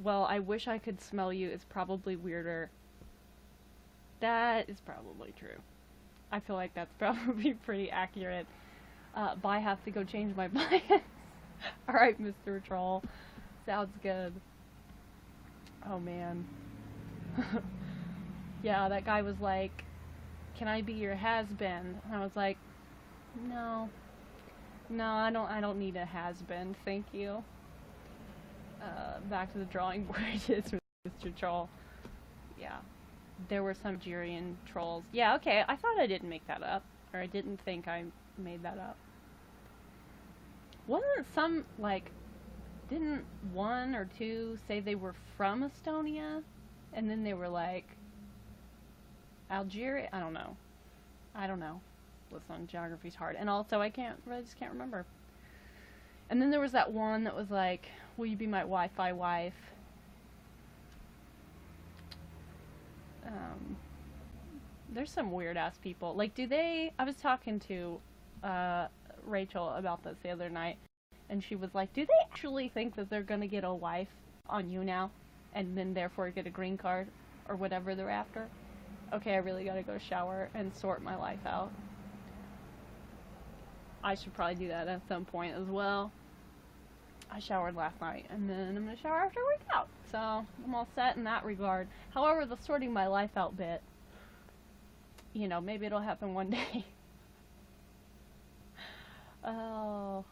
Well, I wish I could smell you is probably weirder. That is probably true. I feel like that's probably pretty accurate. But I have to go change my bias. Alright, Mr. Troll. Sounds good. Oh man. Yeah, that guy was like, can I be your has-been? And I was like, no, I don't need a has-been, thank you. Back to the drawing board. It's Mr. Troll. Yeah, there were some Algerian trolls. Yeah, okay, I thought I didn't make that up, or I didn't think I made that up. Wasn't some, like, didn't one or two say they were from Estonia? And then they were like, Algeria? I don't know. I don't know. Listen, geography's hard. And also, I just can't remember. And then there was that one that was like, will you be my Wi-Fi wife? There's some weird-ass people. Like, I was talking to Rachel about this the other night, and she was like, do they actually think that they're gonna get a wife on YouNow, and then therefore get a green card, or whatever they're after? Okay, I really gotta go shower and sort my life out. I should probably do that at some point as well. I showered last night, and then I'm gonna shower after I work out. So, I'm all set in that regard. However, the sorting my life out bit, you know, maybe it'll happen one day. Oh.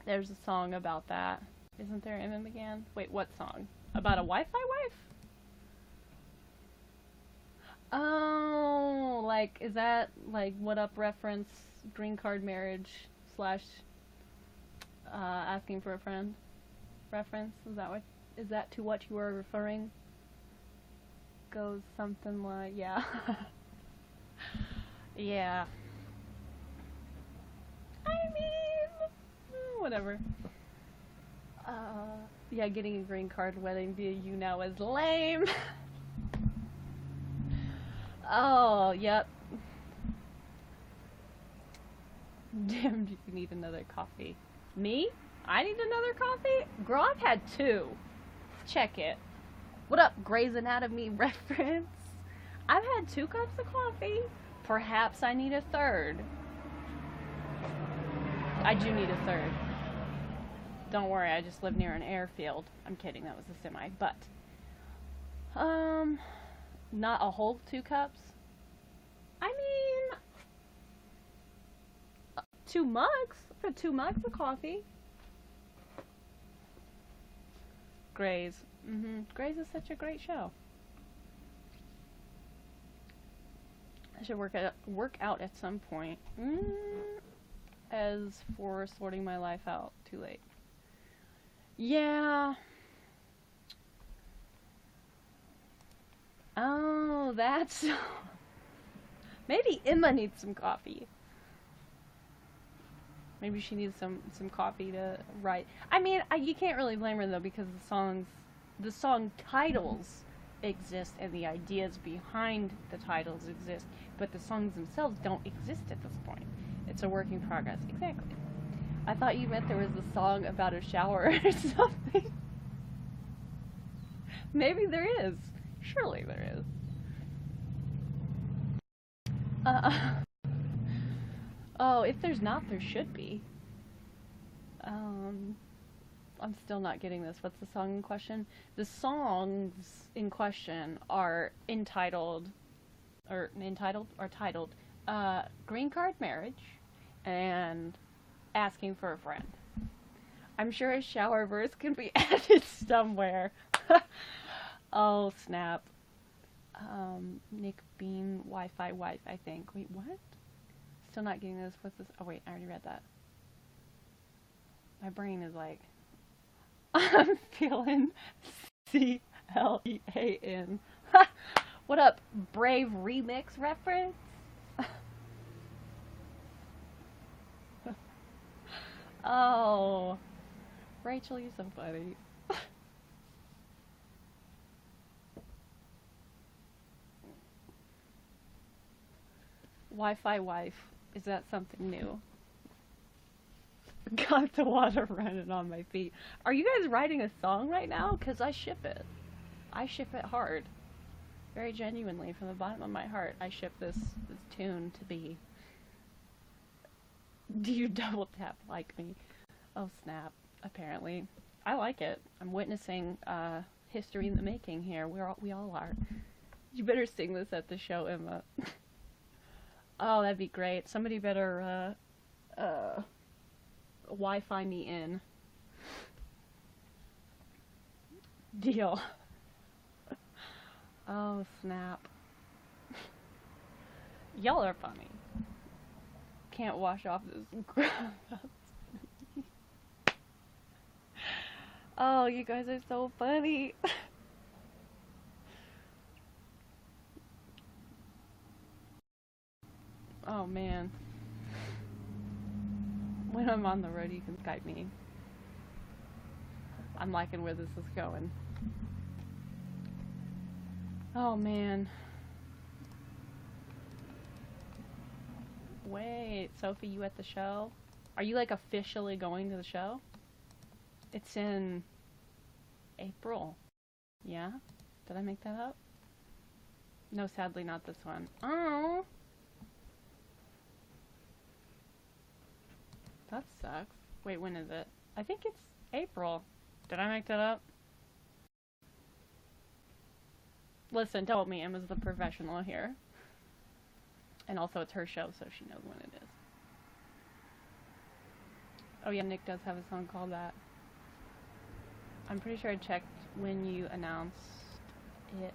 There's a song about that. Isn't there, Emma McGann? Wait, what song? About a Wi-Fi wife? Oh, like, is that, like, What Up reference, green card marriage / asking for a friend reference? Is that to what you are referring? Goes something like, yeah. Yeah. I mean, whatever. Yeah, getting a green card wedding via YouNow is lame. Oh, yep. Damn, do you need another coffee? Me? I need another coffee? Girl, I've had 2. Check it. What up, Grey's Anatomy reference? I've had 2 cups of coffee. Perhaps I need a third. I do need a third. Don't worry, I just live near an airfield. I'm kidding, that was a semi. But, not a whole 2 cups. I mean, 2 mugs. For 2 mugs of coffee. Grey's. Grey's is such a great show. I should work out at some point. As for sorting my life out, too late. Yeah. Oh, that's... Maybe Emma needs some coffee. Maybe she needs some coffee to write. I mean, you can't really blame her, though, because the song titles exist and the ideas behind the titles exist, but the songs themselves don't exist at this point. It's a work in progress. Exactly. I thought you meant there was a song about a shower or something. Maybe there is. Surely there is. Oh, if there's not, there should be. I'm still not getting this. What's the song in question? The songs in question are titled, Green Card Marriage and Asking for a Friend. I'm sure a shower verse can be added somewhere. Oh, snap. Nick Bean, Wi-Fi wife, I think. Wait, what? Still not getting this. What's this? Oh, wait, I already read that. My brain is like, I'm feeling CLEAN. What up, Brave Remix reference? Oh, Rachel, you're so funny. Wi-Fi wife. Is that something new? Got the water running on my feet. Are you guys writing a song right now? Because I ship it. I ship it hard. Very genuinely, from the bottom of my heart, I ship this tune to be. Do you double tap like me? Oh, snap. Apparently. I like it. I'm witnessing history in the making here. We all are. You better sing this at the show, Emma. Oh, that'd be great. Somebody better, Wi-Fi me in. Deal. Oh, snap. Y'all are funny. Can't wash off this gross. Oh, you guys are so funny. Oh man. When I'm on the road, you can Skype me. I'm liking where this is going. Oh man. Wait, Sophie, you at the show? Are you like officially going to the show? It's in April. Yeah? Did I make that up? No, sadly not this one. Oh. That sucks. Wait, when is it? I think it's April. Did I make that up? Listen, don't quote me. Emma's the professional here. And also it's her show, so she knows when it is. Oh yeah, Nick does have a song called that. I'm pretty sure I checked when you announced it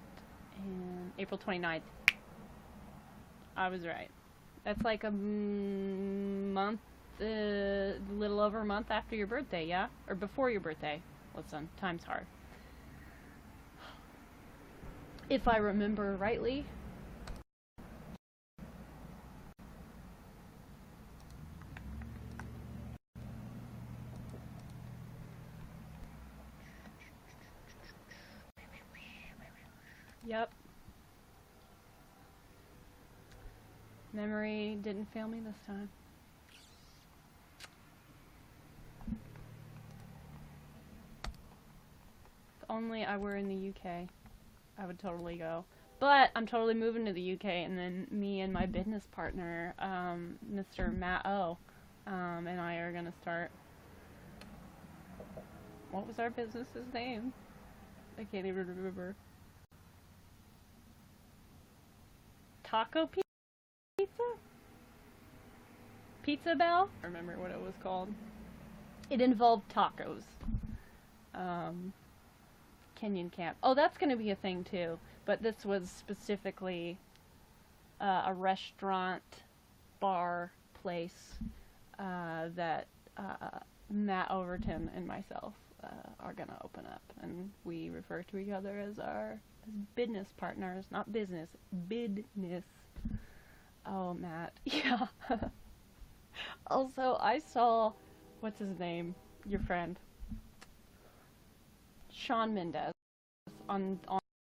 in April 29th. I was right. That's like a month, little over a month after your birthday, yeah? Or before your birthday. Listen, time's hard. If I remember rightly. Yep. Memory didn't fail me this time. If only I were in the UK, I would totally go. But I'm totally moving to the UK, and then me and my business partner, Mr. Matt O, and I are gonna start. What was our business's name? I can't even remember. Taco Pizza? Pizza Bell? I remember what it was called. It involved tacos. Kenyon Camp. Oh, that's going to be a thing too. But this was specifically a restaurant, bar, place that Matt Overton and myself are going to open up. And we refer to each other as our business partners. Not business, business. Oh, Matt. Yeah. Also, I saw, what's his name? Your friend. Shawn Mendes on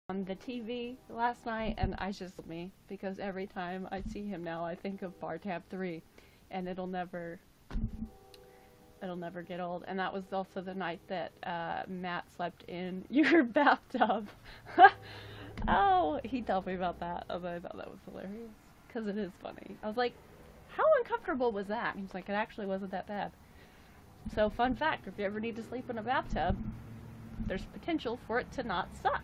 the TV last night, and I just me because every time I see him now I think of Bar Tab 3, and it'll never get old. And that was also the night that Matt slept in your bathtub. Oh, he told me about that, and I thought that was hilarious because it is funny. I was like, how uncomfortable was that? And he was like, it actually wasn't that bad. So fun fact, if you ever need to sleep in a bathtub, there's potential for it to not suck.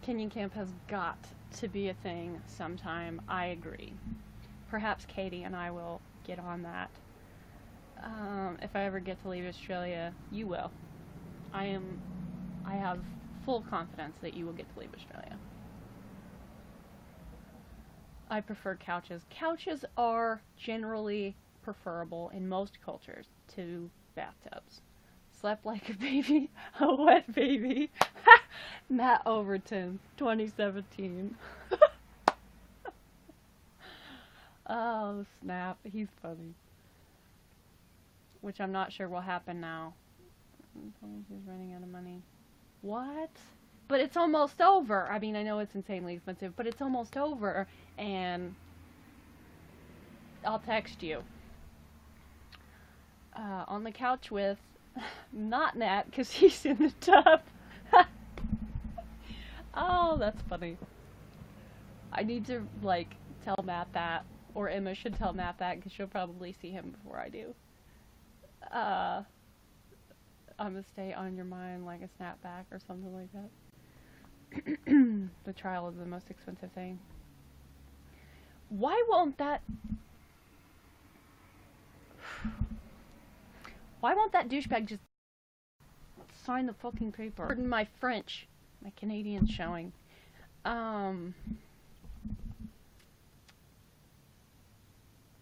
Kenyon Camp has got to be a thing sometime. I agree. Perhaps Katie and I will get on that. If I ever get to leave Australia, you will. I have full confidence that you will get to leave Australia. I prefer couches. Couches are generally preferable in most cultures to bathtubs. Slept like a baby, a wet baby. Matt Overton, 2017. Oh, snap. He's funny. Which I'm not sure will happen now. He's running out of money. What? But it's almost over. I mean, I know it's insanely expensive, but it's almost over. And I'll text you. On the couch with not Nat, because he's in the tub. Oh, that's funny. I need to, like, tell Matt that, or Emma should tell Matt that, because she'll probably see him before I do. I'm gonna stay on your mind like a snapback or something like that. The trial is the most expensive thing. Why won't that douchebag just sign the fucking paper? Pardon my French. My Canadian's showing.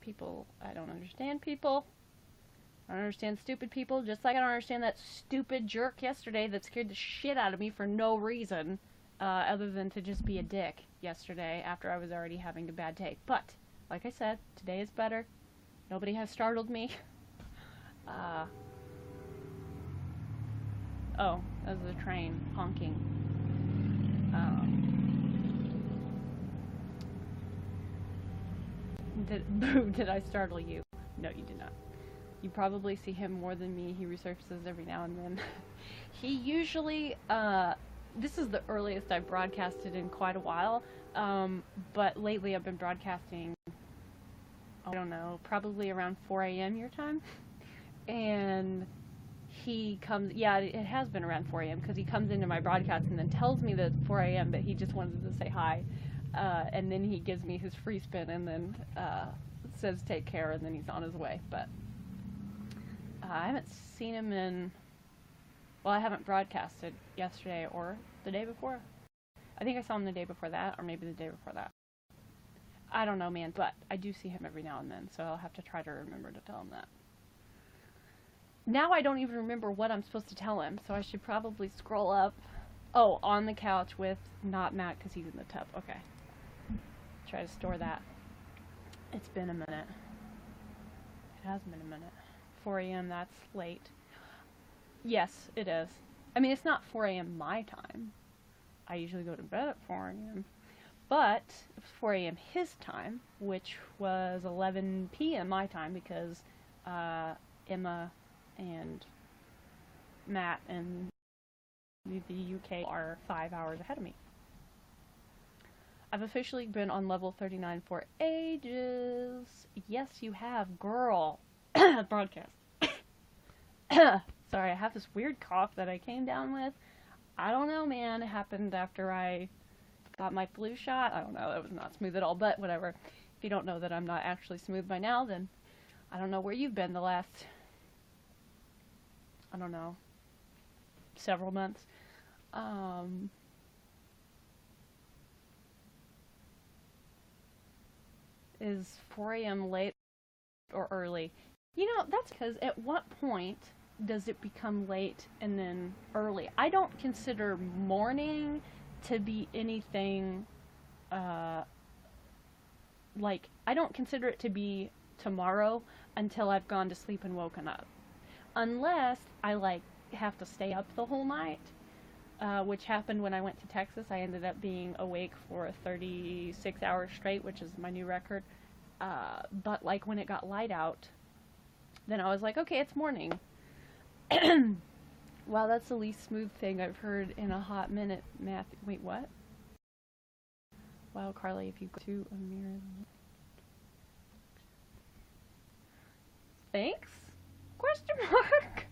People, I don't understand people. I don't understand stupid people, just like I don't understand that stupid jerk yesterday that scared the shit out of me for no reason, other than to just be a dick yesterday after I was already having a bad day. But, like I said, today is better. Nobody has startled me. Oh, that was the train honking. Did I startle you? No, you did not. You probably see him more than me. He resurfaces every now and then. He usually, this is the earliest I've broadcasted in quite a while, but lately I've been broadcasting, I don't know, probably around 4 a.m. your time, and he comes, yeah, it has been around 4 a.m. because he comes into my broadcast and then tells me that it's 4 a.m. but he just wanted to say hi, and then he gives me his free spin and then says take care and then he's on his way. But I haven't seen him in, well, I haven't broadcasted yesterday or the day before. I think I saw him the day before that, or maybe the day before that. I don't know, man, but I do see him every now and then, so I'll have to try to remember to tell him that. Now I don't even remember what I'm supposed to tell him, so I should probably scroll up. Oh, on the couch with not Matt because he's in the tub. Okay. Try to store that. It's been a minute. It has been a minute. 4 a.m., that's late. Yes, it is. I mean, it's not 4 a.m. my time. I usually go to bed at 4 a.m. But it was 4 a.m. his time, which was 11 p.m. my time because Emma and Matt and the UK are 5 hours ahead of me. I've officially been on level 39 for ages. Yes, you have, girl. Broadcast. Sorry, I have this weird cough that I came down with. I don't know, man. It happened after I got my flu shot. I don't know. It was not smooth at all, but whatever. If you don't know that I'm not actually smooth by now, then I don't know where you've been the last, I don't know, several months. Is 4 a.m. late or early? You know, that's because at what point does it become late and then early? I don't consider morning to be anything, like, I don't consider it to be tomorrow until I've gone to sleep and woken up. Unless I, like, have to stay up the whole night, which happened when I went to Texas. I ended up being awake for 36 hours straight, which is my new record. But, like, when it got light out, then I was like, okay, it's morning. Wow, that's the least smooth thing I've heard in a hot minute, Matthew. Wait, what? Wow, Carly, if you go to a mirror... Thanks? Question mark?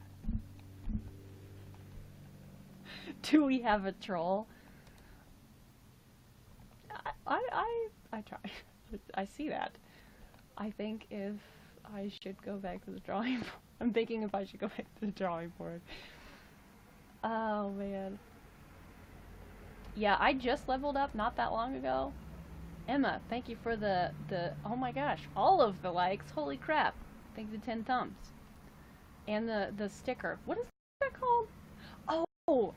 Do we have a troll? I try. I see that. I think if I should go back to the drawing board. I'm thinking if I should go back to the drawing board. Oh, man. Yeah, I just leveled up not that long ago. Emma, thank you for the oh my gosh, all of the likes. Holy crap. Thank you for the 10 thumbs. And the sticker. What is that called? Oh,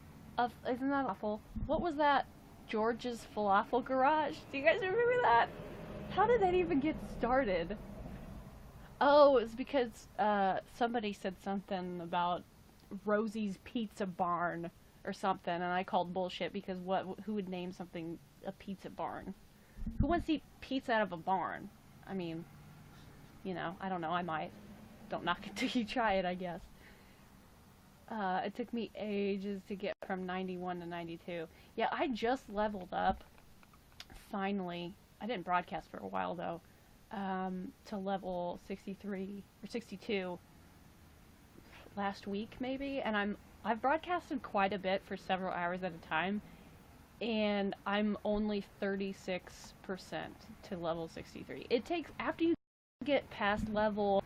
isn't that awful? What was that? George's Falafel Garage? Do you guys remember that? How did that even get started? Oh, it was because somebody said something about Rosie's Pizza Barn or something, and I called bullshit because who would name something a pizza barn? Who wants to eat pizza out of a barn? I mean, you know, I don't know, I might. Don't knock it till you try it, I guess. It took me ages to get from 91 to 92. Yeah, I just leveled up, finally. I didn't broadcast for a while, though, to level 63 or 62 last week, maybe. And I've broadcasted quite a bit for several hours at a time, and I'm only 36% to level 63. It takes, after you get past level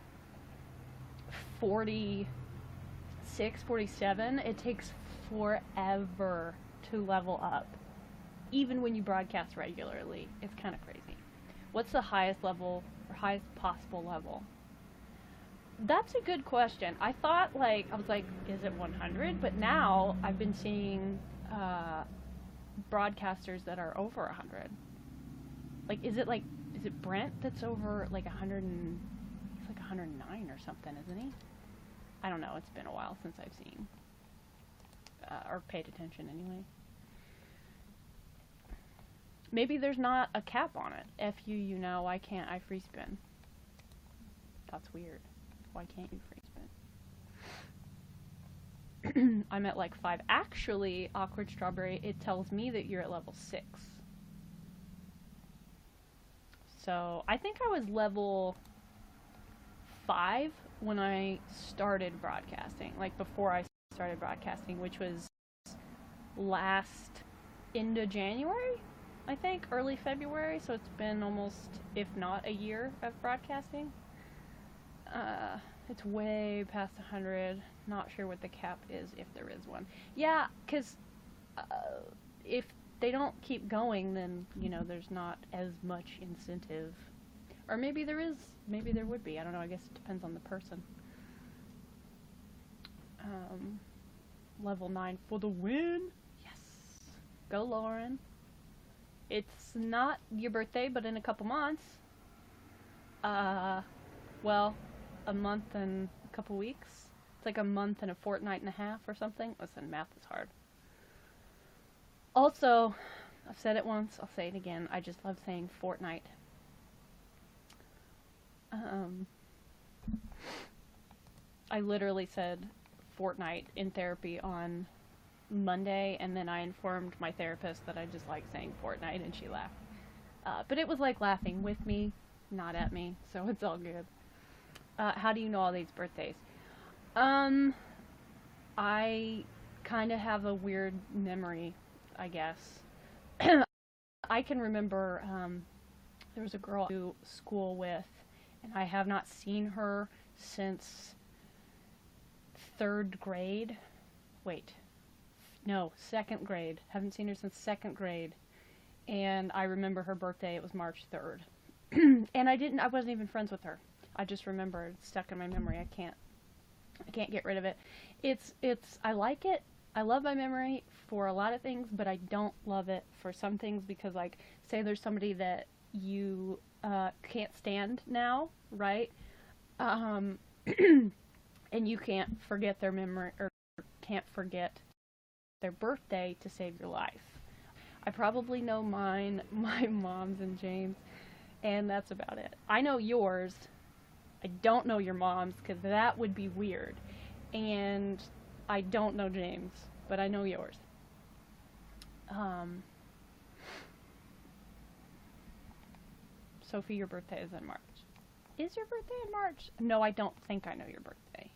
46, 47, it takes forever to level up. Even when you broadcast regularly. It's kind of crazy. What's the highest level, or highest possible level? That's a good question. I thought, like, I was like, is it 100? But now I've been seeing uh, broadcasters that are over 100. Like, is it Brent that's over like 100 and, he's like 109 or something, isn't he? I don't know. It's been a while since I've seen, or paid attention anyway. Maybe there's not a cap on it. F you, you know, why can't I free spin? That's weird. Why can't you free spin? I'm at like 5. Actually, Awkward Strawberry, it tells me that you're at level 6. So I think I was level 5 when I started broadcasting. Like before I started broadcasting, which was last end of January, I think, early February. So it's been almost, if not a year of broadcasting. It's way past 100. Not sure what the cap is, if there is one. Yeah, because if they don't keep going, then, you know, there's not as much incentive. Or maybe there is. Maybe there would be. I don't know. I guess it depends on the person. Level 9 for the win. Yes. Go, Lauren. It's not your birthday, but in a couple months. Well, a month and a couple weeks. It's like a month and a fortnight and a half or something. Listen, math is hard. Also, I've said it once, I'll say it again. I just love saying fortnight. I literally said fortnight in therapy on Monday, and then I informed my therapist that I just like saying fortnight, and she laughed. But it was like laughing with me, not at me, so it's all good. How do you know all these birthdays? I kind of have a weird memory, I guess. I can remember there was a girl I went to school with, and I have not seen her since 3rd grade. Wait. No, 2nd grade. Haven't seen her since 2nd grade. And I remember her birthday. It was March 3rd. And I wasn't even friends with her. I just remember it's stuck in my memory. I can't get rid of it. I like it. I love my memory for a lot of things, but I don't love it for some things because, like, say there's somebody that you can't stand now, right? And you can't forget their memory or can't forget their birthday to save your life. I probably know mine, my mom's, and James, and that's about it. I know yours. I don't know your mom's because that would be weird. And I don't know James, but I know yours. Sophie, your birthday is in March. Is your birthday in March? No, I don't think I know your birthday.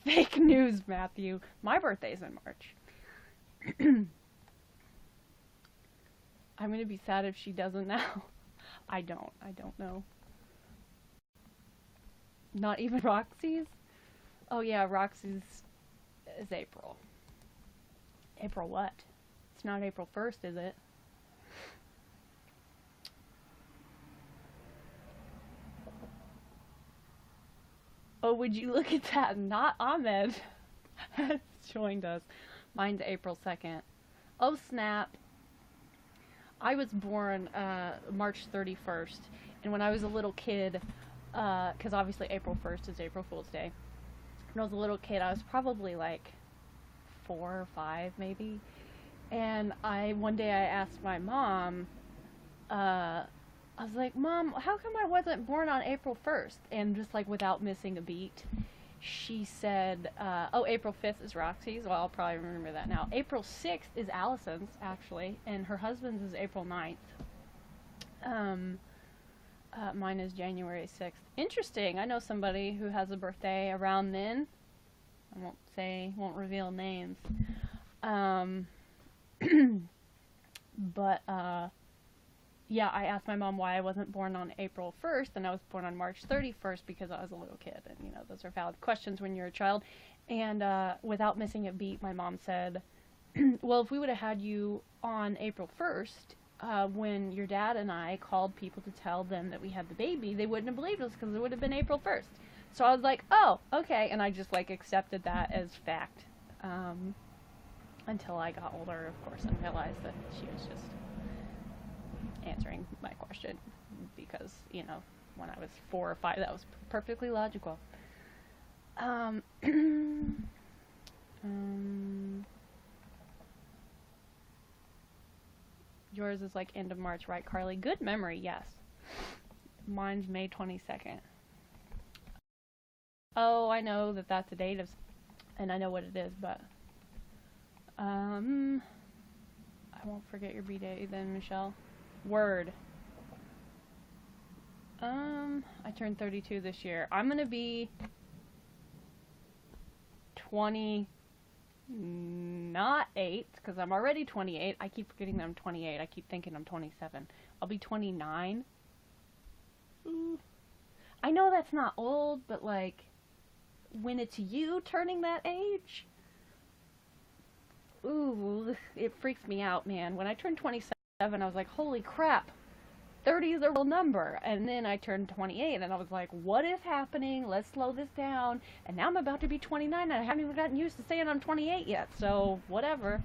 Fake news, Matthew. My birthday's in March. I'm gonna be sad if she doesn't now. I don't know. Not even Roxy's? Oh yeah, Roxy's is April. April what? It's not April 1st, is it? Oh, would you look at that? Not Ahmed has joined us. Mine's April 2nd. Oh snap. I was born March 31st, and when I was a little kid, because obviously April 1st is April Fool's Day. When I was a little kid, I was probably like 4 or 5 maybe, and one day I asked my mom, I was like, Mom, how come I wasn't born on April 1st? And just like without missing a beat, she said, oh, April 5th is Roxy's. Well, I'll probably remember that now. April 6th is Allison's, actually, and her husband's is April 9th. Mine is January 6th. Interesting. I know somebody who has a birthday around then. I won't reveal names. But, yeah, I asked my mom why I wasn't born on April 1st, and I was born on March 31st because I was a little kid, and, you know, those are valid questions when you're a child. And without missing a beat, my mom said, well, if we would have had you on April 1st, when your dad and I called people to tell them that we had the baby, they wouldn't have believed us because it would have been April 1st. So I was like, oh, okay, and I just like accepted that as fact. Until I got older, of course, and realized that she was just answering my question because, you know, when I was 4 or 5, that was perfectly logical. Yours is like end of March, right, Carly? Good memory, yes. Mine's May 22nd. Oh, I know that that's a date of, and I know what it is, but I won't forget your B-day then, Michelle. Word. I turned 32 this year. I'm gonna be 20, not 8, because I'm already 28. I keep forgetting that I'm 28. I keep thinking I'm 27. I'll be 29. Ooh. I know that's not old, but like, when it's you turning that age, ooh, it freaks me out, man. When I turned 27, I was like, holy crap, 30 is a real number. And then I turned 28, and I was like, what is happening? Let's slow this down. And now I'm about to be 29, and I haven't even gotten used to saying I'm 28 yet, so whatever.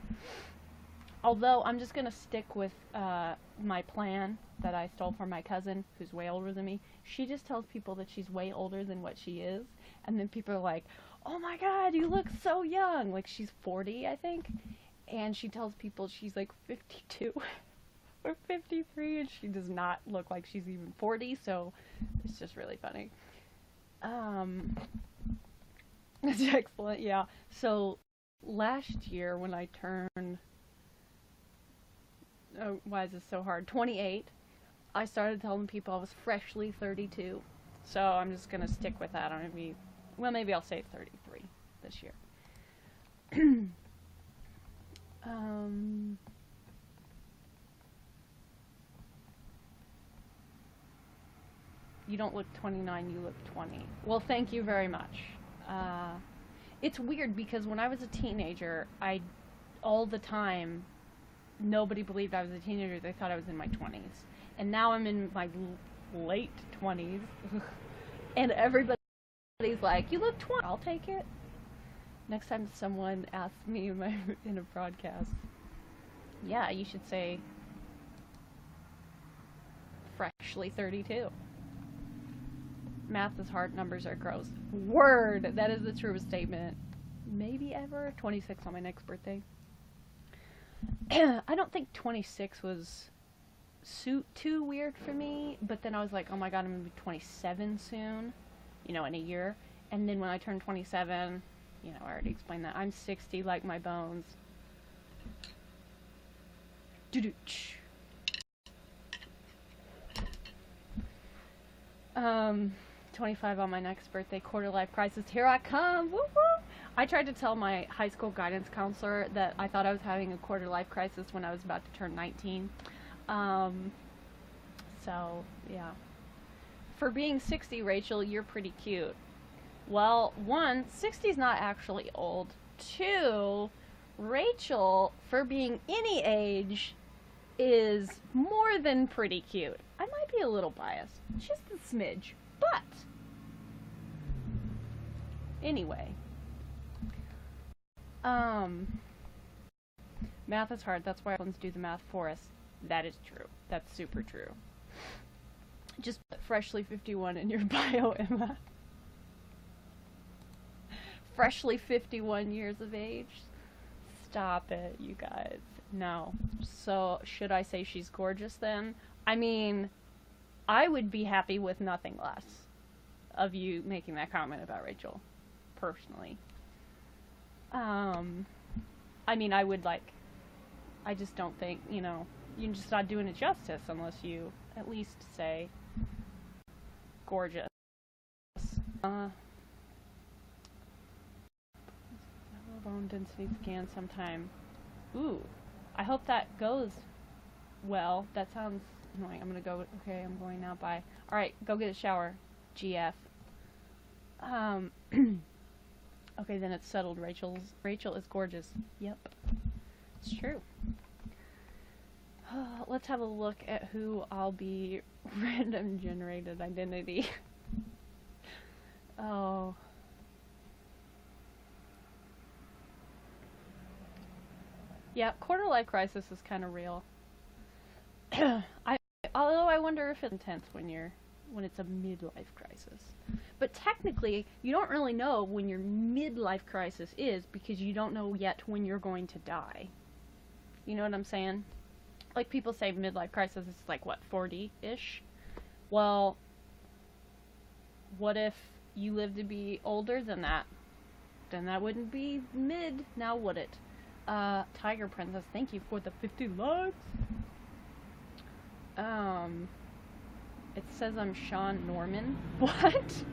Although, I'm just going to stick with my plan that I stole from my cousin, who's way older than me. She just tells people that she's way older than what she is. And then people are like, oh my god, you look so young. Like, she's 40, I think. And she tells people she's like 52 or 53, and she does not look like she's even 40, so it's just really funny. It's excellent, yeah. So, last year when I turned, oh, why is this so hard? 28, I started telling people I was freshly 32. So I'm just going to stick with that. I'm going to be, well, maybe I'll say 33 this year. You don't look 29, you look 20. Well, thank you very much. It's weird because when I was a teenager, all the time, nobody believed I was a teenager. They thought I was in my 20s. And now I'm in my late 20s. And everybody's like, you look 20. I'll take it. Next time someone asks me in a broadcast, yeah, you should say freshly 32. Math is hard, numbers are gross. Word! That is the truest statement. Maybe ever. 26 on my next birthday. I don't think 26 was too weird for me, but then I was like, oh my god, I'm going to be 27 soon, you know, in a year. And then when I turned 27, you know, I already explained that. I'm 60 like my bones. 25 on my next birthday, quarter life crisis, here I come, woo woo! I tried to tell my high school guidance counselor that I thought I was having a quarter life crisis when I was about to turn 19. So, yeah. For being 60, Rachel, you're pretty cute. Well, 1, 60's not actually old. 2, Rachel, for being any age, is more than pretty cute. I might be a little biased. Just a smidge. But, anyway. Math is hard. That's why ones do the math for us. That is true. That's super true. Just put freshly 51 in your bio, Emma. Freshly 51 years of age. Stop it, you guys. No. So, should I say she's gorgeous then? I mean, I would be happy with nothing less of you making that comment about Rachel, personally. I mean, I would like, I just don't think, you know, you're just not doing it justice unless you at least say gorgeous. Bone density scan sometime. Ooh, I hope that goes well. That sounds annoying. I'm gonna go. Okay, I'm going now. Bye. All right, go get a shower. GF. Okay, then it's settled. Rachel is gorgeous. Yep, it's true. Let's have a look at who I'll be. Random generated identity. Oh. Yeah, quarter life crisis is kind of real. Although I wonder if it's intense when it's a midlife crisis. But technically, you don't really know when your midlife crisis is because you don't know yet when you're going to die. You know what I'm saying? Like people say midlife crisis is like what, 40-ish? Well, what if you live to be older than that? Then that wouldn't be mid, now would it? Tiger Princess, thank you for the 50 likes. It says I'm Sean Norman. What?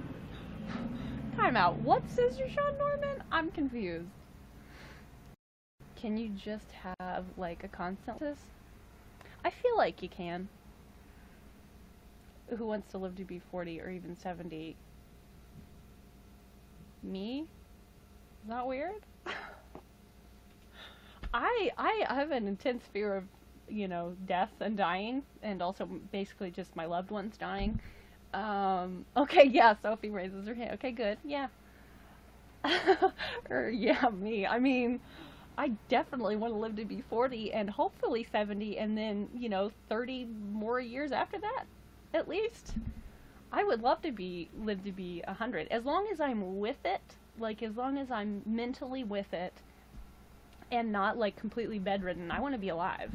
Time out. What says you're Sean Norman? I'm confused. Can you just have, like, a consensus? I feel like you can. Who wants to live to be 40 or even 70? Me? Is that weird? I have an intense fear of, you know, death and dying, and also basically just my loved ones dying. Okay, yeah, Sophie raises her hand. Okay, good, yeah. Or, yeah, me. I mean, I definitely want to live to be 40 and hopefully 70 and then, you know, 30 more years after that, at least. I would love to live to be 100, as long as I'm with it, like, as long as I'm mentally with it and not, like, completely bedridden. I want to be alive.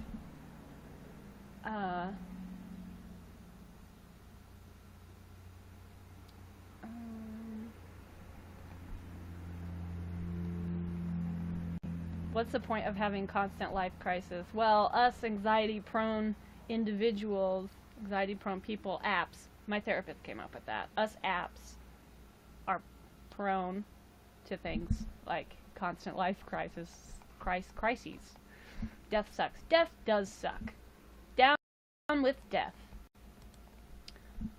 What's the point of having constant life crisis? Well, us anxiety-prone individuals, anxiety-prone people, apps, my therapist came up with that. Us apps are prone to things like constant life crises. Death sucks. Death does suck. Down with death.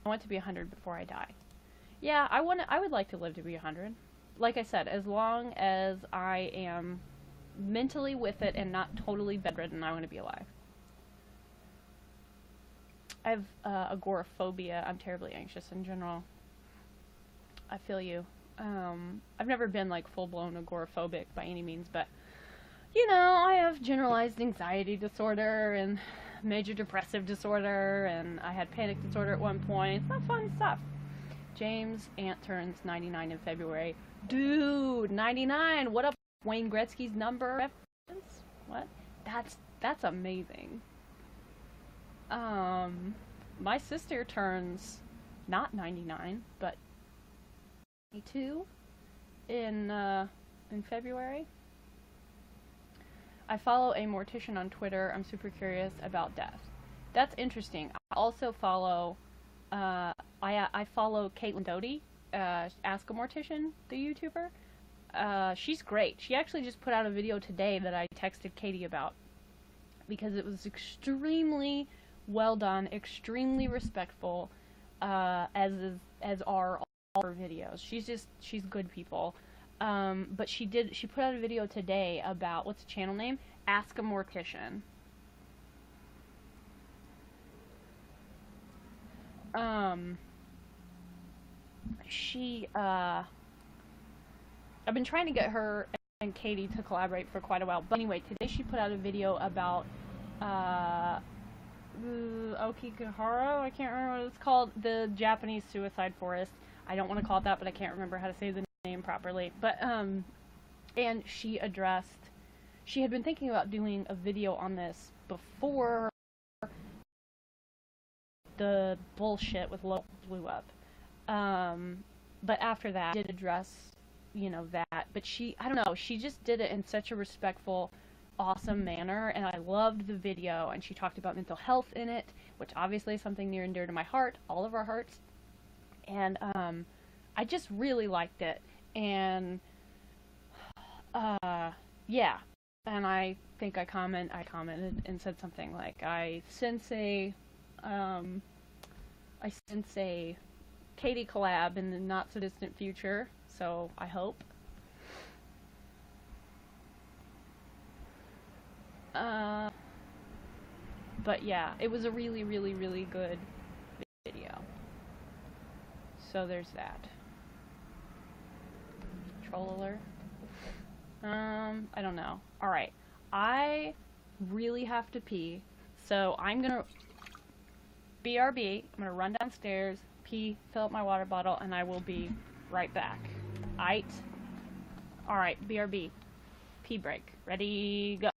I want to be 100 before I die. Yeah, I would like to live to be 100. Like I said, as long as I am mentally with it and not totally bedridden, I want to be alive. I have agoraphobia. I'm terribly anxious in general. I feel you. I've never been like full-blown agoraphobic by any means, but you know, I have generalized anxiety disorder and major depressive disorder, and I had panic disorder at one point. It's not fun stuff. James' aunt turns 99 in February. Dude, 99! What up, Wayne Gretzky's number reference? What? That's amazing. My sister turns not 99, but 22 in February. I follow a mortician on Twitter. I'm super curious about death. That's interesting. I also follow, I follow Caitlin Doty, Ask a Mortician, the YouTuber. She's great. She actually just put out a video today that I texted Katie about because it was extremely well done, extremely respectful, as are all her videos. She's good people. But she put out a video today about, what's the channel name? Ask a Mortician. I've been trying to get her and Katie to collaborate for quite a while. But anyway, today she put out a video about, Okigahara, I can't remember what it's called, the Japanese suicide forest. I don't want to call it that, but I can't remember how to say the name properly. But, and she had been thinking about doing a video on this before the bullshit with Low blew up. But after that, did address, you know, that. But I don't know, she just did it in such a respectful, awesome manner, and I loved the video, and she talked about mental health in it, which obviously is something near and dear to my heart, all of our hearts. And, I just really liked it, and, yeah, and I think I commented and said something like, I sense a Katie collab in the not so distant future, so I hope. But yeah, it was a really, really, really good video. So there's that. controller. I don't know. Alright. I really have to pee, so I'm gonna BRB. I'm gonna run downstairs, pee, fill up my water bottle, and I will be right back. Aight? Alright, BRB. Pee break. Ready, go.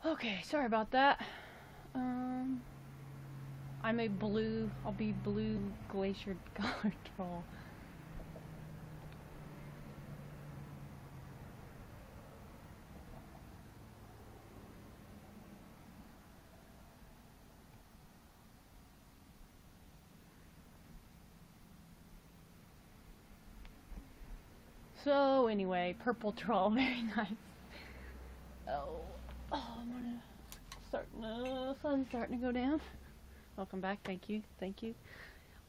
Okay, sorry about that. I'm a blue, I'll be blue glacier colored troll. So anyway, purple troll, very nice. Oh, I'm gonna sun's starting to go down. Welcome back, thank you.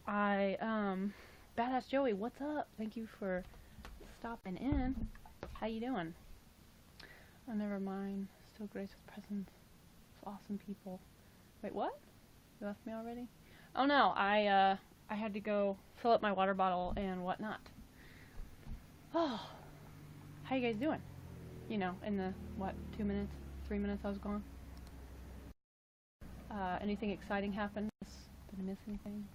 Badass Joey, what's up? Thank you for stopping in. How you doing? Oh, never mind. Still graced with presence of awesome people. Wait, what? You left me already? Oh no, I had to go fill up my water bottle and whatnot. Oh, how you guys doing? You know, in the, 2 minutes, 3 minutes I was gone? Anything exciting happened? Did I miss anything?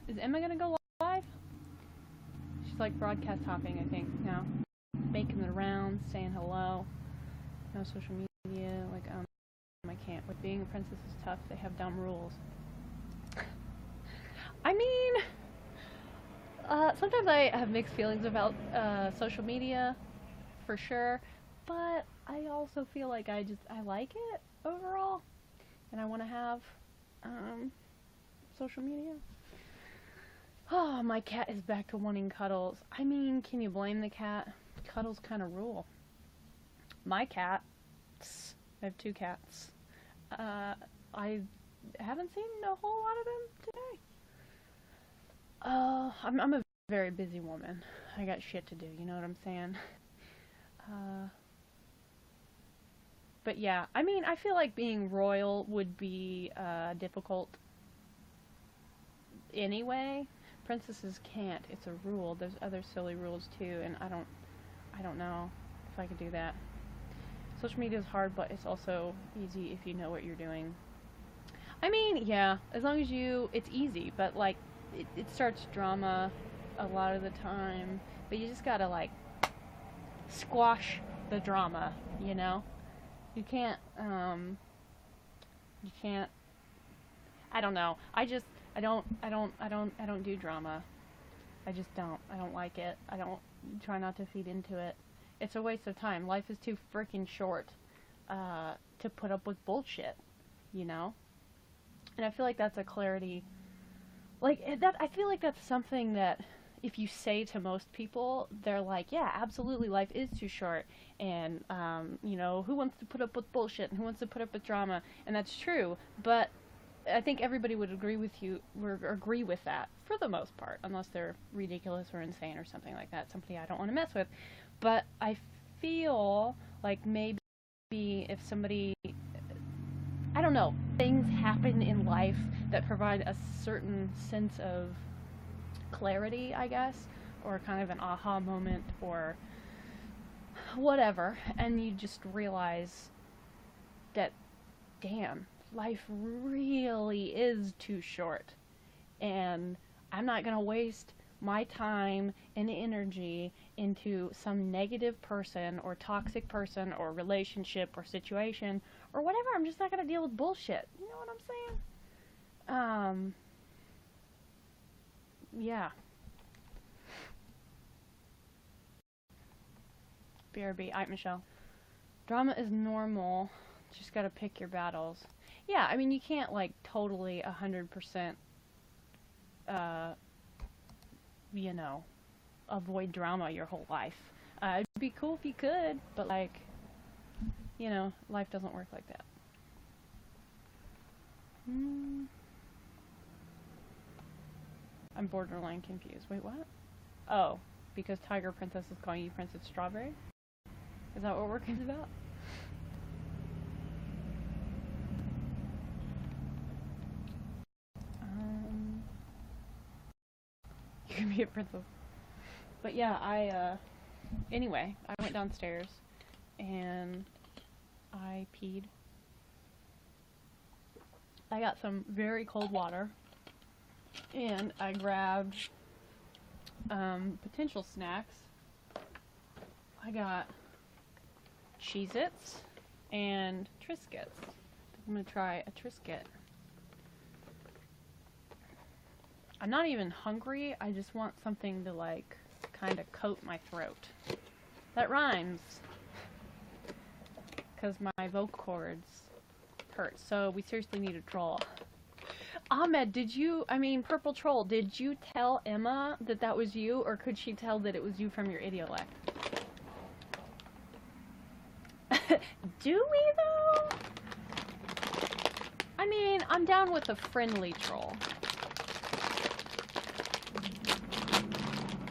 Is Emma gonna go live? She's like broadcast hopping, I think, now. Making the rounds, saying hello. No social media, like, I can't. With being a princess is tough, they have dumb rules. I mean, sometimes I have mixed feelings about social media, for sure, but I also feel like I like it overall, and I want to have social media. Oh, my cat is back to wanting cuddles. I mean, can you blame the cat? Cuddles kind of rule. My cat, I have 2 cats. I haven't seen a whole lot of them today. I'm a very busy woman. I got shit to do, you know what I'm saying? But yeah, I mean, I feel like being royal would be difficult anyway. Princesses can't. It's a rule. There's other silly rules too, and I don't know if I could do that. Social media is hard, but it's also easy if you know what you're doing. I mean, yeah, as long as it's easy, but like, it starts drama a lot of the time, but you just gotta like squash the drama, you know? You can't, I don't know. I don't do drama. I just don't. I don't like it. I don't try not to feed into it. It's a waste of time. Life is too freaking short, to put up with bullshit, you know? And I feel like that's a clarity, like, I feel like that's something that if you say to most people, they're like, yeah, absolutely, life is too short, and, you know, who wants to put up with bullshit, and who wants to put up with drama, and that's true, but I think everybody would agree with you, or agree with that, for the most part, unless they're ridiculous or insane or something like that, somebody I don't want to mess with, but I feel like maybe if somebody, I don't know, things happen in life that provide a certain sense of clarity, I guess, or kind of an aha moment, or whatever, and you just realize that, damn, life really is too short, and I'm not gonna waste my time and energy into some negative person or toxic person or relationship or situation or whatever. I'm just not gonna deal with bullshit. You know what I'm saying? Yeah. BRB, alright, Michelle. Drama is normal. Just gotta pick your battles. Yeah, I mean, you can't, like, totally 100%, you know, avoid drama your whole life. It'd be cool if you could, but, like, you know, life doesn't work like that. I'm borderline confused. Wait, what? Oh, because Tiger Princess is calling you Princess Strawberry? Is that what we're confused about? You can be a princess. But yeah, anyway, I went downstairs and I peed. I got some very cold water and I grabbed potential snacks. I got Cheez-Its and Triscuits. I'm gonna try a Triscuit. I'm not even hungry, I just want something to like kind of coat my throat. That rhymes. Because my vocal cords hurt, so we seriously need a troll. Ahmed, Purple Troll, did you tell Emma that that was you, or could she tell that it was you from your idiolect? Do we, though? I mean, I'm down with a friendly troll.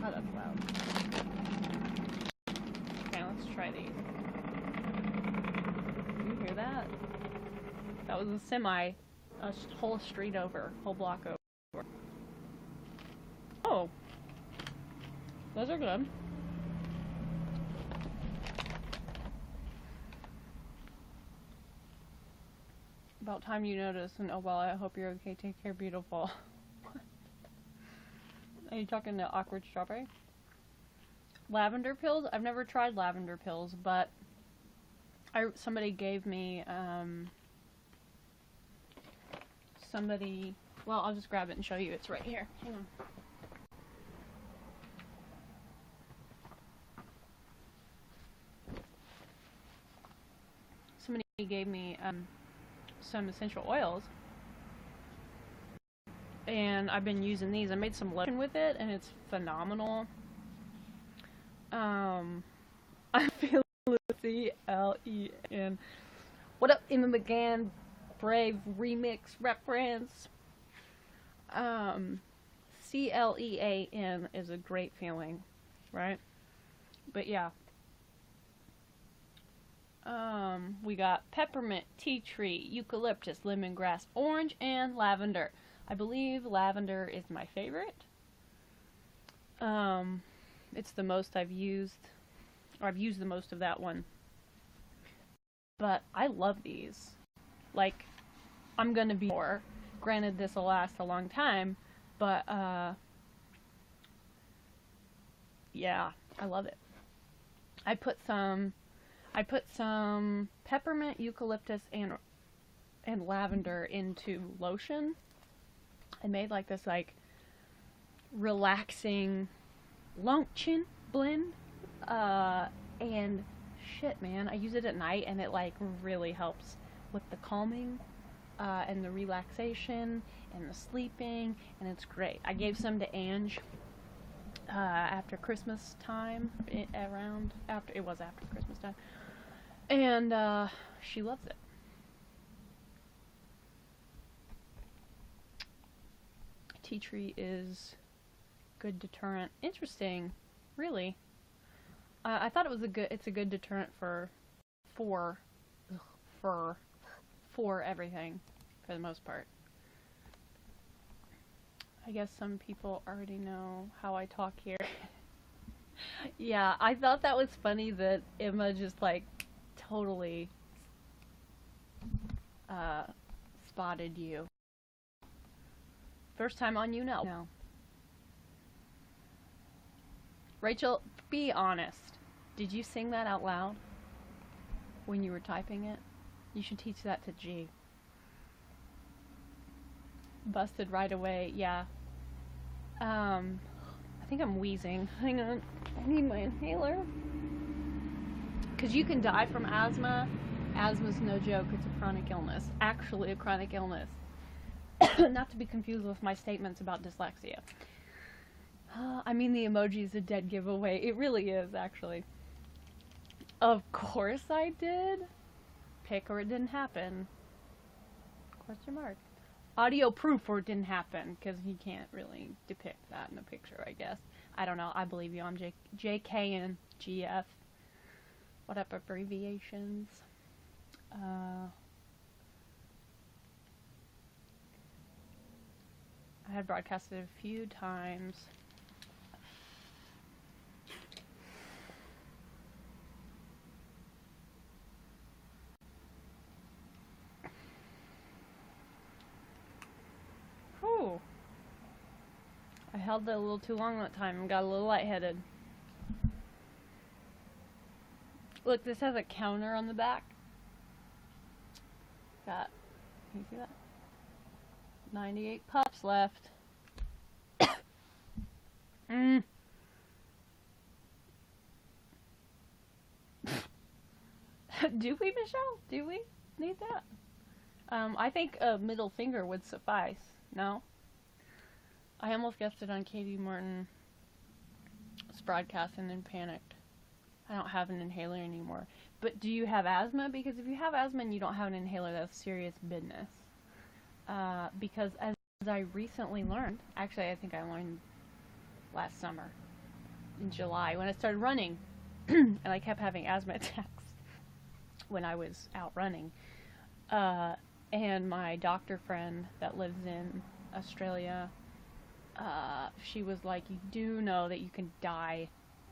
Oh, that's loud. Okay, let's try these. Do you hear that? That was a semi. A whole street over. Whole block over. Oh. Those are good. About time you notice. And oh well, I hope you're okay. Take care, beautiful. Are you talking to Awkward Strawberry? Lavender pills? I've never tried lavender pills, but somebody gave me, well, I'll just grab it and show you. It's right here. Hang on. Somebody gave me, some essential oils. And I've been using these. I made some lotion with it, and it's phenomenal. I feel C-L-E-N. What up, Emma McGann? Brave remix reference. C-L-E-A-N is a great feeling, right? But yeah. We got peppermint, tea tree, eucalyptus, lemongrass, orange, and lavender. I believe lavender is my favorite. It's the most I've used, or I've used the most of that one. But I love these. Like, I'm gonna be more. Granted, this will last a long time, but, yeah, I love it. I put some peppermint, eucalyptus, and lavender into lotion. I made like this like relaxing lotion blend, and shit, man, I use it at night and it like really helps with the calming, and the relaxation and the sleeping, and it's great. I gave some to Ange, after Christmas time, it was after Christmas time, and she loves it. Tea tree is good deterrent. Interesting, really. I thought it's a good deterrent for everything, for the most part. I guess some people already know how I talk here. Yeah, I thought that was funny that Emma just like totally spotted you. First time on YouNow. No. Rachel, be honest. Did you sing that out loud when you were typing it? You should teach that to G. Busted right away, yeah. I think I'm wheezing. Hang on. I need my inhaler. Because you can die from asthma. Asthma's no joke. It's a chronic illness. Actually a chronic illness. Not to be confused with my statements about dyslexia. I mean, the emoji is a dead giveaway. It really is, actually. Of course I did. Pick or it didn't happen. Question mark. Audio proof or it didn't happen, because he can't really depict that in a picture, I guess. I don't know. I believe you. I'm JK and GF. What up, abbreviations? I had broadcasted a few times. Whew. I held that a little too long that time and got a little lightheaded. Look, this has a counter on the back. Got, can you see that? 98 pups left. Mm. Do we, Michelle? Do we need that? I think a middle finger would suffice. No? I almost guessed it on Katie Morton's broadcast and then panicked. I don't have an inhaler anymore. But do you have asthma? Because if you have asthma and you don't have an inhaler, that's serious business. Because as I recently learned, actually I think I learned last summer, in July, when I started running, and I kept having asthma attacks when I was out running. And my doctor friend that lives in Australia, she was like, you do know that you can die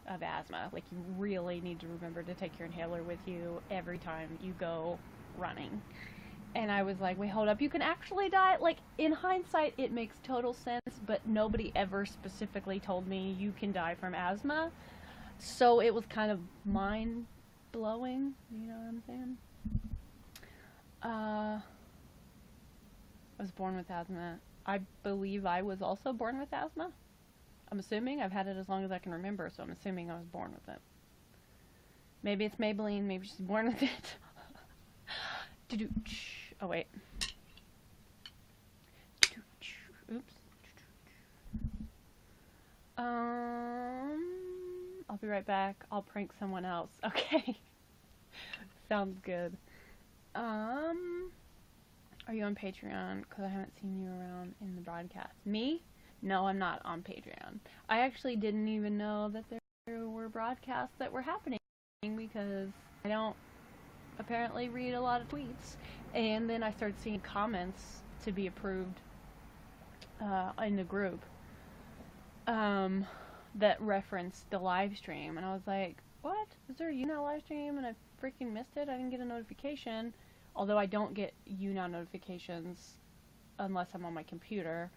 of asthma. Like, you really need to remember to take your inhaler with you every time you go running. And I was like, wait, hold up, you can actually die? Like, in hindsight, it makes total sense, but nobody ever specifically told me you can die from asthma. So it was kind of mind-blowing, you know what I'm saying? I was born with asthma. I believe I was also born with asthma. I'm assuming. I've had it as long as I can remember, so I'm assuming I was born with it. Maybe it's Maybelline, maybe she's born with it. Oh, wait. Oops. I'll be right back. I'll prank someone else. Okay. Sounds good. Are you on Patreon? Because I haven't seen you around in the broadcast. Me? No, I'm not on Patreon. I actually didn't even know that there were broadcasts that were happening because I don't apparently read a lot of tweets. And then I started seeing comments to be approved in the group that referenced the live stream. And I was like, what? Is there a YouNow live stream? And I freaking missed it. I didn't get a notification. Although I don't get YouNow notifications unless I'm on my computer.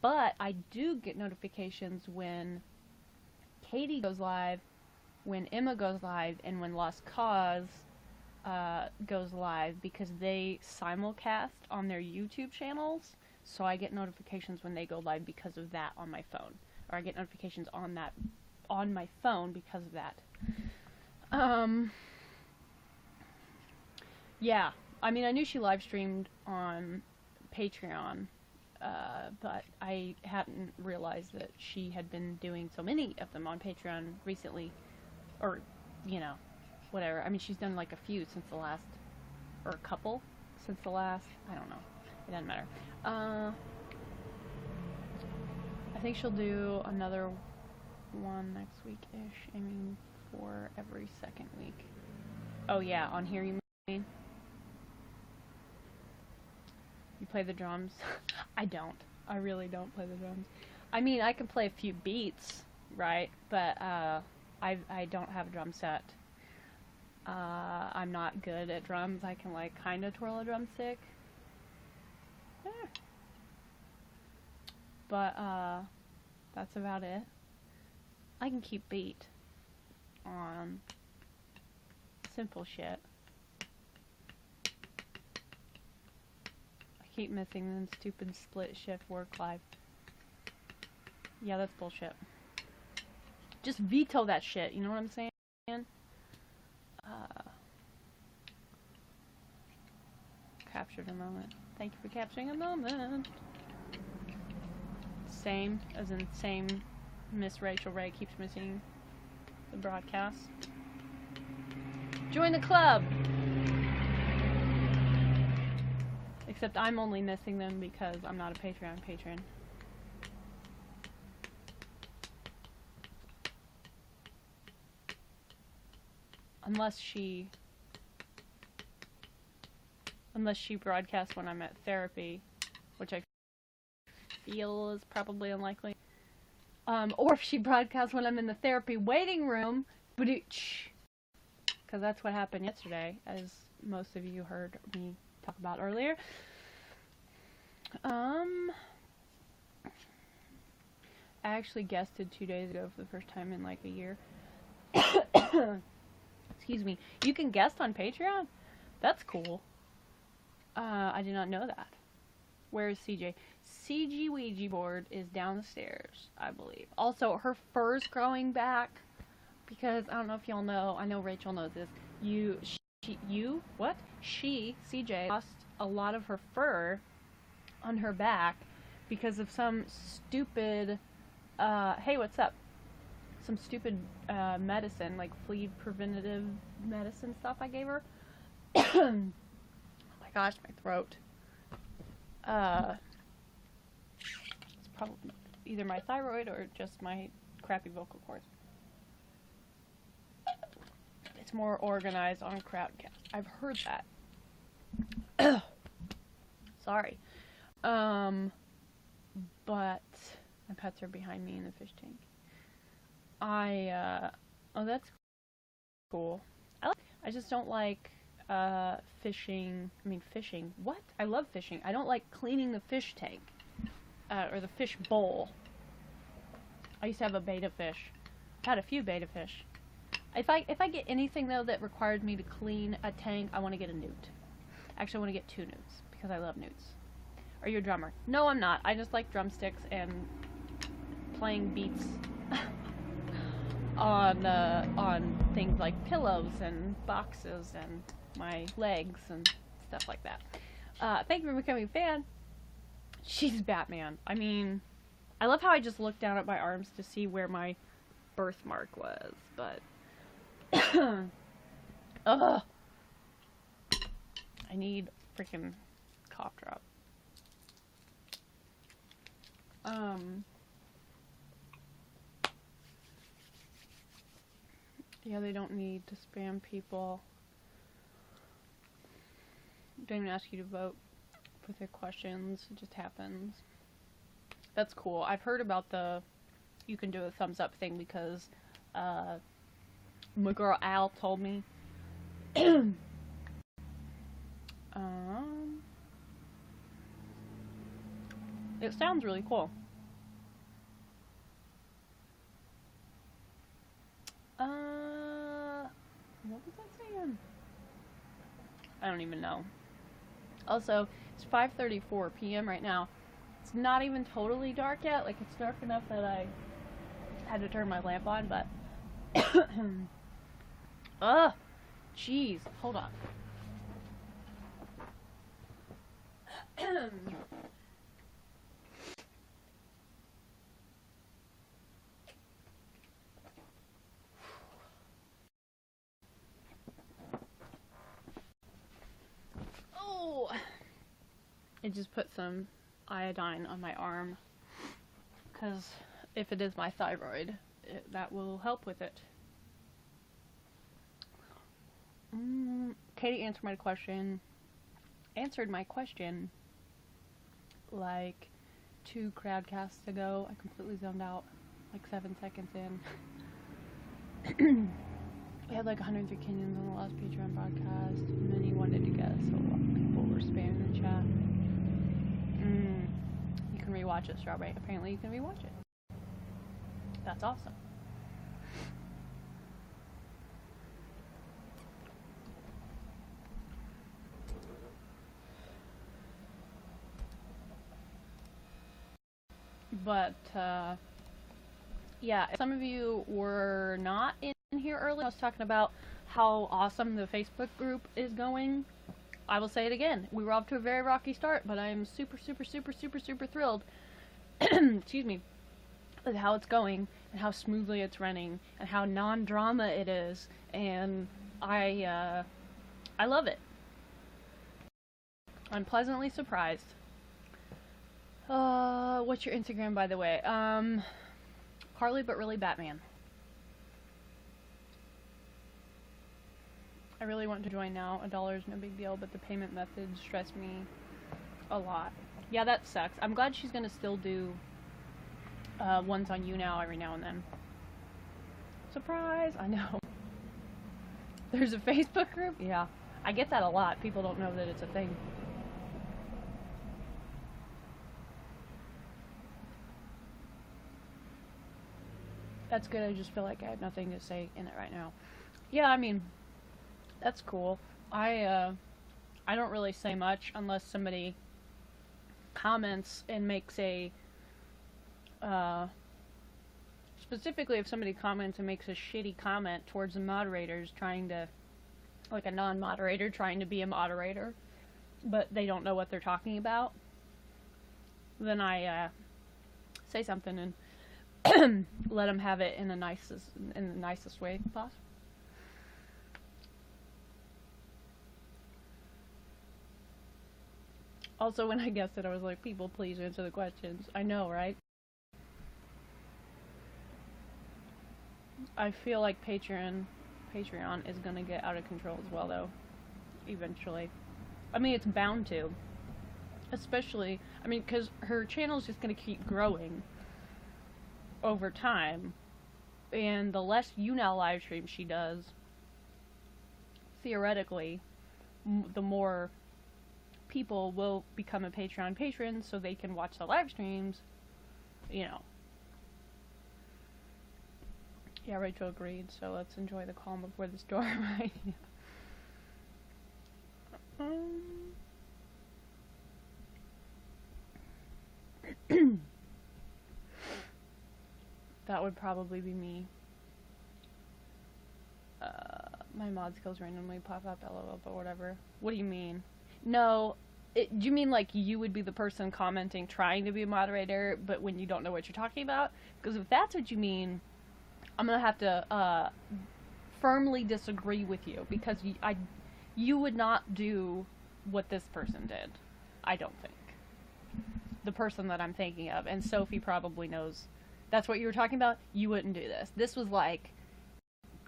But I do get notifications when Katie goes live, when Emma goes live, and when Lost Cause goes live, because they simulcast on their YouTube channels. So I get notifications when they go live because of that on my phone. Or I get notifications on that on my phone because of that. Yeah, I mean, I knew she live streamed on Patreon, but I hadn't realized that she had been doing so many of them on Patreon recently, or, you know, whatever. I mean, she's done like a few since the last, or a couple since the last, I don't know, it doesn't matter. I think she'll do another one next week-ish, aiming for every second week. Oh yeah, on here you mean? You play the drums? I don't. I really don't play the drums. I mean, I can play a few beats, right? But I don't have a drum set. I'm not good at drums. I can like kind of twirl a drumstick. Yeah. But that's about it. I can keep beat on simple shit. I keep missing them stupid split shift work life. Yeah, that's bullshit. Just veto that shit, you know what I'm saying? Captured a moment. Thank you for capturing a moment. Same, as in same Miss Rachel Ray keeps missing the broadcast. Join the club! Except I'm only missing them because I'm not a Patreon patron. Unless she broadcasts when I'm at therapy, which I feel is probably unlikely. Or if she broadcasts when I'm in the therapy waiting room, because that's what happened yesterday, as most of you heard me talk about earlier. I actually guested 2 days ago for the first time in like a year. Excuse me. You can guest on Patreon? That's cool. I did not know that. Where is CJ? CG Ouija board is down the stairs, I believe. Also, her fur's growing back because I don't know if y'all know. I know Rachel knows this. She, CJ, lost a lot of her fur on her back because of some stupid, hey, what's up? Some stupid medicine, like flea preventative medicine stuff I gave her. Oh my gosh, my throat. It's probably either my thyroid or just my crappy vocal cords. It's more organized on Crowdcast. I've heard that. Sorry. But my pets are behind me in the fish tank. Oh, that's cool. I just don't like fishing. What? I love fishing. I don't like cleaning the fish tank or the fish bowl. I used to have a betta fish. I had a few betta fish. If I get anything though that required me to clean a tank, I want to get a newt. Actually, I want to get 2 newts because I love newts. Are you a drummer? No, I'm not. I just like drumsticks and playing beats on things like pillows and boxes and my legs and stuff like that. Thank you for becoming a fan. She's Batman. I mean, I love how I just looked down at my arms to see where my birthmark was, but ugh. I need freaking cough drop. Yeah, they don't need to spam people. Don't even ask you to vote with their questions. It just happens. That's cool. I've heard about the you can do a thumbs up thing because my girl Al told me. It sounds really cool. What was I saying? I don't even know. Also, it's 5:34 p.m. right now. It's not even totally dark yet. Like, it's dark enough that I had to turn my lamp on, but ugh, jeez, hold on. Oh, it just put some iodine on my arm because if it is my thyroid, that will help with it. Katie answered my question like 2 crowdcasts ago. I completely zoned out like 7 seconds in. We had like 103 Kenyans on the last Patreon broadcast. Many wanted to guess, so a lot of people were spamming the chat. You can rewatch it, Strawberry. Apparently you can rewatch it. That's awesome. But, yeah, some of you were not in here earlier. I was talking about how awesome the Facebook group is going. I will say it again. We were off to a very rocky start, but I am super, super, super, super, super thrilled, excuse me, with how it's going and how smoothly it's running and how non-drama it is. And I love it. I'm pleasantly surprised. What's your Instagram, by the way? Carly, but really Batman. I really want to join now. $1 is no big deal, but the payment methods stress me a lot. Yeah, that sucks. I'm glad she's gonna still do ones on YouNow every now and then. Surprise! I know. There's a Facebook group? Yeah. I get that a lot. People don't know that it's a thing. That's good. I just feel like I have nothing to say in it right now. Yeah, I mean, That's cool. I don't really say much unless somebody comments and makes a uh, specifically if somebody comments and makes a shitty comment towards the moderators trying to, like a non-moderator trying to be a moderator, but they don't know what they're talking about, then I say something and let them have it in the nicest way possible. Also, when I guessed it, I was like, people, please answer the questions. I know, right? I feel like Patreon is gonna get out of control as well, though. Eventually. I mean, it's bound to. Especially, I mean, because her channel's just gonna keep growing over time. And the less YouNow live streams she does, theoretically, the more people will become a Patreon patron so they can watch the live streams, you know. Yeah, Rachel agreed, so let's enjoy the calm before the storm, right? That would probably be me. My mod skills randomly pop up, lol, but whatever. What do you mean? No, do you mean like you would be the person commenting trying to be a moderator, but when you don't know what you're talking about? Because if that's what you mean, I'm gonna have to firmly disagree with you, because you would not do what this person did. I don't think. The person that I'm thinking of, and Sophie probably knows that's what you were talking about. You wouldn't do this. This was like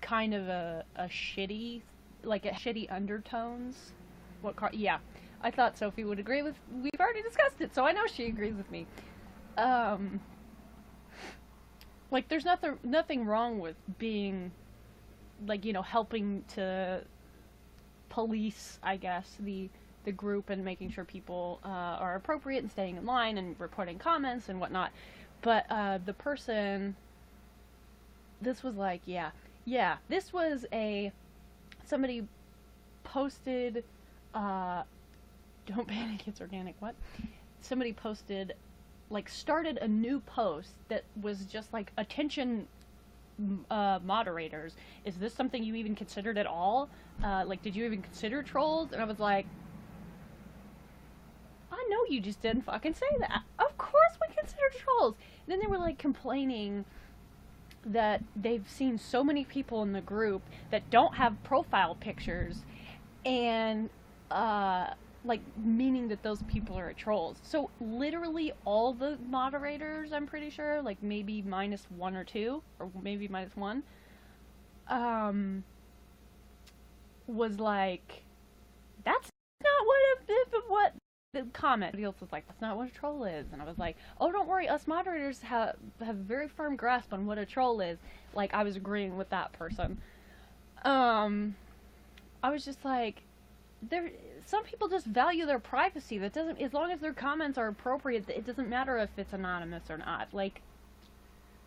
kind of a shitty, like a shitty undertones. Yeah. I thought Sophie would agree with. We've already discussed it, so I know she agrees with me. Like there's nothing wrong with being, like, you know, helping to police, I guess, the group and making sure people are appropriate and staying in line and reporting comments and whatnot. But the person, this was like, yeah, this was somebody posted, don't panic, it's organic, what? Somebody posted, like, started a new post that was just like, attention moderators, is this something you even considered at all? Like, did you even consider trolls? And I was like, I know you just didn't fucking say that. Of course we consider trolls. And then they were like complaining that they've seen so many people in the group that don't have profile pictures, and like meaning that those people are trolls. So literally all the moderators, I'm pretty sure, like maybe minus one or two, or maybe minus one, was like, that's not what the comment. Else was like, that's not what a troll is. And I was like, oh, don't worry, us moderators have a very firm grasp on what a troll is. Like, I was agreeing with that person. I was just like, some people just value their privacy. That doesn't, as long as their comments are appropriate, it doesn't matter if it's anonymous or not. Like,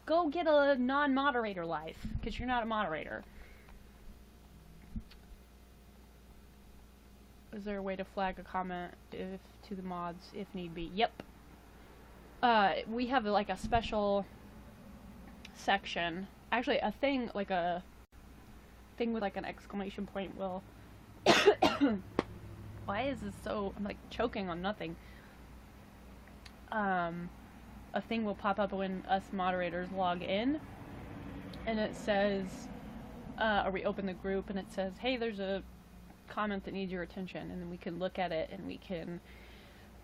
go get a non-moderator life, because you're not a moderator. Is there a way to flag a comment to the mods if need be? Yep. We have like a special section. Actually, a thing with like an exclamation point will. Why is this so? I'm like choking on nothing. A thing will pop up when us moderators log in, and it says, or we open the group, and it says, hey, there's a comment that needs your attention, and then we can look at it and we can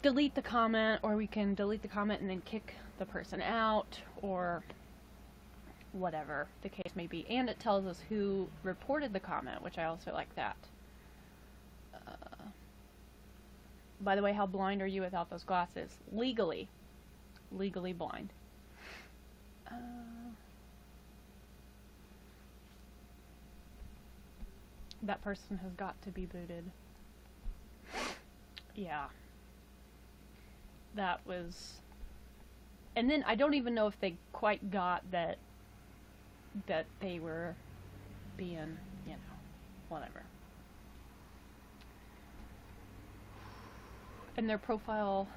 delete the comment, or we can delete the comment and then kick the person out, or whatever the case may be. And it tells us who reported the comment, which I also like that. By the way, how blind are you without those glasses? Legally blind. That person has got to be booted. Yeah. That was... And then I don't even know if they quite got that they were being, you know, whatever. And their profile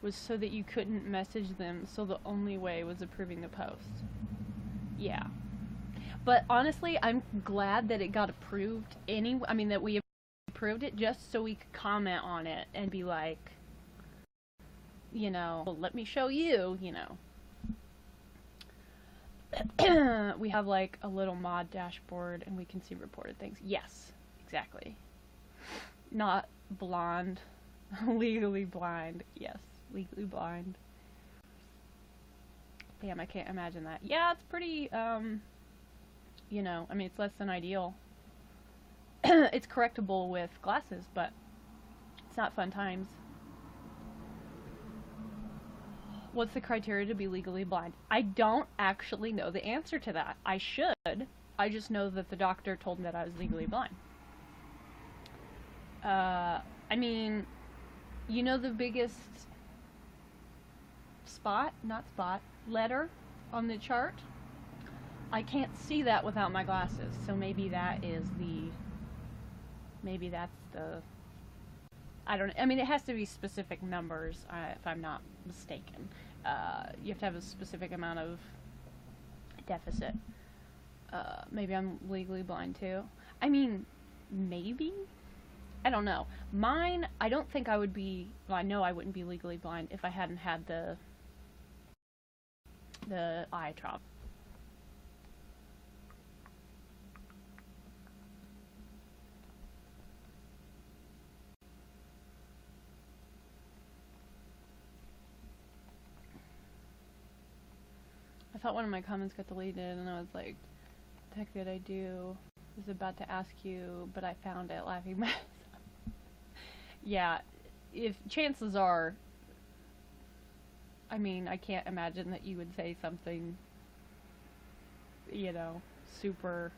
was so that you couldn't message them, so the only way was approving the post. Yeah. But honestly, I'm glad that it got approved anyway. I mean, that we approved it just so we could comment on it and be like, you know, well, let me show you, you know. We have like a little mod dashboard and we can see reported things. Yes, exactly. Not blonde. Legally blind. Yes, legally blind. Damn, I can't imagine that. Yeah, it's pretty, you know, I mean, it's less than ideal. It's correctable with glasses, but it's not fun times. What's the criteria to be legally blind? I don't actually know the answer to that. I should. I just know that the doctor told me that I was legally blind. I mean, you know the biggest letter on the chart? I can't see that without my glasses, so maybe that's the, I don't know. I mean, it has to be specific numbers, if I'm not mistaken. You have to have a specific amount of deficit. Maybe I'm legally blind too. I mean, maybe? I don't know. Mine, I don't think I would be, well, I know I wouldn't be legally blind if I hadn't had the eye drop. I thought one of my comments got deleted, and I was like, what the heck did I do? I was about to ask you, but I found it, laughing myself. Yeah, if chances are, I mean, I can't imagine that you would say something, you know, super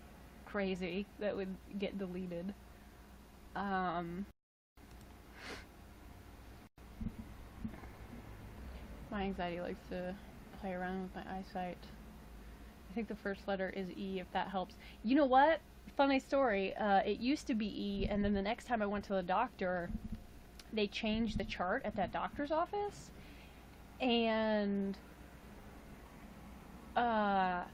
crazy that would get deleted. My anxiety likes to play around with my eyesight. I think the first letter is E, if that helps. You know what? Funny story. It used to be E, and then the next time I went to the doctor, they changed the chart at that doctor's office, and I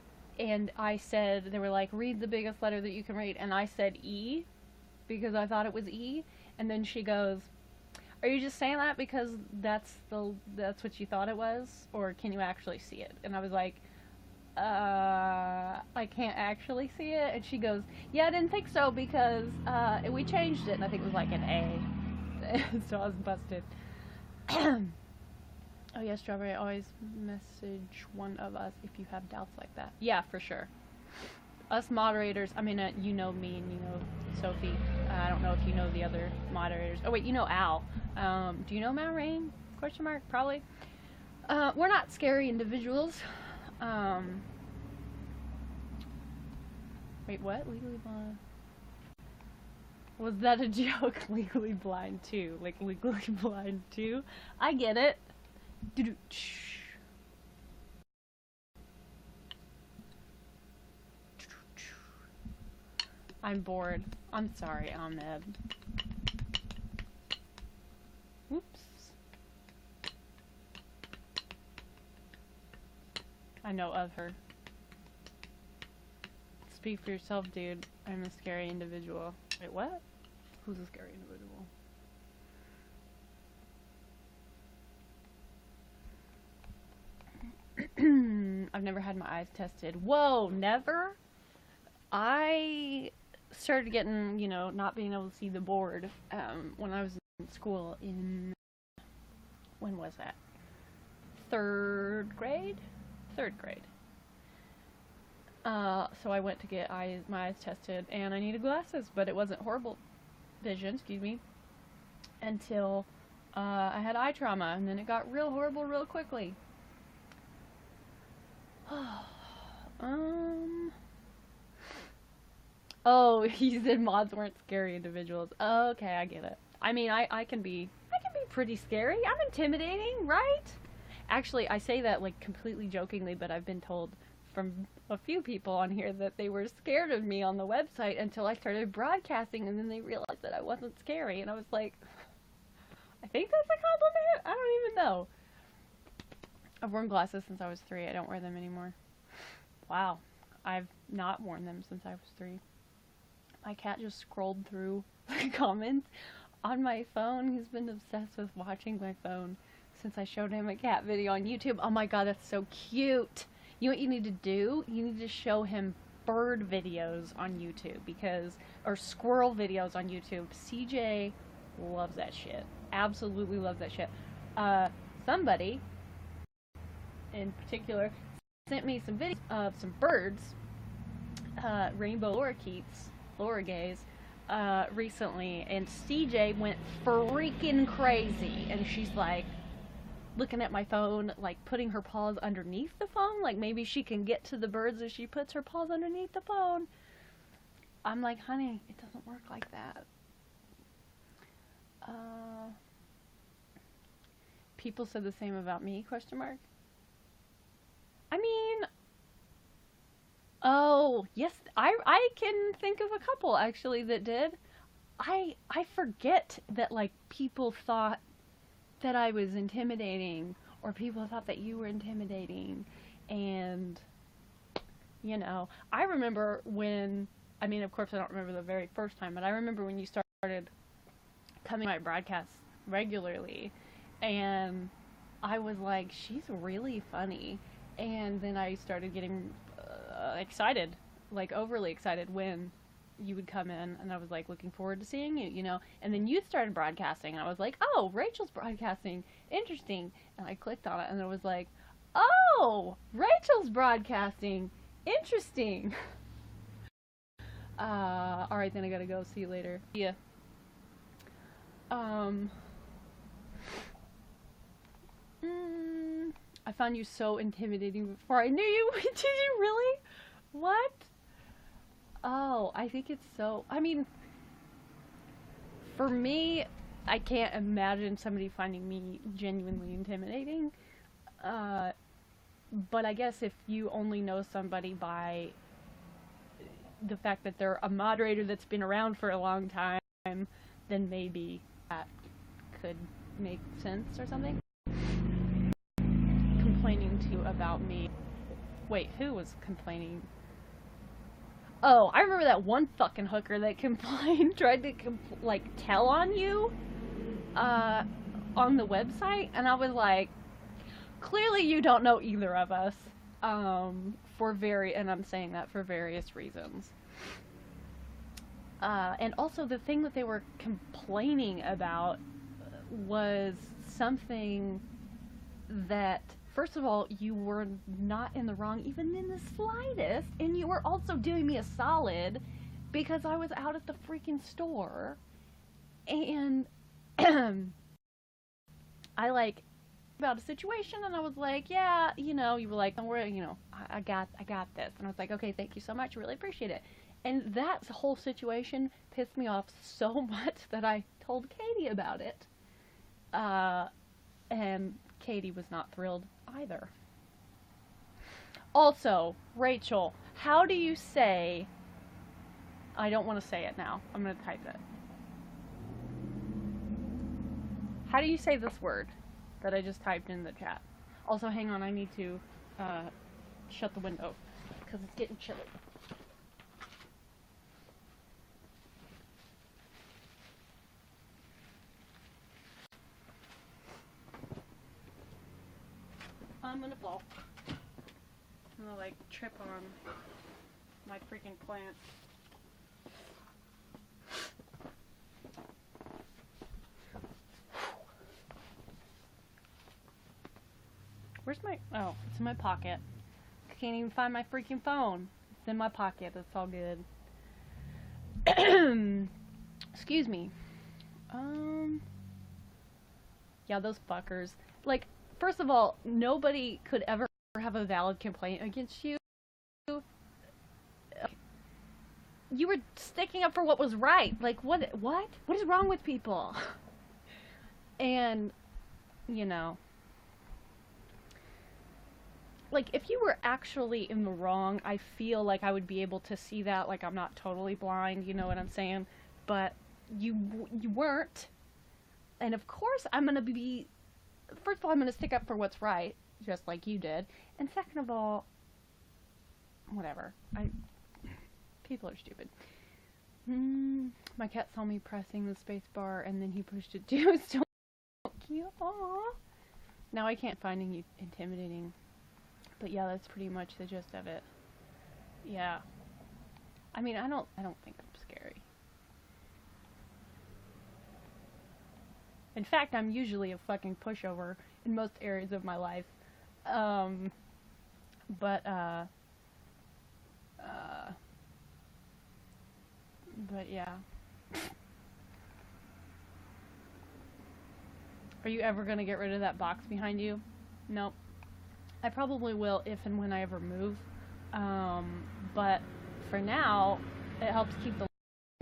said, they were like, read the biggest letter that you can read, and I said E, because I thought it was E, and then she goes, are you just saying that because that's what you thought it was, or can you actually see it? And I was like, I can't actually see it. And she goes, yeah, I didn't think so because we changed it, and I think it was like an A. So I was busted. Oh yeah, Strawberry, always message one of us if you have doubts like that. Yeah, for sure. Us moderators, I mean, you know me and you know Sophie. I don't know if you know the other moderators. Oh wait, you know Al. Do you know Matt Rain? Question mark, probably. We're not scary individuals. Wait, what? Legally blind? Was that a joke? Legally blind too. Like, legally blind too? I get it. I'm bored. I'm sorry, Ahmed. Whoops. I know of her. Speak for yourself, dude. I'm a scary individual. Wait, what? Who's a scary individual? I've never had my eyes tested. Whoa, never? I started getting, you know, not being able to see the board when I was in school in, when was that? Third grade. So I went to get my eyes tested, and I needed glasses, but it wasn't horrible vision, excuse me, until I had eye trauma, and then it got real horrible real quickly. Oh, he said mods weren't scary individuals. Oh, okay, I get it. I mean, I can be pretty scary. I'm intimidating, right? Actually, I say that like completely jokingly, but I've been told from a few people on here that they were scared of me on the website until I started broadcasting, and then they realized that I wasn't scary, and I was like, I think that's a compliment. I don't even know. I've worn glasses since I was 3. I don't wear them anymore. Wow. I've not worn them since I was 3. My cat just scrolled through the comments on my phone. He's been obsessed with watching my phone since I showed him a cat video on YouTube. Oh my god, that's so cute. You know what you need to do? You need to show him bird videos on YouTube or squirrel videos on YouTube. CJ loves that shit. Absolutely loves that shit. Somebody in particular sent me some videos of some birds, rainbow lorikeets, recently, and CJ went freaking crazy, and she's like looking at my phone, like putting her paws underneath the phone, like maybe she can get to the birds if she puts her paws underneath the phone. I'm like, honey, it doesn't work like that. People said the same about me, question mark. I mean, oh, yes, I can think of a couple, actually, that did. I forget that, like, people thought that I was intimidating, or people thought that you were intimidating, and, you know, I remember when, I mean, of course I don't remember the very first time, but I remember when you started coming to my broadcasts regularly, and I was like, she's really funny. And then I started getting excited, like overly excited when you would come in, and I was like looking forward to seeing you, you know. And then you started broadcasting, and I was like, oh, Rachel's broadcasting, interesting. And I clicked on it, and it was like, oh, Rachel's broadcasting, interesting. Alright, then I gotta go. See you later. Yeah. I found you so intimidating before I knew you. Did you really? What? Oh, I think it's so... I mean, for me, I can't imagine somebody finding me genuinely intimidating. But I guess if you only know somebody by the fact that they're a moderator that's been around for a long time, then maybe that could make sense or something. Complaining to you about me. Wait, who was complaining? Oh, I remember that one fucking hooker that complained, tried to like tell on you on the website, and I was like, clearly you don't know either of us, and I'm saying that for various reasons. And also the thing that they were complaining about was something that, first of all, you were not in the wrong even in the slightest, and you were also doing me a solid because I was out at the freaking store, and I like about a situation, and I was like, yeah, you know, you were like, don't worry, you know, I got this, and I was like, okay, thank you so much, really appreciate it. And that whole situation pissed me off so much that I told Katie about it, and Katie was not thrilled either. Also, Rachel, how do you say... I don't want to say it now. I'm going to type it. How do you say this word that I just typed in the chat? Also, hang on, I need to shut the window because it's getting chilly. I'm gonna fall. I'm gonna like trip on my freaking plant. Where's my... Oh, it's in my pocket. I can't even find my freaking phone. It's in my pocket. That's all good. Excuse me. Yeah, those fuckers. Like, first of all, nobody could ever have a valid complaint against you. You were sticking up for what was right. Like, what? What is wrong with people? And, you know, like, if you were actually in the wrong, I feel like I would be able to see that. Like, I'm not totally blind, you know what I'm saying? But you weren't. And of course, first of all, I'm going to stick up for what's right, just like you did. And second of all, whatever. People are stupid. My cat saw me pressing the space bar, and then he pushed it too. It's so cute. Aww. Now I can't find you intimidating. But yeah, that's pretty much the gist of it. Yeah. I mean, I don't think I'm scary. In fact, I'm usually a fucking pushover in most areas of my life. But yeah. Are you ever gonna get rid of that box behind you? Nope. I probably will if and when I ever move. But for now, it helps keep the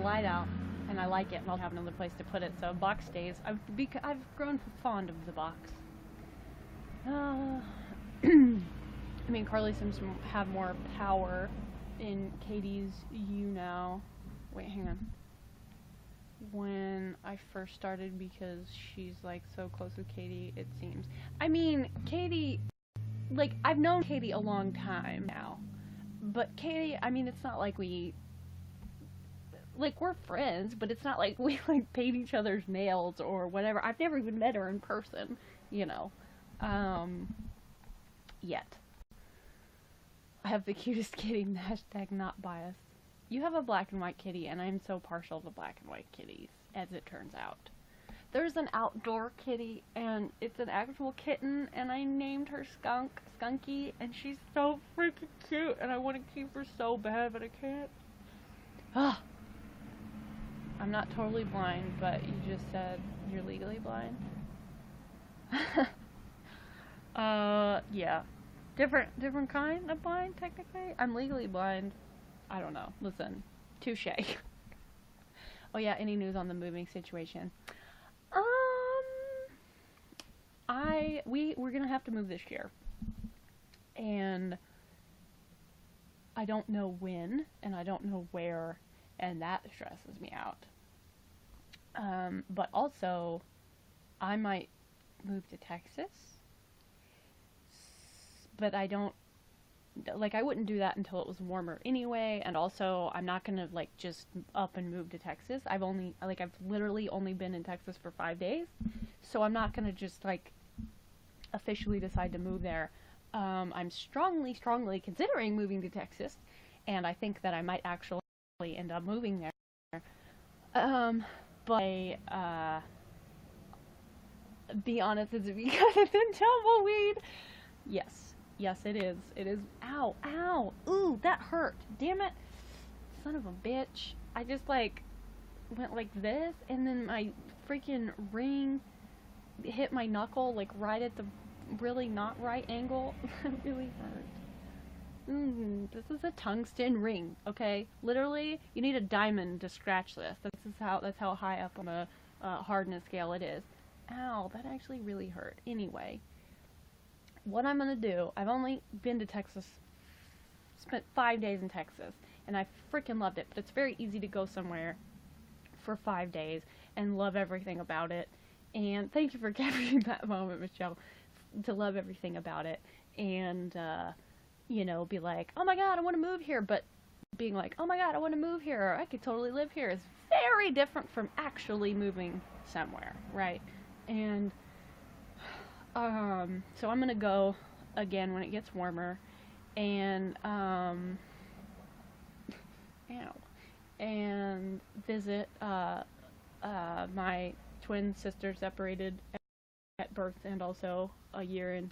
light out, and I like it, and I'll have another place to put it, so box stays. I've grown fond of the box. I mean, Carly seems to have more power in Katie's YouNow. Wait, hang on. When I first started, because she's like so close with Katie, it seems. I mean, Katie, like, I've known Katie a long time now. But Katie, I mean, it's not like we're friends, but it's not like we, like, paint each other's nails or whatever. I've never even met her in person, you know. Yet. I have the cutest kitty, hashtag not biased. You have a black and white kitty, and I'm so partial to black and white kitties, as it turns out. There's an outdoor kitty, and it's an actual kitten, and I named her Skunky, and she's so freaking cute, and I want to keep her so bad, but I can't. Ah, I'm not totally blind, but you just said you're legally blind. Yeah. Different kind of blind, technically? I'm legally blind. I don't know. Listen. Touche. Oh yeah, any news on the moving situation? We're gonna have to move this year. And I don't know when, and I don't know where, and that stresses me out. But also, I might move to Texas. But I don't, like, I wouldn't do that until it was warmer anyway, and also, I'm not gonna, like, just up and move to Texas. I've literally only been in Texas for 5 days, so I'm not gonna just, like, officially decide to move there. I'm strongly considering moving to Texas, and I think that I might actually end up moving there. But be honest, it's because it's in tumbleweed. Yes, it is. It is. Ow. Ooh, that hurt. Damn it. Son of a bitch. I just, like, went like this, and then my freaking ring hit my knuckle, like, right at the really not right angle. It really hurt. This is a tungsten ring, okay? Literally, you need a diamond to scratch this. That's how high up on a hardness scale it is. Ow, that actually really hurt. Anyway. What I'm going to do, I've only been to Texas, spent 5 days in Texas, and I freaking loved it, but it's very easy to go somewhere for 5 days and love everything about it, and thank you for capturing that moment, Michelle, to love everything about it, and, you know, be like, oh my god, I want to move here, but being like, oh my god, I want to move here, I could totally live here, is very different from actually moving somewhere, right? And so I'm gonna go again when it gets warmer, and and visit my twin sister, separated at birth and also a year in,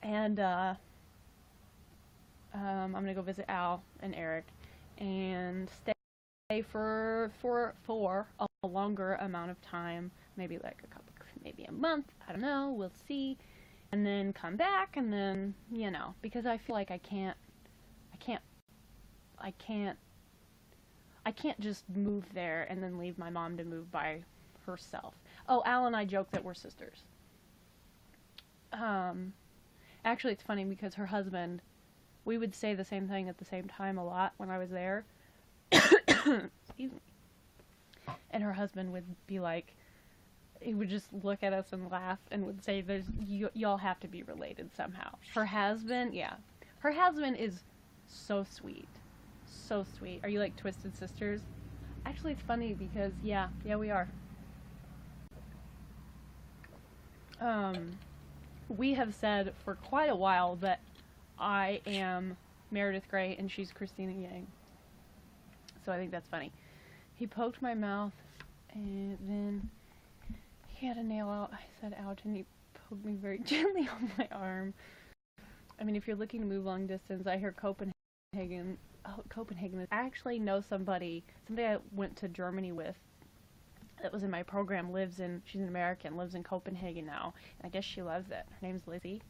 and I'm gonna go visit Al and Eric and stay for a longer amount of time, maybe like maybe a month, I don't know, we'll see, and then come back, and then, you know, because I feel like I can't just move there and then leave my mom to move by herself. Oh, Al and I joke that we're sisters. Actually, it's funny because her husband, we would say the same thing at the same time a lot when I was there. Excuse me. And her husband would be like, he would just look at us and laugh and would say, y'all have to be related somehow. Her husband, yeah. Her husband is so sweet. So sweet. Are you like twisted sisters? Actually, it's funny because, yeah, we are. We have said for quite a while that I am Meredith Grey and she's Christina Yang. So I think that's funny. He poked my mouth and then he had a nail out. I said ouch, and he poked me very gently on my arm. I mean, if you're looking to move long distance, I hear Copenhagen. Oh, Copenhagen. I actually know somebody I went to Germany with that was in my program she's an American, lives in Copenhagen now. And I guess she loves it. Her name's Lizzie.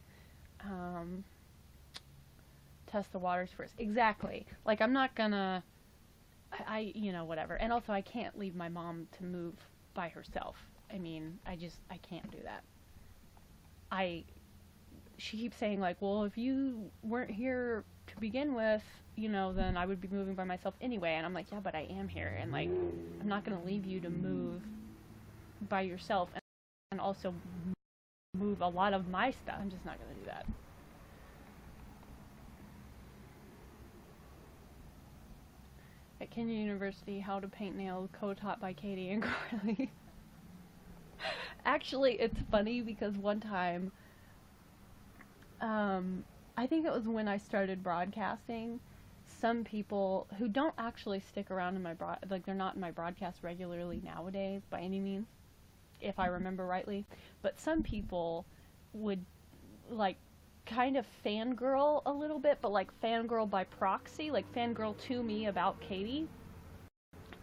Test the waters first. Exactly. Like, I'm not gonna, whatever. And also, I can't leave my mom to move by herself. I mean, I can't do that. She keeps saying, like, well, if you weren't here to begin with, then I would be moving by myself anyway. And I'm like, yeah, but I am here. And, like, I'm not going to leave you to move by yourself and also move a lot of my stuff. I'm just not going to do that. At Kenyon University, How to Paint Nails, co-taught by Katie and Carly. Actually, it's funny because one time, I think it was when I started broadcasting, some people who don't actually stick around in my they're not in my broadcast regularly nowadays by any means, if I remember rightly, but some people would, like, kind of fangirl a little bit, but, like, fangirl by proxy, like, fangirl to me about Katie,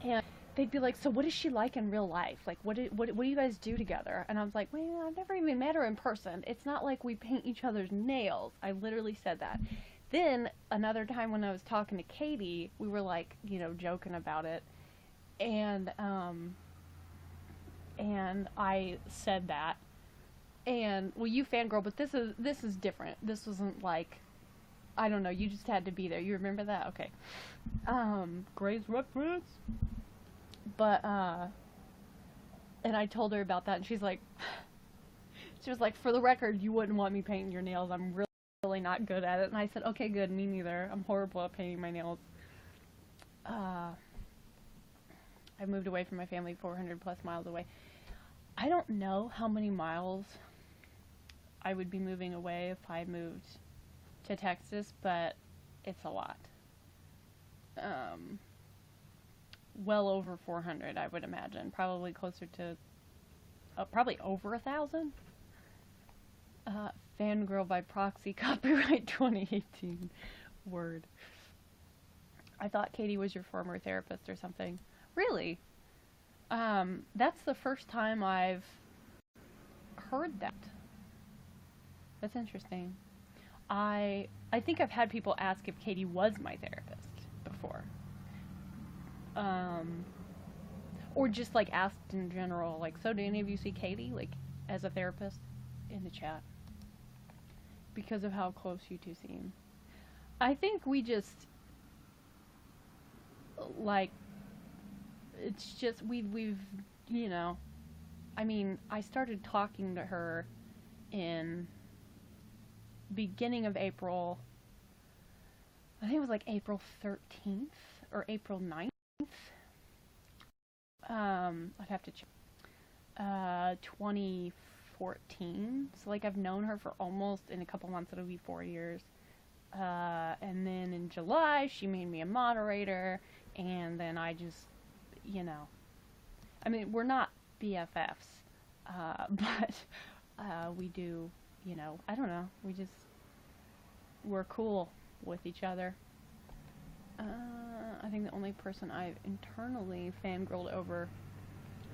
and they'd be like, so what is she like in real life? Like, what do you guys do together? And I was like, well, I've never even met her in person. It's not like we paint each other's nails. I literally said that. Then, another time when I was talking to Katie, we were, like, joking about it. And I said that. And, well, you fangirl, but this is different. This wasn't like, I don't know, you just had to be there. You remember that? Okay. Gray's reference. But, and I told her about that, and she was like, for the record, you wouldn't want me painting your nails. I'm really not good at it. And I said, okay, good, me neither. I'm horrible at painting my nails. I moved away from my family 400 plus miles away. I don't know how many miles I would be moving away if I moved to Texas, but it's a lot. Well over 400, I would imagine. Probably closer to, probably over 1,000. Fangirl by proxy, copyright 2018. Word. I thought Katie was your former therapist or something. Really? That's the first time I've heard that. That's interesting. I think I've had people ask if Katie was my therapist before. Or just, like, asked in general, like, so do any of you see Katie, like, as a therapist in the chat? Because of how close you two seem. I think we just, like, it's just, we've, I mean, I started talking to her in beginning of April. I think it was like April 13th or April 9th. I'd have to check. 2014. So, like, I've known her for almost, in a couple months, it'll be 4 years. And then in July, she made me a moderator, and then I just, I mean, we're not BFFs, but, we do, I don't know, we're cool with each other. I think the only person I've internally fangirled over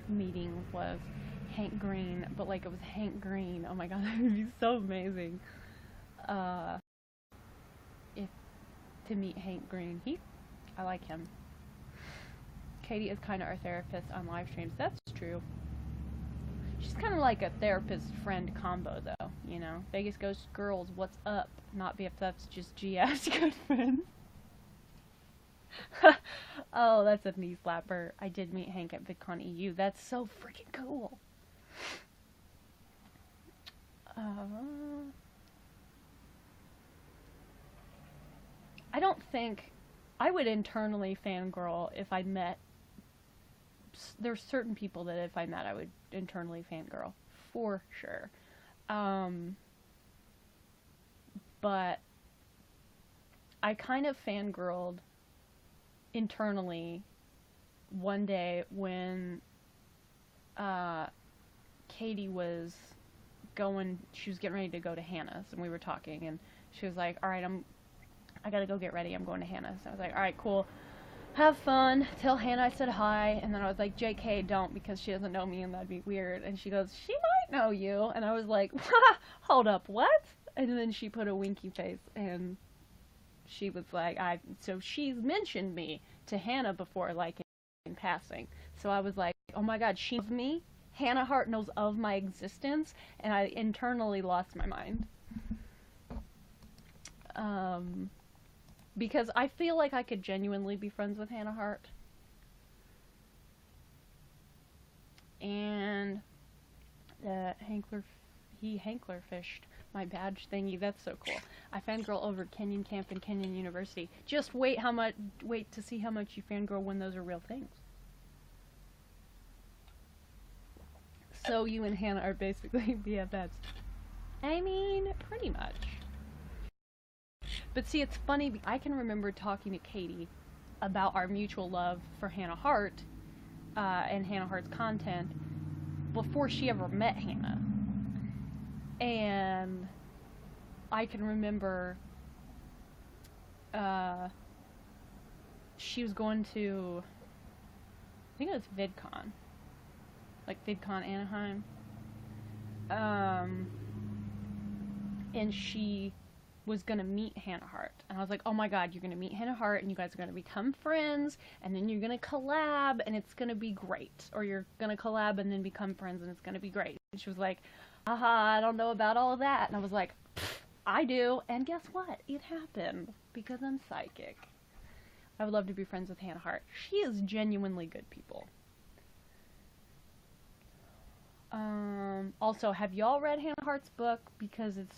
meeting was Hank Green, but, like, it was Hank Green. Oh my god, that would be so amazing. If to meet Hank Green. I like him. Katie is kind of our therapist on live streams. That's true. She's kind of like a therapist-friend combo, though, Vegas Ghost Girls, what's up? Not BFFs, just GS, good friends. Oh, that's a knee slapper. I did meet Hank at VidCon EU. That's so freaking cool. I don't think I would internally fangirl if I met. There's certain people that if I met, I would internally fangirl for sure. But I kind of fangirled internally one day when Katie was she was getting ready to go to Hannah's, and we were talking, and she was like, all right, I gotta go get ready, I'm going to Hannah's. I was like, all right, cool, have fun, tell Hannah I said hi. And then I was like, JK, don't, because she doesn't know me and that'd be weird. And she goes, she might know you. And I was like, hold up, what? And then she put a winky face, and she was like, so she's mentioned me to Hannah before, like, in passing. So I was like, oh my god, she knows me? Hannah Hart knows of my existence? And I internally lost my mind. Because I feel like I could genuinely be friends with Hannah Hart. And he Hankler fished my badge thingy. That's so cool. I fangirl over Kenyon Camp and Kenyon University. Just wait to see how much you fangirl when those are real things. So you and Hannah are basically BFFs. I mean, pretty much. But see, it's funny, I can remember talking to Katie about our mutual love for Hannah Hart, and Hannah Hart's content, before she ever met Hannah. And I can remember, she was going to, I think it was VidCon. Like VidCon Anaheim. And she was gonna meet Hannah Hart, and I was like, oh my god, you're gonna meet Hannah Hart, and you guys are gonna become friends, and then you're gonna collab, and it's gonna be great. Or you're gonna collab and then become friends, and it's gonna be great. And she was like, haha, I don't know about all of that. And I was like, I do. And guess what? It happened, because I'm psychic. I would love to be friends with Hannah Hart. She is genuinely good people. Also, have y'all read Hannah Hart's book? Because it's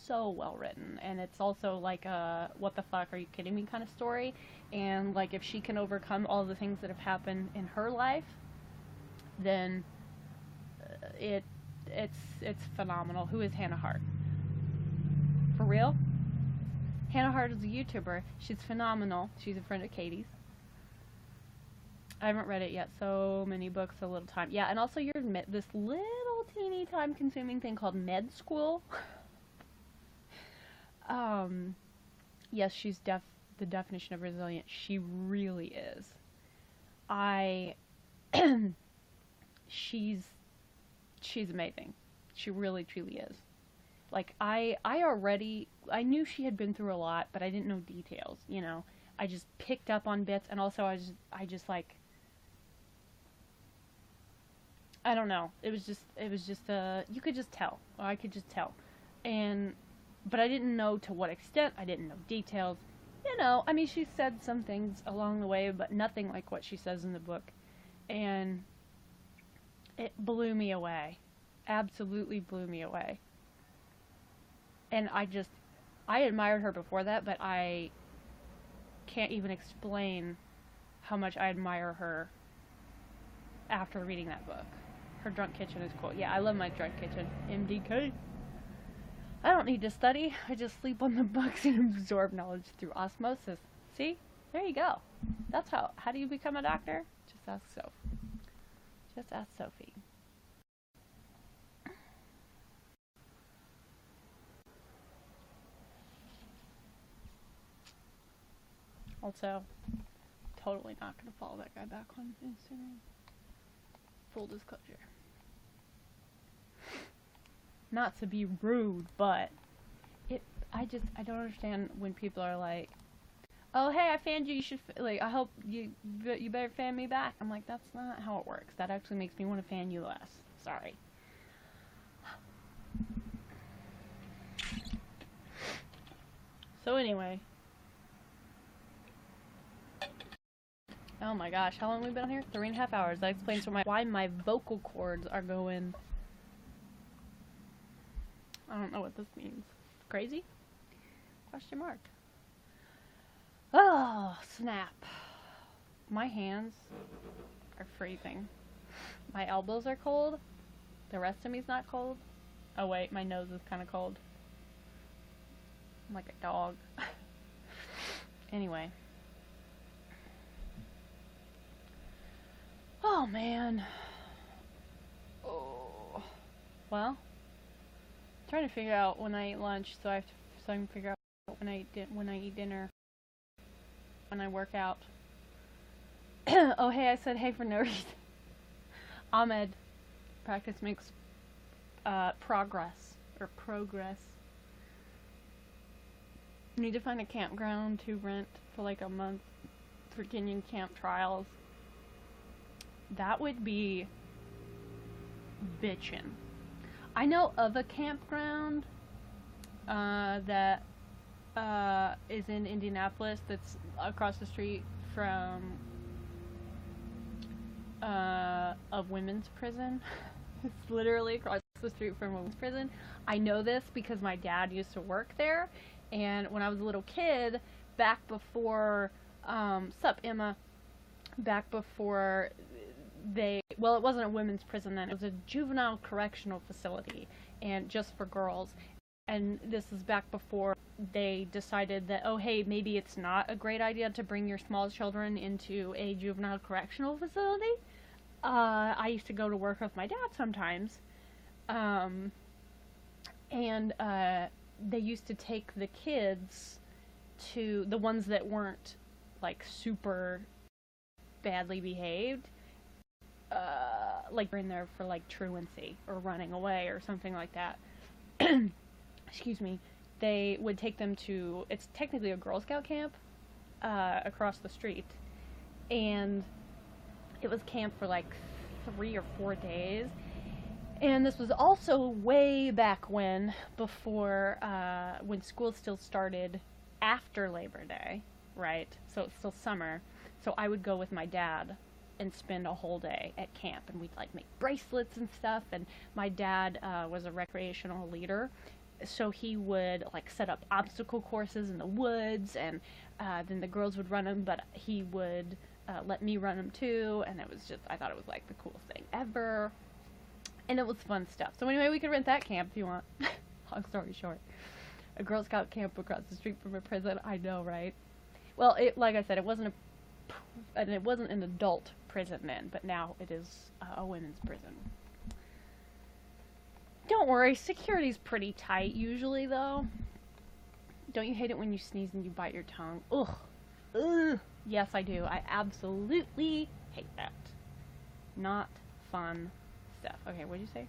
so well written, and it's also like a what the fuck are you kidding me kind of story. And like, if she can overcome all the things that have happened in her life, then it's phenomenal. Who is Hannah Hart? For real? Hannah Hart is a YouTuber. She's phenomenal. She's a friend of Katie's. I haven't read it yet. So many books, so little time. Yeah, and also you're this little teeny time-consuming thing called med school. Yes, she's the definition of resilient. She really is. She's amazing. She really, truly is. Like, I knew she had been through a lot, but I didn't know details, you know. I just picked up on bits, and also I just like, I don't know. It was just you could just tell. Or I could just tell. But I didn't know to what extent. I didn't know details. You know, I mean, she said some things along the way, but nothing like what she says in the book. And it blew me away. Absolutely blew me away. And I admired her before that, but I can't even explain how much I admire her after reading that book. Her Drunk Kitchen is cool. Yeah, I love my Drunk Kitchen. MDK. I don't need to study. I just sleep on the books and absorb knowledge through osmosis. See? There you go. That's how do you become a doctor? Just ask Sophie. Just ask Sophie. Also, totally not going to follow that guy back on Instagram. Full disclosure. Not to be rude, but I don't understand when people are like, oh, hey, I fanned you, you should, like, I hope you better fan me back. I'm like, that's not how it works. That actually makes me want to fan you less. Sorry. So anyway, Oh my gosh, how long have we been here? 3.5 hours. That explains why my vocal cords are going. I don't know what this means. Crazy? Question mark. Oh, snap. My hands are freezing. My elbows are cold. The rest of me's not cold. Oh wait, my nose is kind of cold. I'm like a dog. Anyway. Oh man. Oh. Well, I'm trying to figure out when I eat lunch, so I can figure out when I eat dinner, when I work out. Oh hey, I said hey for no reason. Ahmed, practice makes progress. Need to find a campground to rent for like a month for Kenyan camp trials. That would be bitchin'. I know of a campground that is in Indianapolis that's across the street from a women's prison. It's literally across the street from a women's prison. I know this because my dad used to work there, and when I was a little kid, back before, sup Emma, back before it wasn't a women's prison then, it was a juvenile correctional facility, and just for girls. And this is back before they decided that, oh hey, maybe it's not a great idea to bring your small children into a juvenile correctional facility. I used to go to work with my dad sometimes, and they used to take the kids to the ones that weren't like super badly behaved, like in there for like truancy or running away or something like that. Excuse me. They would take them to, it's technically a Girl Scout camp across the street, and it was camp for like 3 or 4 days. And this was also way back when, before, when school still started after Labor Day, right? So it's still summer. So I would go with my dad and spend a whole day at camp, and we'd like make bracelets and stuff. And my dad was a recreational leader, so he would like set up obstacle courses in the woods, and then the girls would run them, but he would let me run them too. And it was just, I thought it was like the coolest thing ever. And it was fun stuff. So anyway, we could rent that camp if you want. Long story short. A Girl Scout camp across the street from a prison. I know, right? Well, like I said, it wasn't an adult prison then, but now it is a women's prison. Don't worry, security's pretty tight usually, though. Don't you hate it when you sneeze and you bite your tongue? Ugh. Ugh. Yes, I do. I absolutely hate that. Not fun stuff. Okay, what'd you say?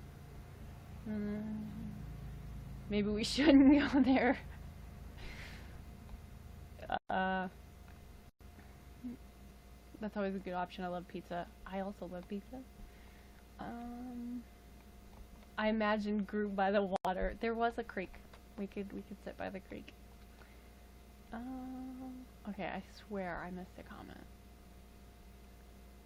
Maybe we shouldn't go there. That's always a good option. I love pizza. I also love pizza. I imagine grew by the water. There was a creek. We could sit by the creek. Okay, I swear I missed a comment.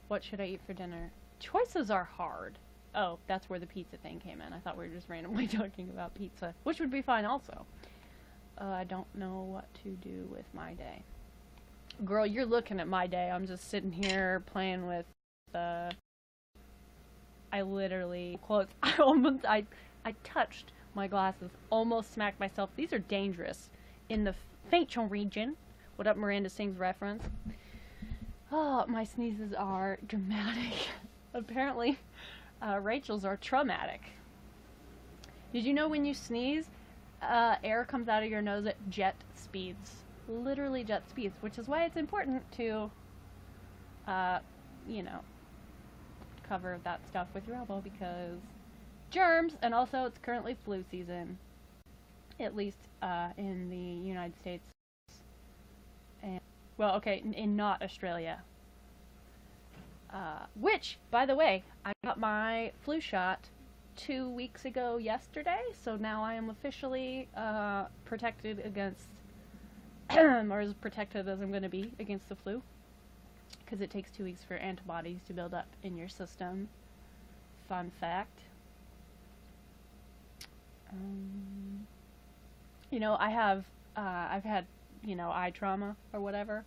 What should I eat for dinner? Choices are hard. Oh, that's where the pizza thing came in. I thought we were just randomly talking about pizza, which would be fine also. I don't know what to do with my day. Girl, you're looking at my day. I'm just sitting here playing with I literally closed. I touched my glasses. Almost smacked myself. These are dangerous in the facial region. What up, Miranda Sings reference? Oh, my sneezes are dramatic. Apparently, Rachel's are traumatic. Did you know when you sneeze, air comes out of your nose at jet speeds? Literally jet speeds, which is why it's important to, you know, cover that stuff with your elbow, because germs, and also it's currently flu season, at least in the United States. And, well, okay, in not Australia. Which, by the way, I got my flu shot 2 weeks ago yesterday, so now I am officially protected against, or as protected as I'm going to be against the flu. because it takes 2 weeks for antibodies to build up in your system. Fun fact. You know, I've had, you know, eye trauma or whatever.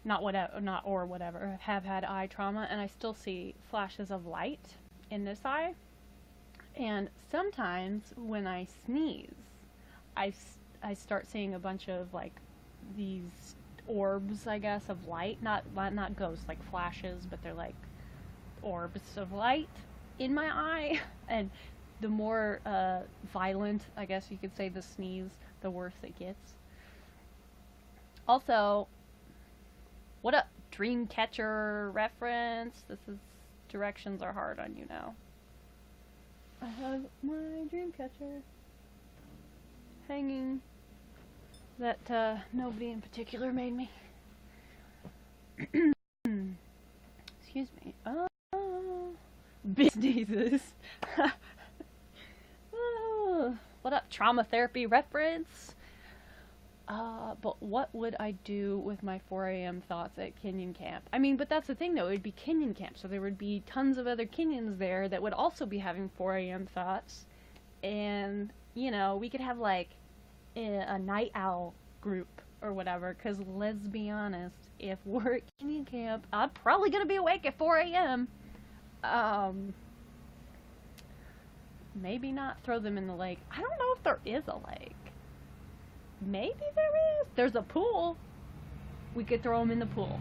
Have had eye trauma, and I still see flashes of light in this eye. And sometimes when I sneeze, I start seeing a bunch of like these orbs, I guess, of light. Not ghosts, like flashes, but they're like orbs of light in my eye. And the more violent, I guess you could say, the sneeze, the worse it gets. Also, what up, Dreamcatcher reference? This is, directions are hard on YouNow. I have my Dreamcatcher hanging that nobody in particular made me. Excuse me. Businesses. What up, trauma therapy reference? But what would I do with my 4 a.m. thoughts at Kenyan camp? I mean, but that's the thing though, it would be Kenyan camp, so there would be tons of other Kenyans there that would also be having 4 a.m. thoughts. And, you know, we could have like a night owl group or whatever, because let's be honest, if we're at Kenyan camp, I'm probably going to be awake at 4 a.m. Maybe not throw them in the lake. I don't know if there is a lake. Maybe there is. There's a pool. We could throw them in the pool.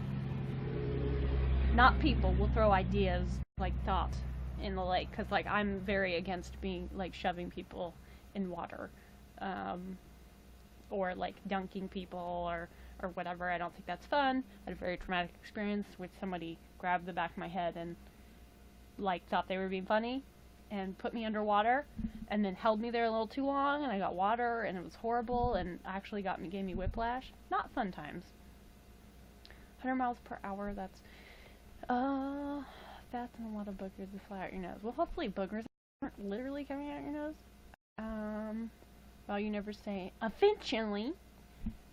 Not people. We'll throw ideas, like thoughts, in the lake. Because, like, I'm very against being, like, shoving people in water. Or, like, dunking people or whatever. I don't think that's fun. I had a very traumatic experience with somebody grabbed the back of my head and, like, thought they were being funny and put me underwater and then held me there a little too long, and I got water, and it was horrible, and actually gave me whiplash. Not fun times. 100 miles per hour, that's fats and a lot of boogers that fly out your nose. Well, hopefully boogers aren't literally coming out your nose. Well, you never say, eventually,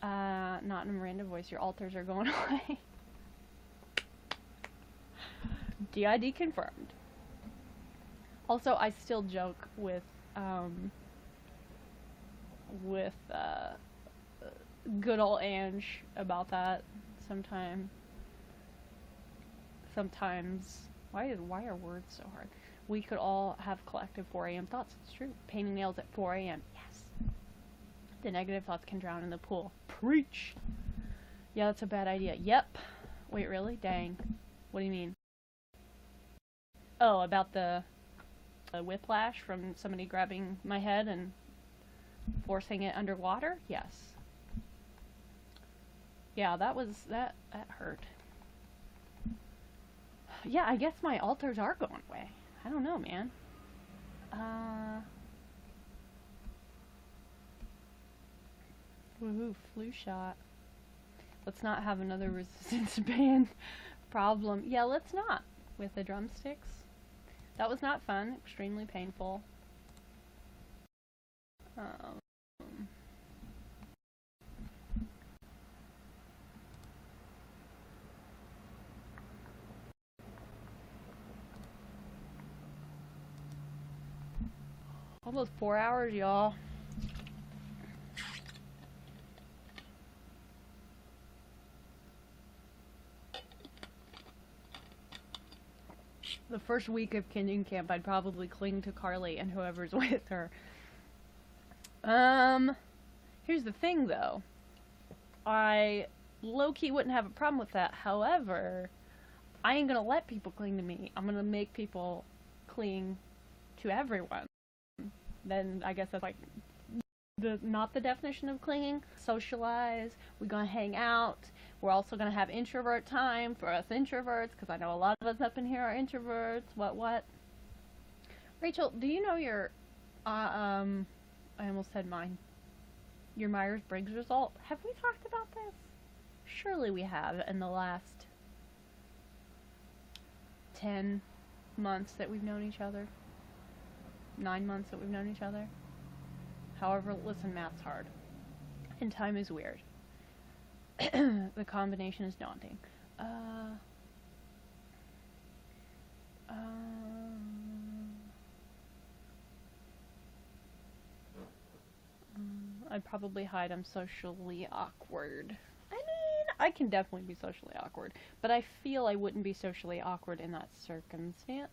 not in a Miranda voice, your alters are going away. DID confirmed. Also, I still joke with good old Ange about that sometimes. Why are words so hard? We could all have collective 4 a.m. thoughts. It's true. Painting nails at 4 a.m. Yes. The negative thoughts can drown in the pool. Preach. Yeah, that's a bad idea. Yep. Wait, really? Dang. What do you mean? Oh, about the whiplash from somebody grabbing my head and forcing it underwater? Yes. Yeah, that hurt. Yeah, I guess my alters are going away. I don't know, man. Woohoo, flu shot. Let's not have another resistance band problem. Yeah, let's not. With the drumsticks. That was not fun. Extremely painful. Almost 4 hours, y'all. The first week of Kenyan camp, I'd probably cling to Carly and whoever's with her. Here's the thing, though. I low-key wouldn't have a problem with that. However, I ain't gonna let people cling to me. I'm gonna make people cling to everyone. Then I guess that's like not the definition of clinging. Socialize. We're gonna hang out. We're also gonna have introvert time for us introverts, because I know a lot of us up in here are introverts. What? Rachel, do you know your I almost said mine. Your Myers-Briggs result? Have we talked about this? Surely we have in the last 10 months that we've known each other. 9 months that we've known each other. However, listen, math's hard. And time is weird. The combination is daunting. I'd probably hide I'm socially awkward. I mean, I can definitely be socially awkward, but I feel I wouldn't be socially awkward in that circumstance.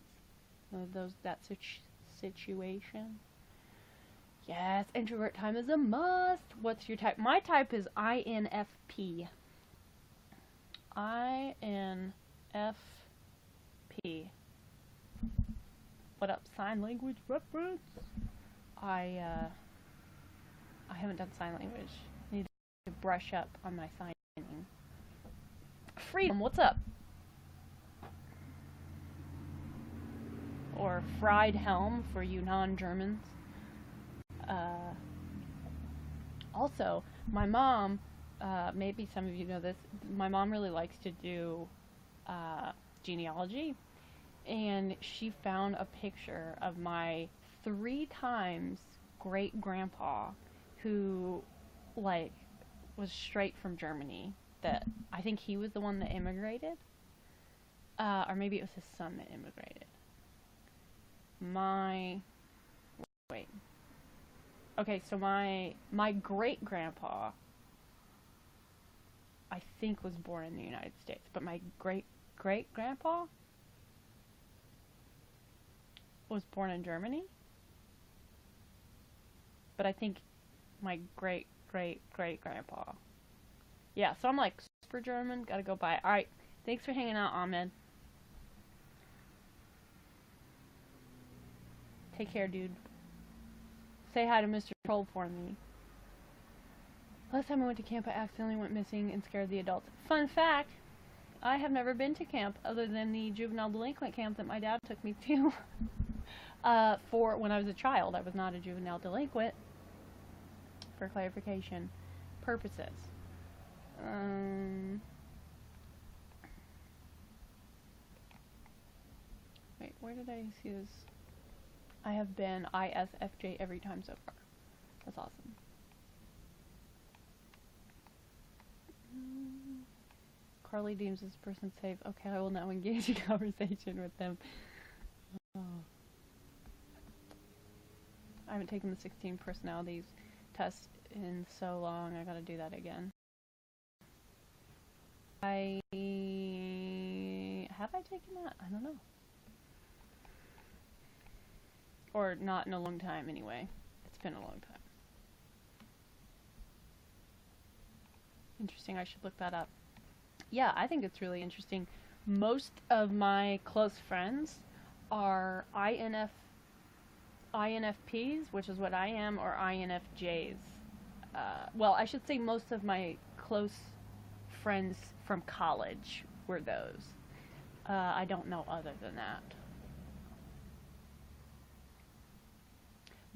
That situation. Yes, introvert time is a must. What's your type? My type is INFP. INFP. What up, sign language reference? I haven't done sign language. I need to brush up on my signing. Freedom, what's up? Or fried helm for you non-Germans. Also, my mom, maybe some of you know this, my mom really likes to do genealogy, and she found a picture of my 3 times great-grandpa who, like, was straight from Germany. That I think he was the one that immigrated, or maybe it was his son that immigrated. Okay, so my great-grandpa, I think, was born in the United States, but my great-great-grandpa was born in Germany. But I think my great-great-great-grandpa. Yeah, so I'm like super German, gotta go by. Alright, thanks for hanging out, Ahmed. Take care, dude. Say hi to Mr. Troll for me. Last time I went to camp, I accidentally went missing and scared the adults. Fun fact, I have never been to camp other than the juvenile delinquent camp that my dad took me to for when I was a child. I was not a juvenile delinquent, for clarification purposes. Wait, where did I see this? I have been ISFJ every time so far. That's awesome. Carly deems this person safe. Okay, I will now engage in conversation with them. Oh. I haven't taken the 16 personalities test in so long. I gotta do that again. Have I taken that? I don't know. Or not in a long time anyway. It's been a long time. Interesting, I should look that up. Yeah, I think it's really interesting. Most of my close friends are INFPs, which is what I am, or INFJs. Well, I should say most of my close friends from college were those. I don't know other than that.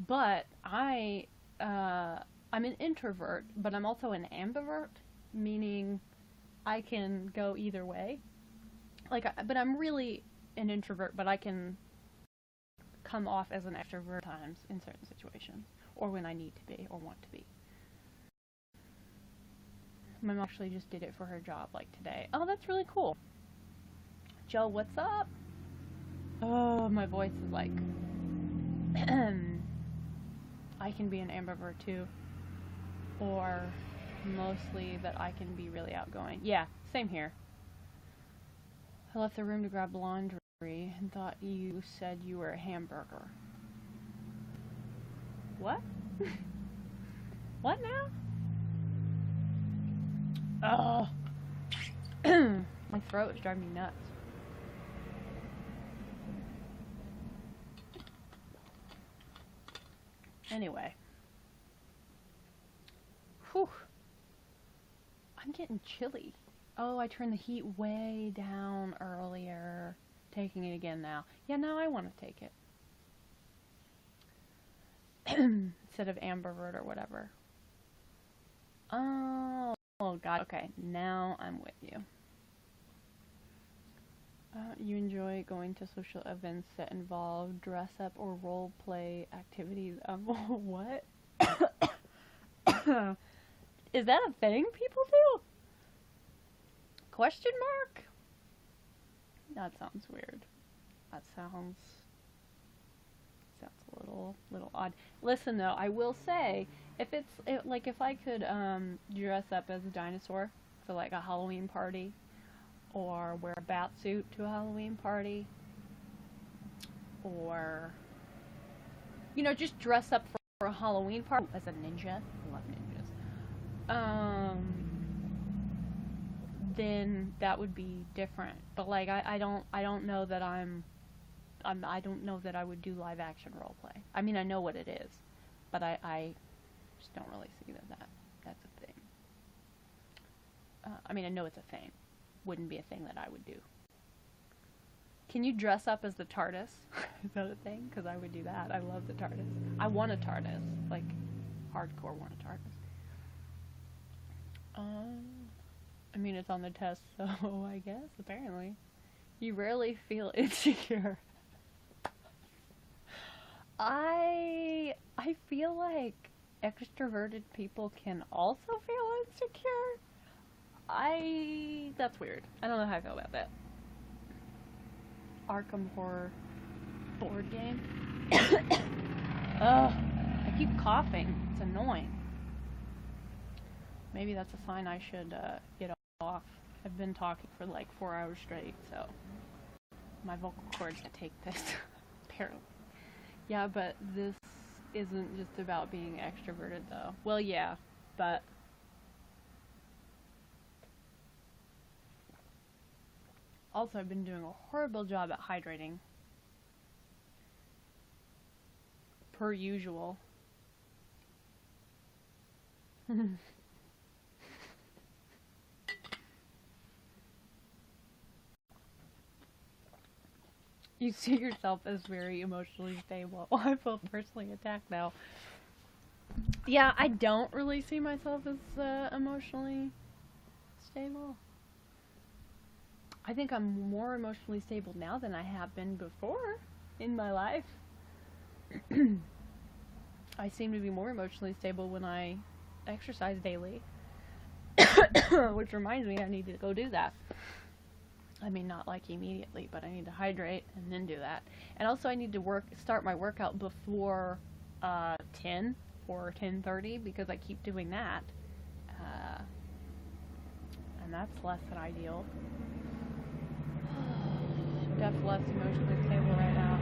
But I'm an introvert, but I'm also an ambivert, meaning I can go either way. But I'm really an introvert, but I can come off as an extrovert at times in certain situations, or when I need to be or want to be. My mom actually just did it for her job, like today. Oh, that's really cool. Joe, what's up? Oh, my voice is like... I can be an ambivert too. Or mostly that I can be really outgoing. Yeah, same here. I left the room to grab laundry and thought you said you were a hamburger. What? What now? Oh. My throat is driving me nuts. Anyway. Whew. I'm getting chilly. Oh, I turned the heat way down earlier. Taking it again now. Yeah, now I want to take it. Instead of ambivert or whatever. Oh God. Okay, now I'm with you. You enjoy going to social events that involve dress up or role play activities. What? Is that a thing people do? Question mark? That sounds weird. That sounds a little odd. Listen though, I will say, if I could dress up as a dinosaur for like a Halloween party, or wear a bat suit to a Halloween party, or just dress up for a Halloween party as a ninja. I love ninjas. Then that would be different. But like I don't know that I don't know that I would do live action role play. I mean, I know what it is, but I just don't really see that's a thing. I mean, I know it's a thing. Wouldn't be a thing that I would do. Can you dress up as the TARDIS? Is that a thing? Because I would do that. I love the TARDIS. I want a TARDIS. Like, hardcore want a TARDIS. I mean, it's on the test, so I guess, apparently. You rarely feel insecure. I feel like extroverted people can also feel insecure. That's weird. I don't know how I feel about that. Arkham Horror board game. Ugh, I keep coughing. It's annoying. Maybe that's a sign I should get off. I've been talking for like 4 hours straight, so my vocal cords take this, apparently. Yeah, but this isn't just about being extroverted, though. Well, yeah, but also I've been doing a horrible job at hydrating. Per usual. You see yourself as very emotionally stable. I feel personally attacked now. Yeah, I don't really see myself as emotionally stable. I think I'm more emotionally stable now than I have been before in my life. I seem to be more emotionally stable when I exercise daily. Which reminds me, I need to go do that. I mean, not like immediately, but I need to hydrate and then do that. And also I need to start my workout before 10 or 10:30 because I keep doing that. And that's less than ideal. Definitely less emotionally stable right now.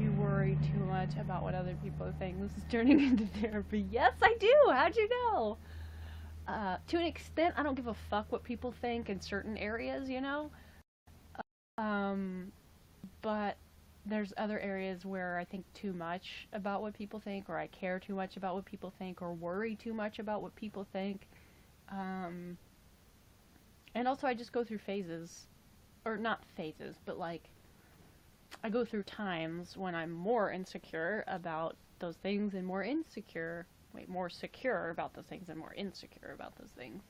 You worry too much about what other people think. This is turning into therapy. Yes, I do! How'd you know? To an extent, I don't give a fuck what people think in certain areas, you know? But there's other areas where I think too much about what people think, or I care too much about what people think, or worry too much about what people think. And also I just go through phases. Or not phases, but like, I go through times when I'm more insecure about those things and more secure about those things and more insecure about those things.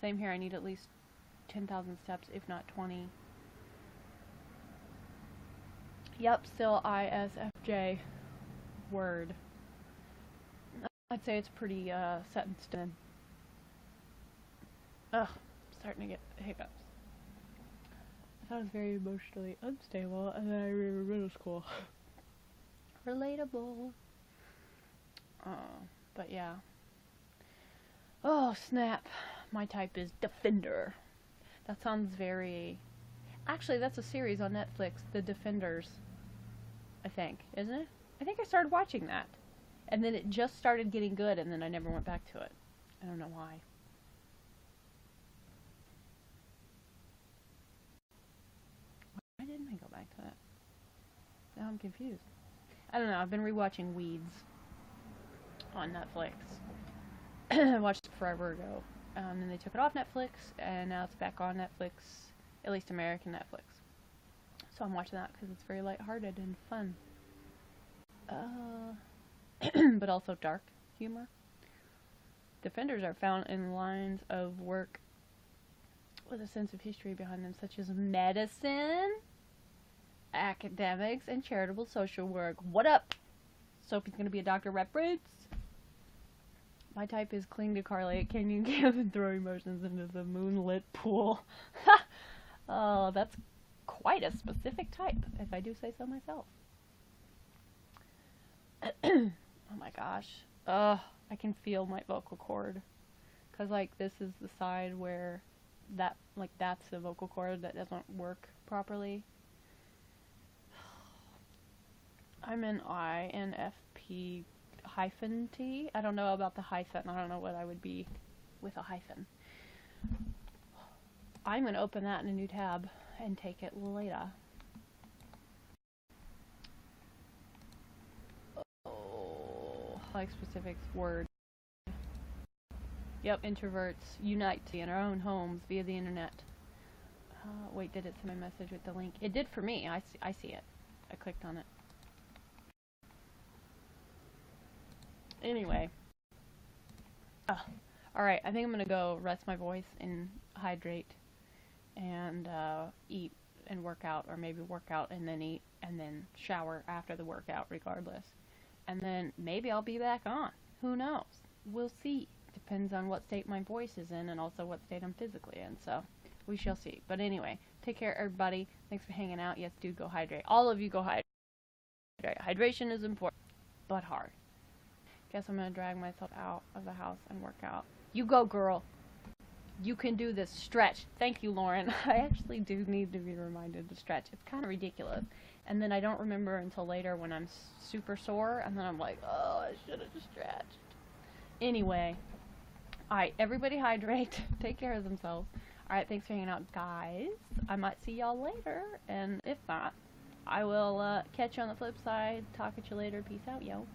Same here, I need at least 10,000 steps, if not 20. Yep, still ISFJ. Word. I'd say it's pretty set in stone. Ugh, starting to get hiccups. I thought I was very emotionally unstable, and then I remember middle school. Relatable. But yeah. Oh, snap. My type is Defender. That sounds very... Actually, that's a series on Netflix, The Defenders. I think, isn't it? I think I started watching that. And then it just started getting good, and then I never went back to it. I don't know why. Why didn't I go back to that? Now I'm confused. I don't know, I've been rewatching Weeds on Netflix. I watched it forever ago. And they took it off Netflix, and now it's back on Netflix, at least American Netflix. So I'm watching that because it's very lighthearted and fun. But also dark humor. Defenders are found in lines of work with a sense of history behind them, such as medicine, academics, and charitable social work. What up? Sophie's gonna be a doctor reference. My type is cling to Carly at Canyon Camp and throw emotions into the moonlit pool. Oh, that's quite a specific type, if I do say so myself. Oh my gosh. I can feel my vocal cord. Cause like this is the side where that, like that's the vocal cord that doesn't work properly. I'm an INFP hyphen T. I don't know about the hyphen. I don't know what I would be with a hyphen. I'm gonna open that in a new tab and take it later. Oh, like specifics word. Yep, introverts unite in our own homes via the internet. Wait, did it send my message with the link? It did for me. I see it. I clicked on it. Anyway. Alright, I think I'm gonna go rest my voice and hydrate and eat and work out, or maybe work out and then eat and then shower after the workout regardless. And then maybe I'll be back on. Who knows? We'll see. Depends on what state my voice is in and also what state I'm physically in, so we shall see. But anyway, take care everybody. Thanks for hanging out. Yes, do go hydrate. All of you go hydrate. Hydration is important, but hard. Guess I'm gonna drag myself out of the house and work out. You go, girl. You can do this. Stretch. Thank you, Lauren. I actually do need to be reminded to stretch. It's kind of ridiculous. And then I don't remember until later when I'm super sore, and then I'm like, oh, I should have stretched. Anyway. Alright, everybody hydrate. Take care of themselves. Alright, thanks for hanging out, guys. I might see y'all later, and if not, I will catch you on the flip side. Talk at you later. Peace out, yo.